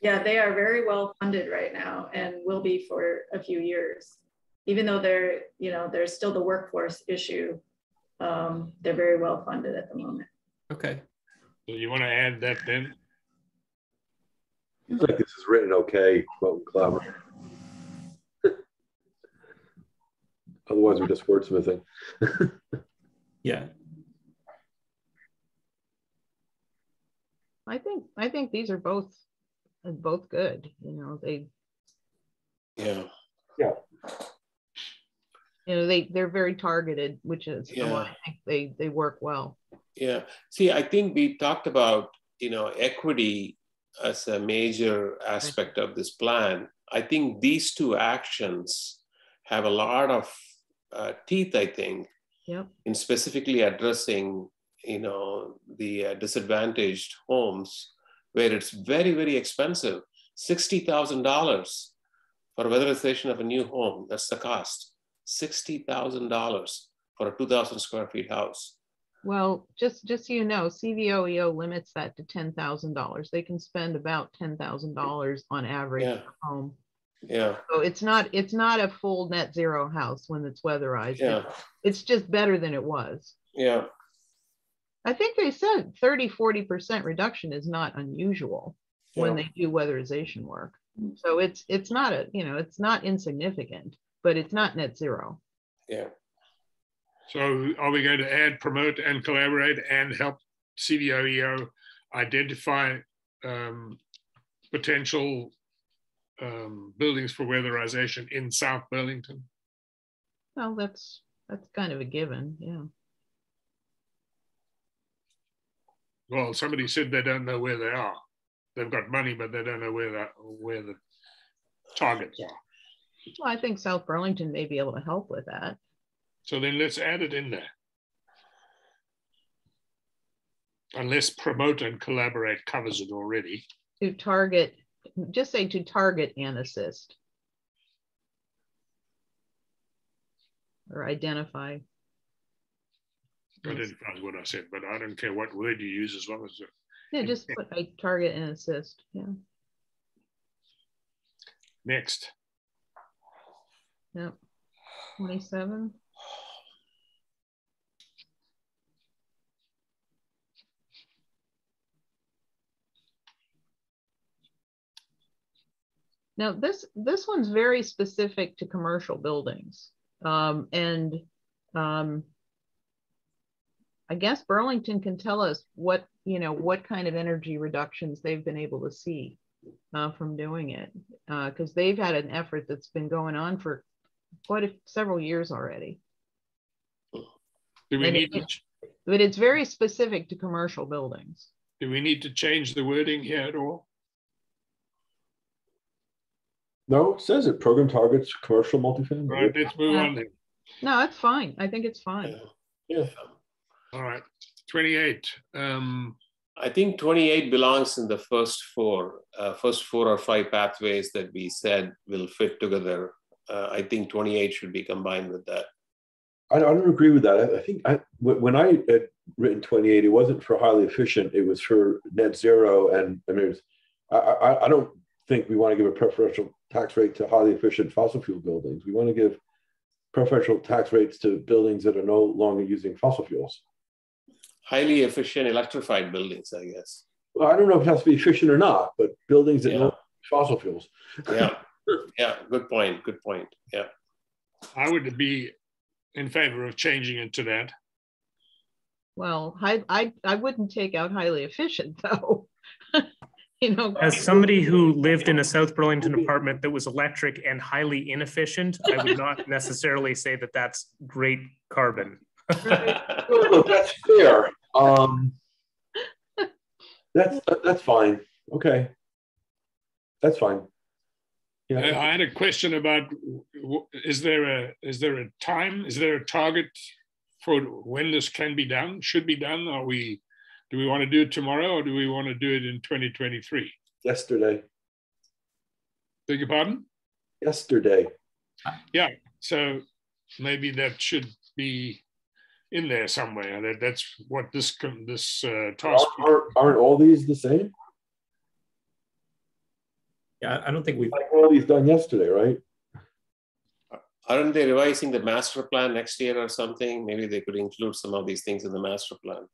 Yeah, they are very well funded right now and will be for a few years. Even though there's still the workforce issue, they're very well funded at the moment. Okay. So you want to add that then? Seems like this is written okay, but we collaborate. Otherwise, we're just wordsmithing. Yeah. I think these are both good. Yeah. They're very targeted, which is why I think they work well. Yeah. See, I think we talked about equity as a major aspect of this plan. I think these two actions have a lot of teeth, I think, in specifically addressing, the disadvantaged homes where it's very, very expensive. $60,000 for weatherization of a new home. That's the cost. $60,000 for a 2,000 square feet house. Well, just so you know, CVOEO limits that to $10,000. They can spend about $10,000 on average per home. Yeah. So it's not a full net zero house when it's weatherized. Yeah. It's just better than it was. Yeah. I think they said 30-40% reduction is not unusual when they do weatherization work. So it's not it's not insignificant, but it's not net zero. Yeah. So are we going to add, promote, and collaborate and help CVOEO identify potential buildings for weatherization in South Burlington? Well, that's kind of a given, yeah. Well, somebody said they don't know where they are. They've got money, but they don't know where the targets are. Well, I think South Burlington may be able to help with that. So then let's add it in there. Unless promote and collaborate covers it already. To target, just say to target and assist. Or identify. Identify is what I said, but I don't care what word you use as long as it. Yeah, just put a target and assist, yeah. Next. Yep, 27. Now this one's very specific to commercial buildings. I guess Burlington can tell us what kind of energy reductions they've been able to see from doing it, because they've had an effort that's been going on for several years already. Do we need but it's very specific to commercial buildings. Do we need to change the wording here at all? No, it says it. Program targets commercial multifamily. Right, let's move on then. No, it's fine. I think it's fine. Yeah. All right. 28. I think 28 belongs in the first four or five pathways that we said will fit together. I think 28 should be combined with that. I don't agree with that. I think when I had written 28, it wasn't for highly efficient. It was for net zero. And I mean, I don't think we want to give a preferential tax rate to highly efficient fossil fuel buildings. We want to give preferential tax rates to buildings that are no longer using fossil fuels. Highly efficient electrified buildings, I guess. Well, I don't know if it has to be efficient or not, but buildings that don't use fossil fuels. Yeah, yeah, good point, good point, yeah. I would be in favor of changing it to that. Well, I wouldn't take out highly efficient though. You know, as somebody who lived in a South Burlington apartment that was electric and highly inefficient, I would not necessarily say that that's great carbon. Look, that's fair. That's fine. Okay, that's fine. Yeah, I had a question about: is there a target for when this can be done? Should be done? Do we want to do it tomorrow, or do we want to do it in 2023? Yesterday. Beg your pardon? Yesterday. Yeah. So maybe that should be in there somewhere. That's what this task. Aren't all these the same? Yeah, I don't think we've. Like all these done yesterday, right? Aren't they revising the master plan next year or something? Maybe they could include some of these things in the master plan.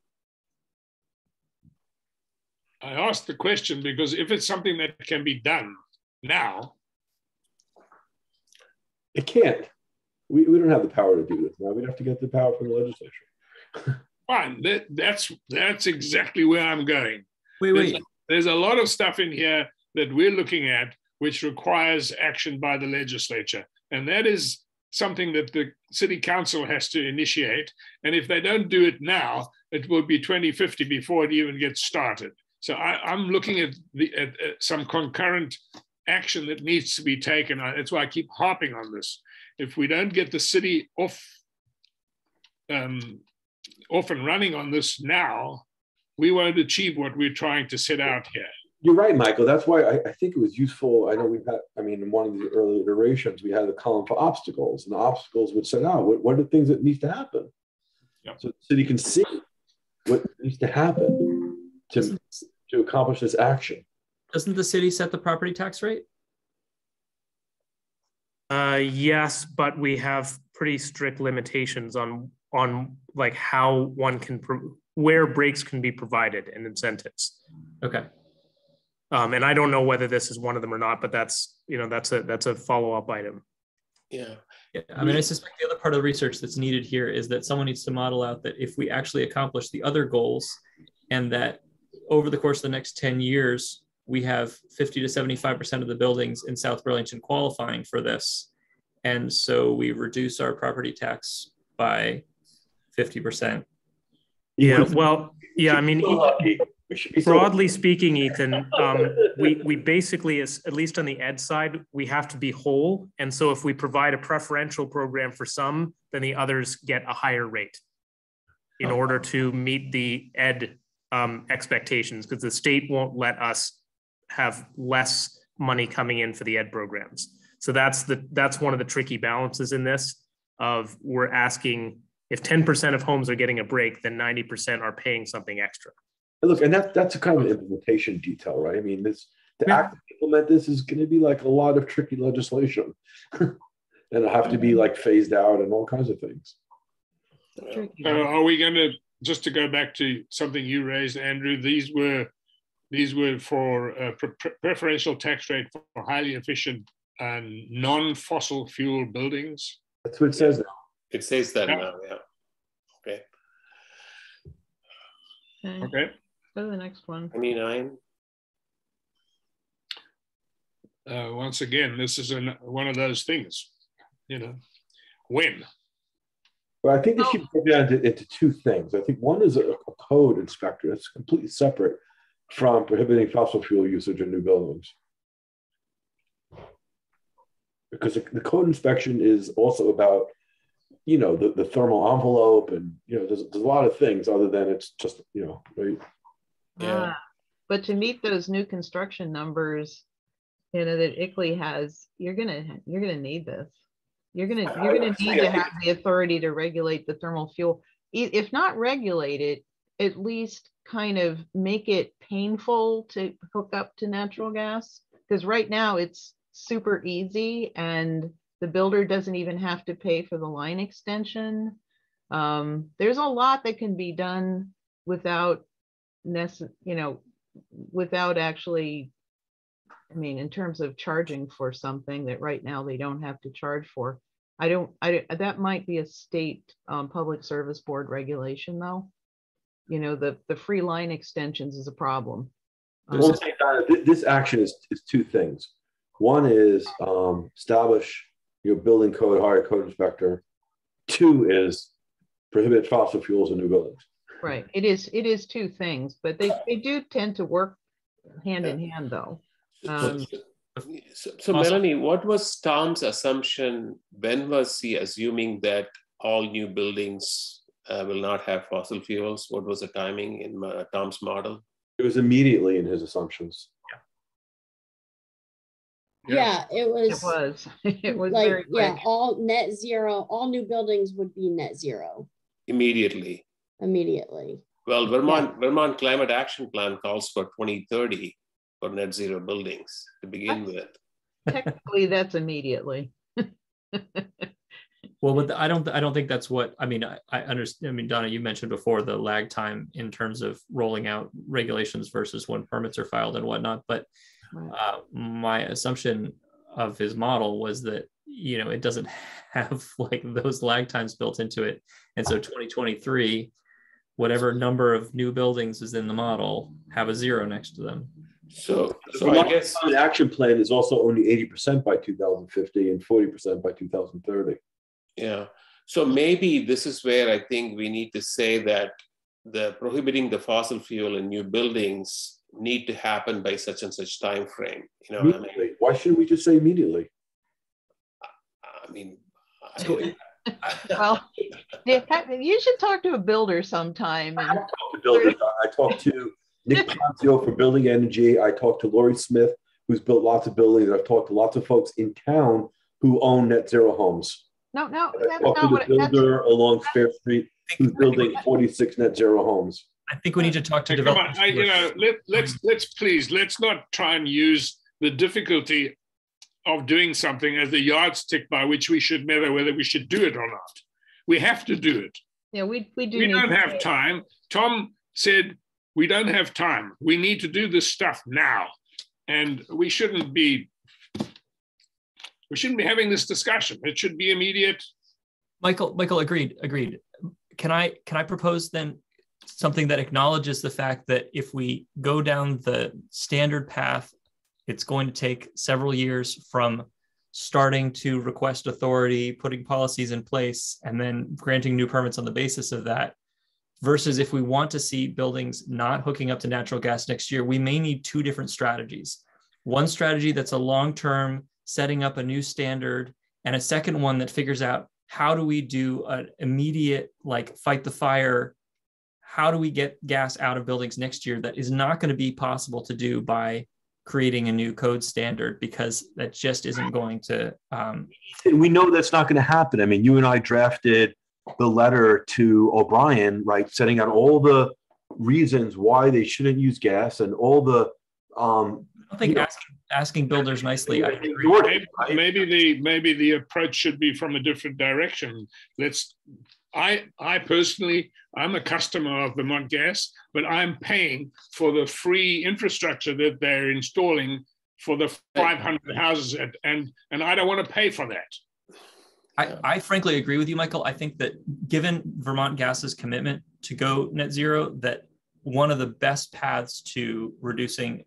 I asked the question because if it's something that can be done now. It can't. We don't have the power to do this now. We'd have to get the power from the legislature. Fine, that's exactly where I'm going. Wait. There's a lot of stuff in here that we're looking at which requires action by the legislature. And that is something that the city council has to initiate. And if they don't do it now, it will be 2050 before it even gets started. So I'm looking at some concurrent action that needs to be taken. That's why I keep harping on this. If we don't get the city off and running on this now, we won't achieve what we're trying to set out here. You're right, Michael. That's why I think it was useful. I know in one of the early iterations, we had a column for obstacles, and the obstacles would set out what are the things that needs to happen. Yep. So the city can see what needs to happen to accomplish this action. Doesn't the city set the property tax rate? Yes, but we have pretty strict limitations on like how one can where breaks can be provided and incentives. Okay. And I don't know whether this is one of them or not, but that's a follow-up item. Yeah. I mean, I suspect the other part of the research that's needed here is that someone needs to model out that if we actually accomplish the other goals, and that over the course of the next 10 years, we have 50 to 75% of the buildings in South Burlington qualifying for this. And so we reduce our property tax by 50%. Yeah, well, yeah, I mean, broadly speaking, Ethan, we basically, at least on the ed side, we have to be whole. And so if we provide a preferential program for some, then the others get a higher rate in order to meet the ed expectations, because the state won't let us have less money coming in for the ed programs. So that's one of the tricky balances in this of we're asking if 10% of homes are getting a break, then 90% are paying something extra. Look, and that's a kind of an implementation detail, right? I mean, to implement this is going to be like a lot of tricky legislation. And it'll have to be like phased out and all kinds of things. Are we going to, just to go back to something you raised, Andrew, these were for preferential tax rate for highly efficient and non-fossil fuel buildings? That's what it says now. It says that now, yeah. Okay. Go to the next one. 29. Once again, this is one of those things, when? Well, I think this should be down into two things. I think one is a code inspector that's completely separate from prohibiting fossil fuel usage in new buildings. Because the code inspection is also about the thermal envelope, and there's a lot of things other than it's just right. Yeah. But to meet those new construction numbers, that ICLEI has, you're gonna need this. You're gonna need to have the authority to regulate the thermal fuel. If not regulate it, at least kind of make it painful to hook up to natural gas. Because right now it's super easy and the builder doesn't even have to pay for the line extension. There's a lot that can be done without without actually, in terms of charging for something that right now they don't have to charge for. That might be a state public service board regulation though. The free line extensions is a problem. This action is two things. One is establish building code, hire a code inspector. Two is prohibit fossil fuels in new buildings. Right. It is two things, but they do tend to work hand in hand though. So Melanie, what was Tom's assumption? When was he assuming that all new buildings will not have fossil fuels? What was the timing in Tom's model? It was immediately in his assumptions. Yeah, it was like, very quick. all net zero, all new buildings would be net zero. Immediately. Well, Vermont Climate Action Plan calls for 2030 for net zero buildings to begin with. Technically, that's immediately. Well, but I don't think that's what I understand. Donna, you mentioned before the lag time in terms of rolling out regulations versus when permits are filed and whatnot. But my assumption of his model was that it doesn't have like those lag times built into it, and so 2023, whatever number of new buildings is in the model, have a zero next to them. So I guess the action plan is also only 80% by 2050 and 40% by 2030. Yeah. So maybe this is where I think we need to say that the prohibiting the fossil fuel in new buildings need to happen by such and such time frame. Why shouldn't we just say immediately? Well, you should talk to a builder sometime. I talk to builders. I talked to Nick Ponzio for Building Energy. I talked to Lori Smith, who's built lots of buildings. I've talked to lots of folks in town who own net zero homes. No, that's not what the builder along Fair Street who's building 46 net zero homes. I think we need to talk to developers. Let's not try and use the difficulty of doing something as the yardstick by which we should measure whether we should do it or not. We have to do it. Yeah, we do. We don't have time. Tom said we don't have time. We need to do this stuff now, and we shouldn't be having this discussion. It should be immediate. Michael, agreed. Can I propose then something that acknowledges the fact that if we go down the standard path, it's going to take several years from starting to request authority, putting policies in place, and then granting new permits on the basis of that, versus if we want to see buildings not hooking up to natural gas next year, we may need two different strategies. One strategy that's a long-term setting up a new standard, and a second one that figures out how do we do an immediate, like, fight the fire, how do we get gas out of buildings next year that is not going to be possible to do by creating a new code standard, because that just isn't going to. We know that's not going to happen. I mean, you and I drafted the letter to O'Brien, right, setting out all the reasons why they shouldn't use gas and all the. I think asking builders nicely. Maybe the approach should be from a different direction. I personally, I'm a customer of Vermont Gas, but I'm paying for the free infrastructure that they're installing for the 500 houses, and I don't want to pay for that. I frankly agree with you, Michael. I think that given Vermont Gas's commitment to go net zero, that one of the best paths to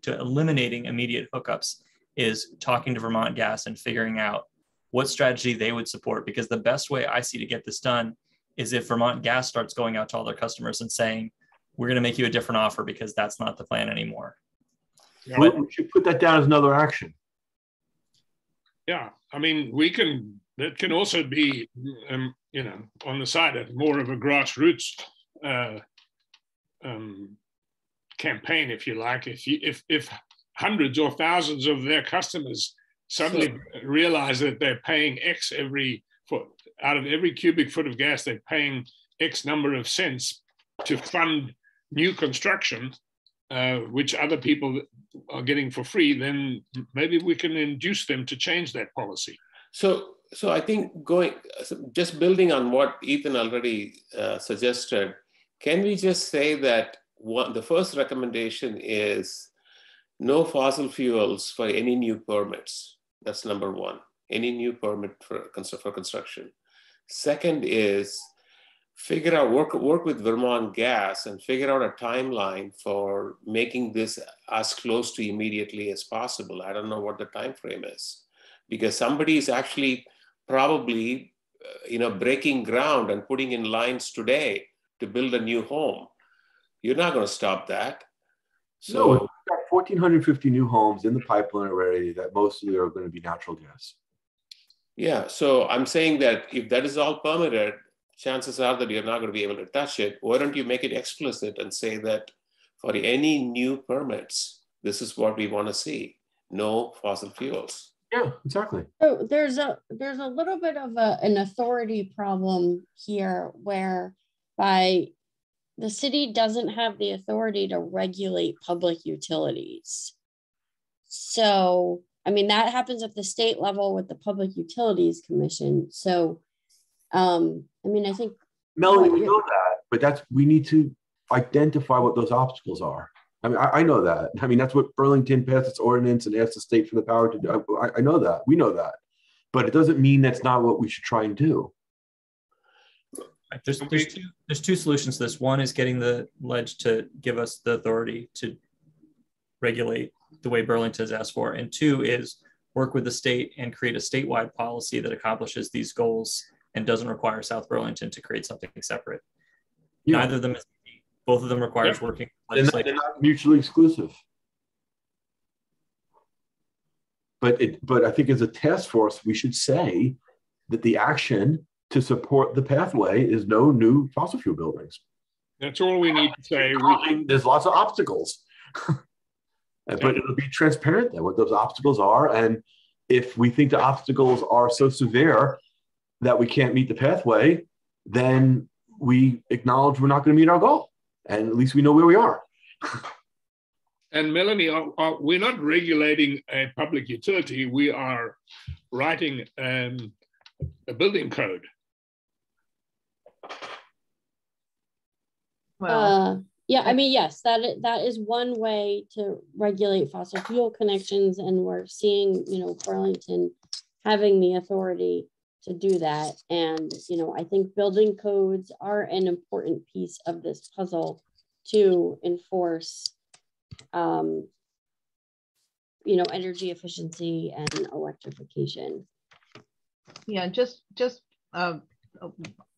eliminating immediate hookups is talking to Vermont Gas and figuring out what strategy they would support, because the best way I see to get this done is if Vermont Gas starts going out to all their customers and saying, we're going to make you a different offer because that's not the plan anymore. Yeah. We should put that down as another action. Yeah, I mean, we can that can also be, you know, on the side of more of a grassroots campaign, if you like. If hundreds or thousands of their customers suddenly realize that they're paying X out of every cubic foot of gas, they're paying X number of cents to fund new construction, which other people are getting for free, then maybe we can induce them to change that policy. So I think just building on what Ethan already suggested, can we just say that the first recommendation is no fossil fuels for any new permits? That's number one, any new permit for construction. Second is figure out, work with Vermont Gas and figure out a timeline for making this as close to immediately as possible. I don't know what the time frame is, because somebody is actually probably breaking ground and putting in lines today to build a new home. You're not going to stop that. So no, we've got 1,450 new homes in the pipeline already that mostly are going to be natural gas. Yeah, so I'm saying that if that is all permitted, chances are that you're not going to be able to touch it. Why don't you make it explicit and say that for any new permits, this is what we want to see: no fossil fuels. Yeah, exactly. So there's a little bit of an authority problem here, whereby the city doesn't have the authority to regulate public utilities. So, I mean, that happens at the state level with the Public Utilities Commission. So, I mean, I think Melanie, we know that, but we need to identify what those obstacles are. I mean, I know that. I mean, that's what Burlington passed its ordinance and asked the state for the power to do. I know that. We know that. But it doesn't mean that's not what we should try and do. There's two solutions to this. One is getting the ledge to give us the authority to regulate the way Burlington has asked for. And two is work with the state and create a statewide policy that accomplishes these goals and doesn't require South Burlington to create something separate. Yeah. Neither of them is easy. Both of them requires working. They're not mutually exclusive. But I think as a task force, we should say that the action to support the pathway is no new fossil fuel buildings. That's all we need to say. There's lots of obstacles. But it'll be transparent then what those obstacles are. And if we think the obstacles are so severe that we can't meet the pathway, then we acknowledge we're not going to meet our goal. And at least we know where we are. And Melanie, we're not regulating a public utility. We are writing a building code. Well, yeah, I mean, yes, that is one way to regulate fossil fuel connections, and we're seeing, Burlington having the authority to do that. And, I think building codes are an important piece of this puzzle to enforce, energy efficiency and electrification. Yeah,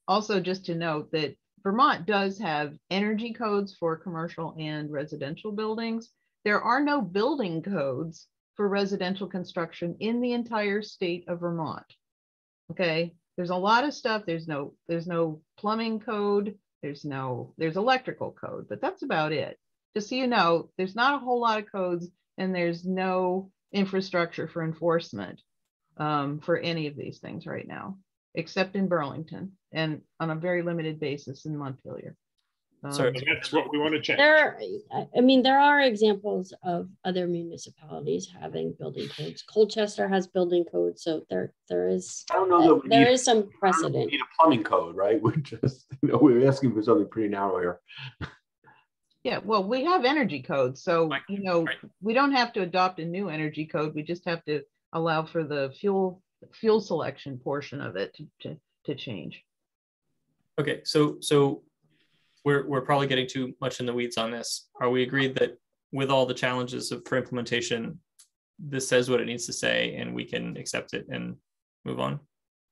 also just to note that Vermont does have energy codes for commercial and residential buildings. There are no building codes for residential construction in the entire state of Vermont. Okay, there's a lot of stuff. There's no plumbing code. There's electrical code, but that's about it. Just so you know, there's not a whole lot of codes, and there's no infrastructure for enforcement for any of these things right now, except in Burlington and on a very limited basis in Montpelier. So that's what we want to change. There are examples of other municipalities having building codes. Colchester has building codes, so there is. I don't know that there is some precedent. We need a plumbing code, right? We're just we're asking for something pretty narrow here. Yeah, well, we have energy codes, so we don't have to adopt a new energy code. We just have to allow for the fuel selection portion of it to change. Okay, so we're probably getting too much in the weeds on this. Are we agreed that with all the challenges for implementation, this says what it needs to say and we can accept it and move on?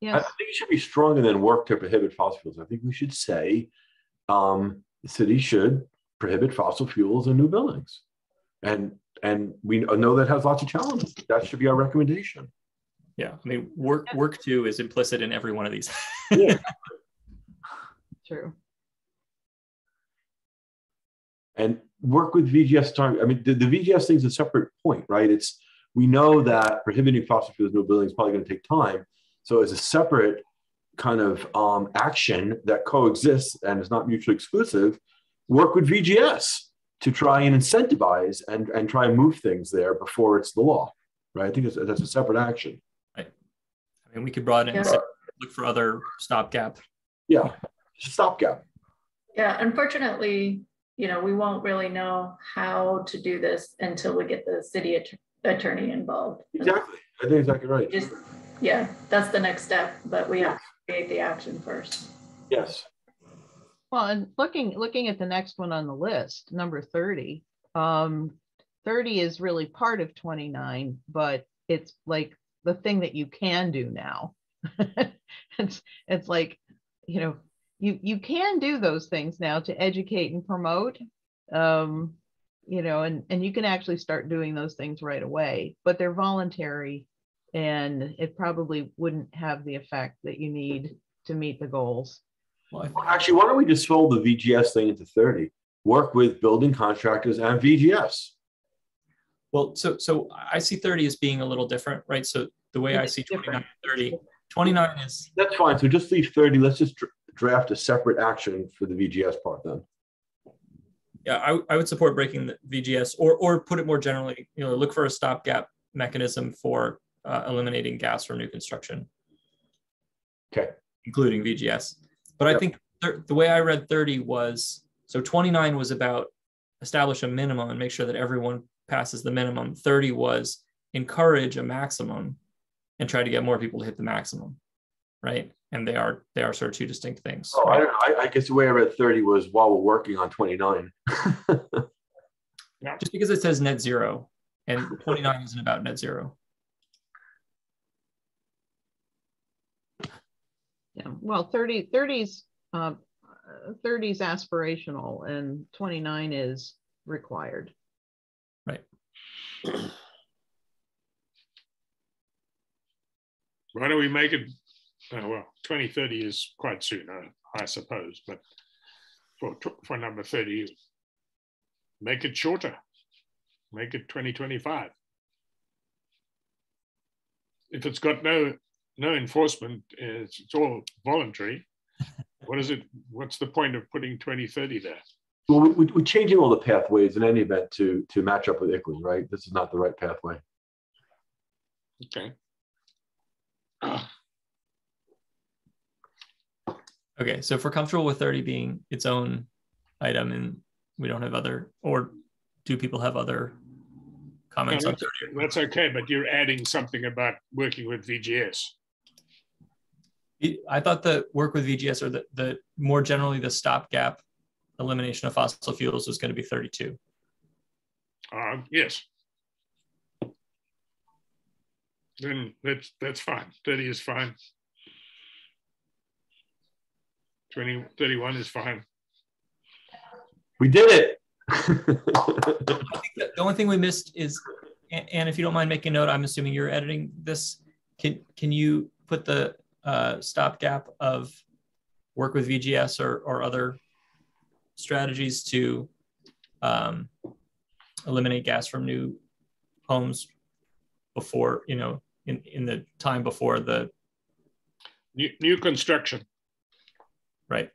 Yes. I think it should be stronger than work to prohibit fossil fuels. I think we should say the city should prohibit fossil fuels in new buildings. And we know that has lots of challenges. That should be our recommendation. Yeah, I mean, work to is implicit in every one of these. Yeah. True. And work with VGS target. I mean, the VGS thing is a separate point, right? We know that prohibiting fossil fuels in new buildings is probably going to take time. So as a separate kind of action that coexists and is not mutually exclusive, work with VGS to try and incentivize and try and move things there before it's the law, right? I think that's a separate action. Right. I mean, we could broaden it and say, look for other stopgap. Yeah, stopgap. Yeah, unfortunately, we won't really know how to do this until we get the city attorney involved. Exactly. I think exactly right. Yeah, that's the next step, but we have to create the action first. Yes. Well, and looking at the next one on the list, number 30, 30 is really part of 29, but it's like the thing that you can do now. it's like, you can do those things now to educate and promote, and you can actually start doing those things right away, but they're voluntary and it probably wouldn't have the effect that you need to meet the goals. Well, actually, why don't we just fold the VGS thing into 30? Work with building contractors and VGS. Well, so I see 30 as being a little different, right? So the way I see 29 and 30, 29 is... That's fine. So just leave 30. Let's just draft a separate action for the VGS part then. Yeah, I would support breaking the VGS or put it more generally, look for a stopgap mechanism for eliminating gas from new construction. Okay. Including VGS. But I think the way I read 30 was, so 29 was about establish a minimum and make sure that everyone passes the minimum. 30 was encourage a maximum and try to get more people to hit the maximum, right? And they are sort of two distinct things. Oh, right? I guess the way I read 30 was while we're working on 29. Yeah. Just because it says net zero and 29 isn't about net zero. Yeah, well, 30's aspirational and 29 is required. Right. Why don't we make it, well, 2030 is quite soon, I suppose, but for number 30, make it shorter. Make it 2025. If it's got no enforcement, it's all voluntary. What's the point of putting 2030 there? Well, we're changing all the pathways in any event to match up with ICLEI, right? This is not the right pathway. Okay. Okay, so if we're comfortable with 30 being its own item and we don't have other, or do people have other comments on 30? That's okay, but you're adding something about working with VGS. I thought the work with VGS, or the more generally the stopgap elimination of fossil fuels, was going to be 32. Yes. Then that's fine. 30 is fine. 31 is fine. We did it. I think that the only thing we missed is, and if you don't mind making a note, I'm assuming you're editing this. Can you put the stopgap of work with VGS or other strategies to eliminate gas from new homes before, in the time before the new construction. Right.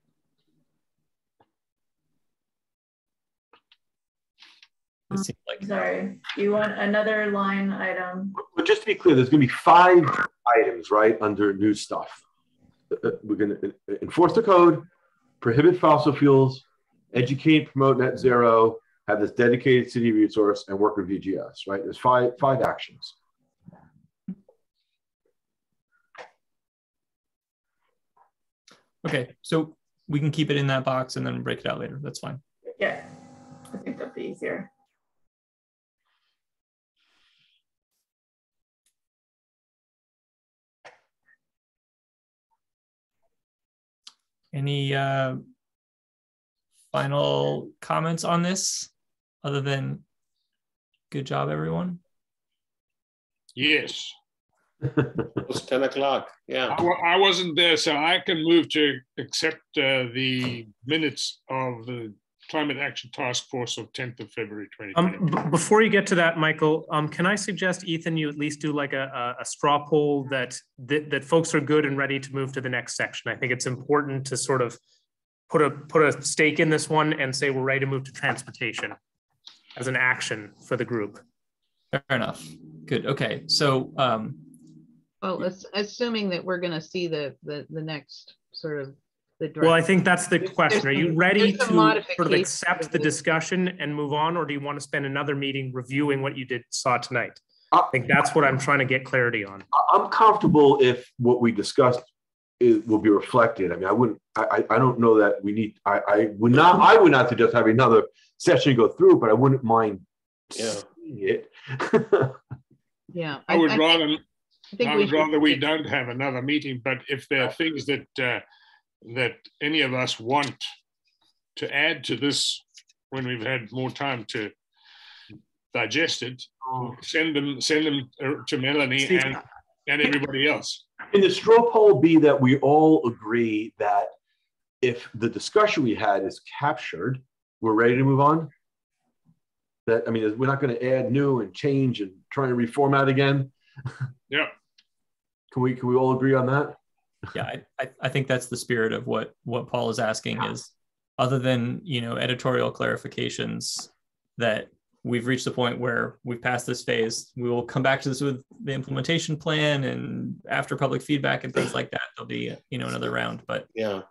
It seems like... Sorry, you want another line item? But just to be clear, there's going to be 5 items, right, under new stuff. We're going to enforce the code, prohibit fossil fuels, educate, promote net zero, have this dedicated city resource, and work with VGS, right? There's five actions. Okay, so we can keep it in that box and then break it out later. That's fine. Yeah, I think that'd be easier. Any final comments on this other than good job, everyone? Yes. It's 10 o'clock. Yeah. I wasn't there, so I can move to accept the minutes of the Climate Action Task Force of 10th of February 2020. Before you get to that, Michael, can I suggest, Ethan, you at least do like a straw poll that folks are good and ready to move to the next section. I think it's important to sort of put a stake in this one and say we're ready to move to transportation as an action for the group. Fair enough. Good. Okay. So, well, assuming that we're going to see the next sort of the well, I think that's the question. Are you ready to sort of accept the discussion and move on, or do you want to spend another meeting reviewing what you saw tonight? I think that's what I'm trying to get clarity on. I'm comfortable if what we discussed will be reflected. I mean, I don't know that we need. I would not suggest having another session to go through, but I wouldn't mind seeing it. Yeah, I would rather we don't have another meeting. But if there are things that any of us want to add to this when we've had more time to digest it, send them to Melanie and everybody else. And the straw poll be that we all agree that if the discussion we had is captured, we're ready to move on. That, I mean, we're not going to add new and change and try and reformat again. Yeah. Can we all agree on that? Yeah, I think that's the spirit of what Paul is asking is, other than, editorial clarifications, that we've reached the point where we've passed this phase. We will come back to this with the implementation plan, and after public feedback and things like that, there'll be, another round. But yeah.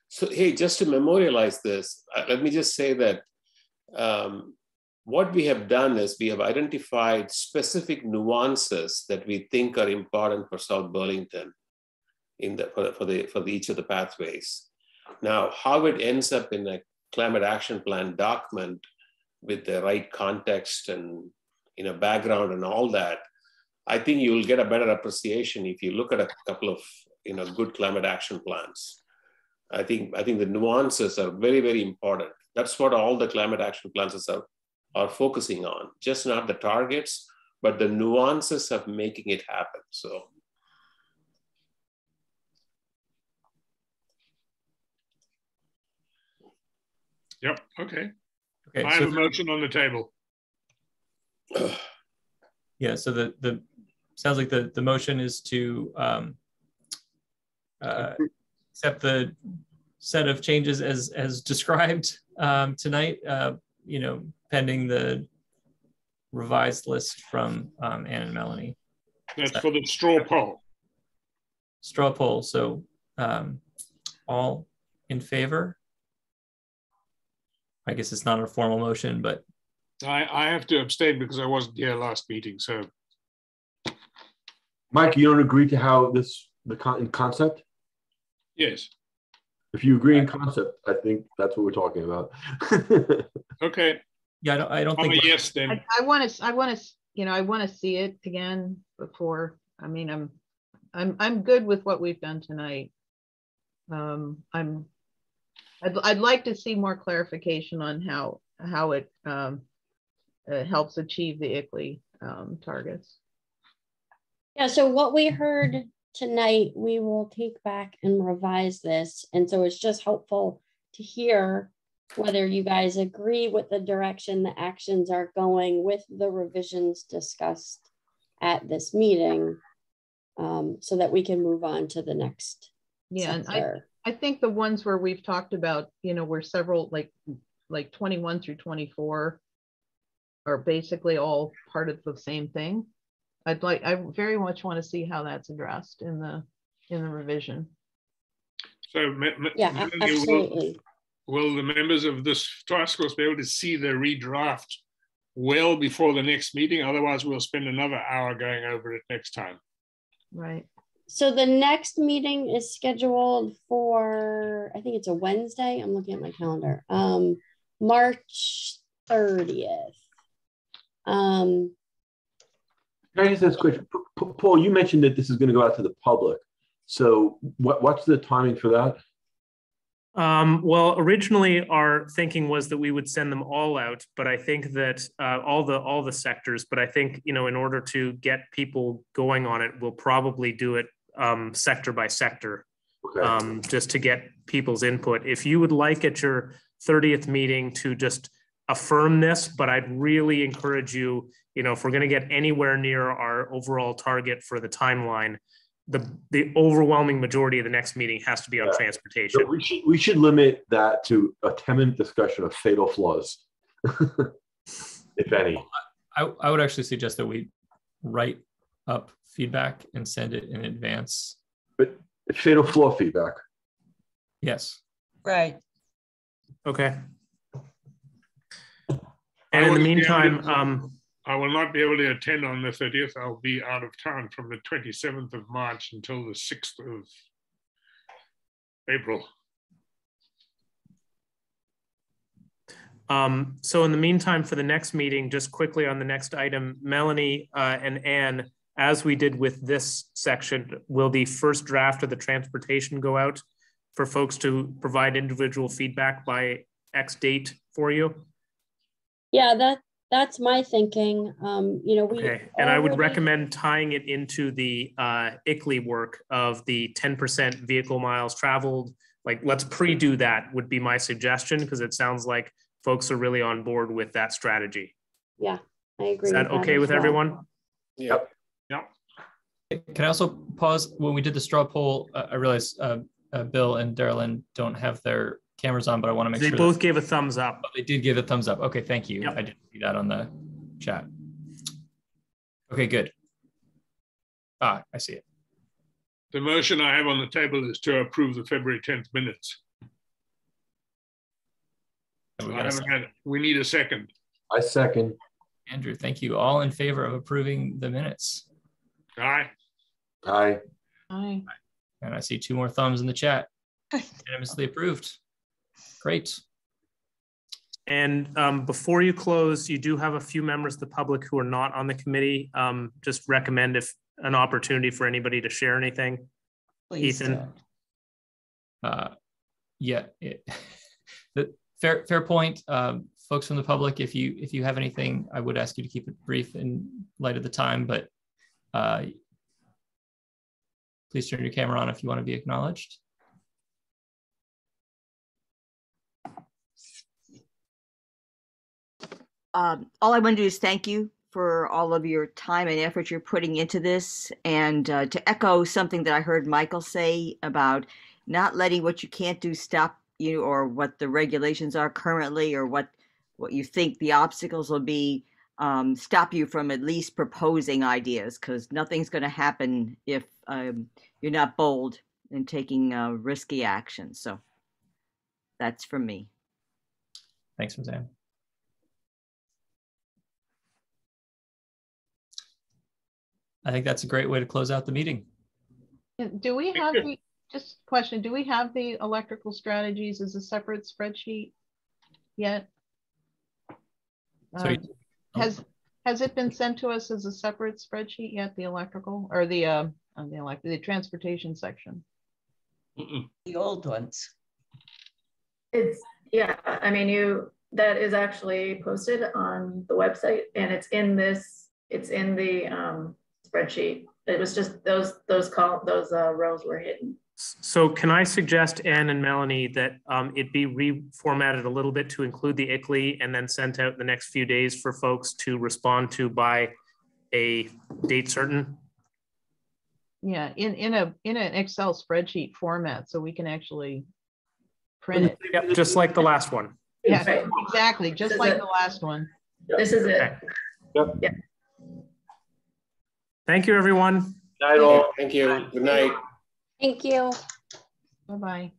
So, hey, just to memorialize this, let me just say that what we have done is we have identified specific nuances that we think are important for South Burlington for each of the pathways. Now, how it ends up in a climate action plan document with the right context and background and all that, I think you will get a better appreciation if you look at a couple of good climate action plans. I think the nuances are very, very important. That's what all the climate action plans are focusing on, just not the targets, but the nuances of making it happen. So. Yep. Okay. I have a motion on the table. Yeah. So the sounds like the motion is to accept the set of changes as described tonight. Pending the revised list from Ann and Melanie. That's for the straw poll. Straw poll. So all in favor? I guess it's not a formal motion, but I have to abstain because I wasn't here last meeting. So, Mike, you don't agree to how in concept? Yes. If you agree in concept, I think that's what we're talking about. Okay. Yeah, I don't think. Yes, then I want to see it again before. I mean, I'm good with what we've done tonight. I'd like to see more clarification on how it helps achieve the ICLEI targets. Yeah, so what we heard tonight, we will take back and revise this. And so it's just helpful to hear whether you guys agree with the direction the actions are going with the revisions discussed at this meeting, so that we can move on to the next sector. And I think the ones where we've talked about, where several like 21 through 24 are basically all part of the same thing. I very much want to see how that's addressed in the revision. So yeah, absolutely. Will the members of this task force be able to see the redraft well before the next meeting? Otherwise, we'll spend another hour going over it next time. Right. So the next meeting is scheduled for, I think it's a Wednesday. I'm looking at my calendar. March 30th. Can I ask this question? Paul, you mentioned that this is going to go out to the public. So what's the timing for that? Well, originally our thinking was that we would send them all out, but I think that all the sectors. But I think, you know, in order to get people going on it, we'll probably do it sector by sector, okay. Just to get people's input. If you would like at your 30th meeting to just affirm this, but I'd really encourage you, you know, if we're going to get anywhere near our overall target for the timeline, the overwhelming majority of the next meeting has to be on transportation. So we should limit that to a 10-minute discussion of fatal flaws, if any. I would actually suggest that we write up feedback and send it in advance. But fatal flaw feedback. Yes. Right. Okay. And in the meantime, I will not be able to attend on the 30th. I'll be out of town from the 27th of March until the 6th of April. So in the meantime, for the next meeting, just quickly on the next item, Melanie and Anne, as we did with this section, will the first draft of the transportation go out for folks to provide individual feedback by X date for you? Yeah, that's my thinking. You know, okay. And I would recommend tying it into the ICLEI work of the 10% vehicle miles traveled. Like, let's pre-do that would be my suggestion, because it sounds like folks are really on board with that strategy. Yeah, I agree. Is that okay with everyone? Yep. Yep. Can I also pause? When we did the straw poll, I realized Bill and Darylyn don't have their cameras on, but I want to make sure they both gave a thumbs up. Oh, they did give a thumbs up. Okay, thank you. Yep. I didn't see that on the chat. Okay, good. I see it. The motion I have on the table is to approve the February 10th minutes. We need a second. I second. Andrew, thank you. All in favor of approving the minutes? Aye. Aye. Aye. And I see 2 more thumbs in the chat. Unanimously approved. Great. And before you close, you do have a few members of the public who are not on the committee. Just recommend if an opportunity for anybody to share anything. Please, Ethan. Yeah. Fair point. Folks from the public, if you have anything, I would ask you to keep it brief in light of the time, but please turn your camera on if you want to be acknowledged. All I want to do is thank you for all of your time and effort you're putting into this, and to echo something that I heard Michael say about not letting what you can't do stop you, or what the regulations are currently, or what you think the obstacles will be, stop you from at least proposing ideas, because nothing's going to happen if you're not bold in taking risky action. So that's from me. Thanks, Roseanne. I think that's a great way to close out the meeting. Do we have the, just a question, do we have the electrical strategies as a separate spreadsheet yet? Has it been sent to us as a separate spreadsheet yet, the electrical, or the transportation section? The old ones. It's, yeah, I mean, that is actually posted on the website, and it's in the spreadsheet. It was just those rows were hidden. So can I suggest, Anne and Melanie, that it be reformatted a little bit to include the ICLEI, and then sent out the next few days for folks to respond to by a date certain? Yeah, in an Excel spreadsheet format, so we can actually print it. Yep, just like the last one. Yeah, right. Exactly, just like the last one. This is it. Okay. Yep. Yeah. Thank you, everyone. Good night, all. Thank you. Good night. Thank you. Bye-bye.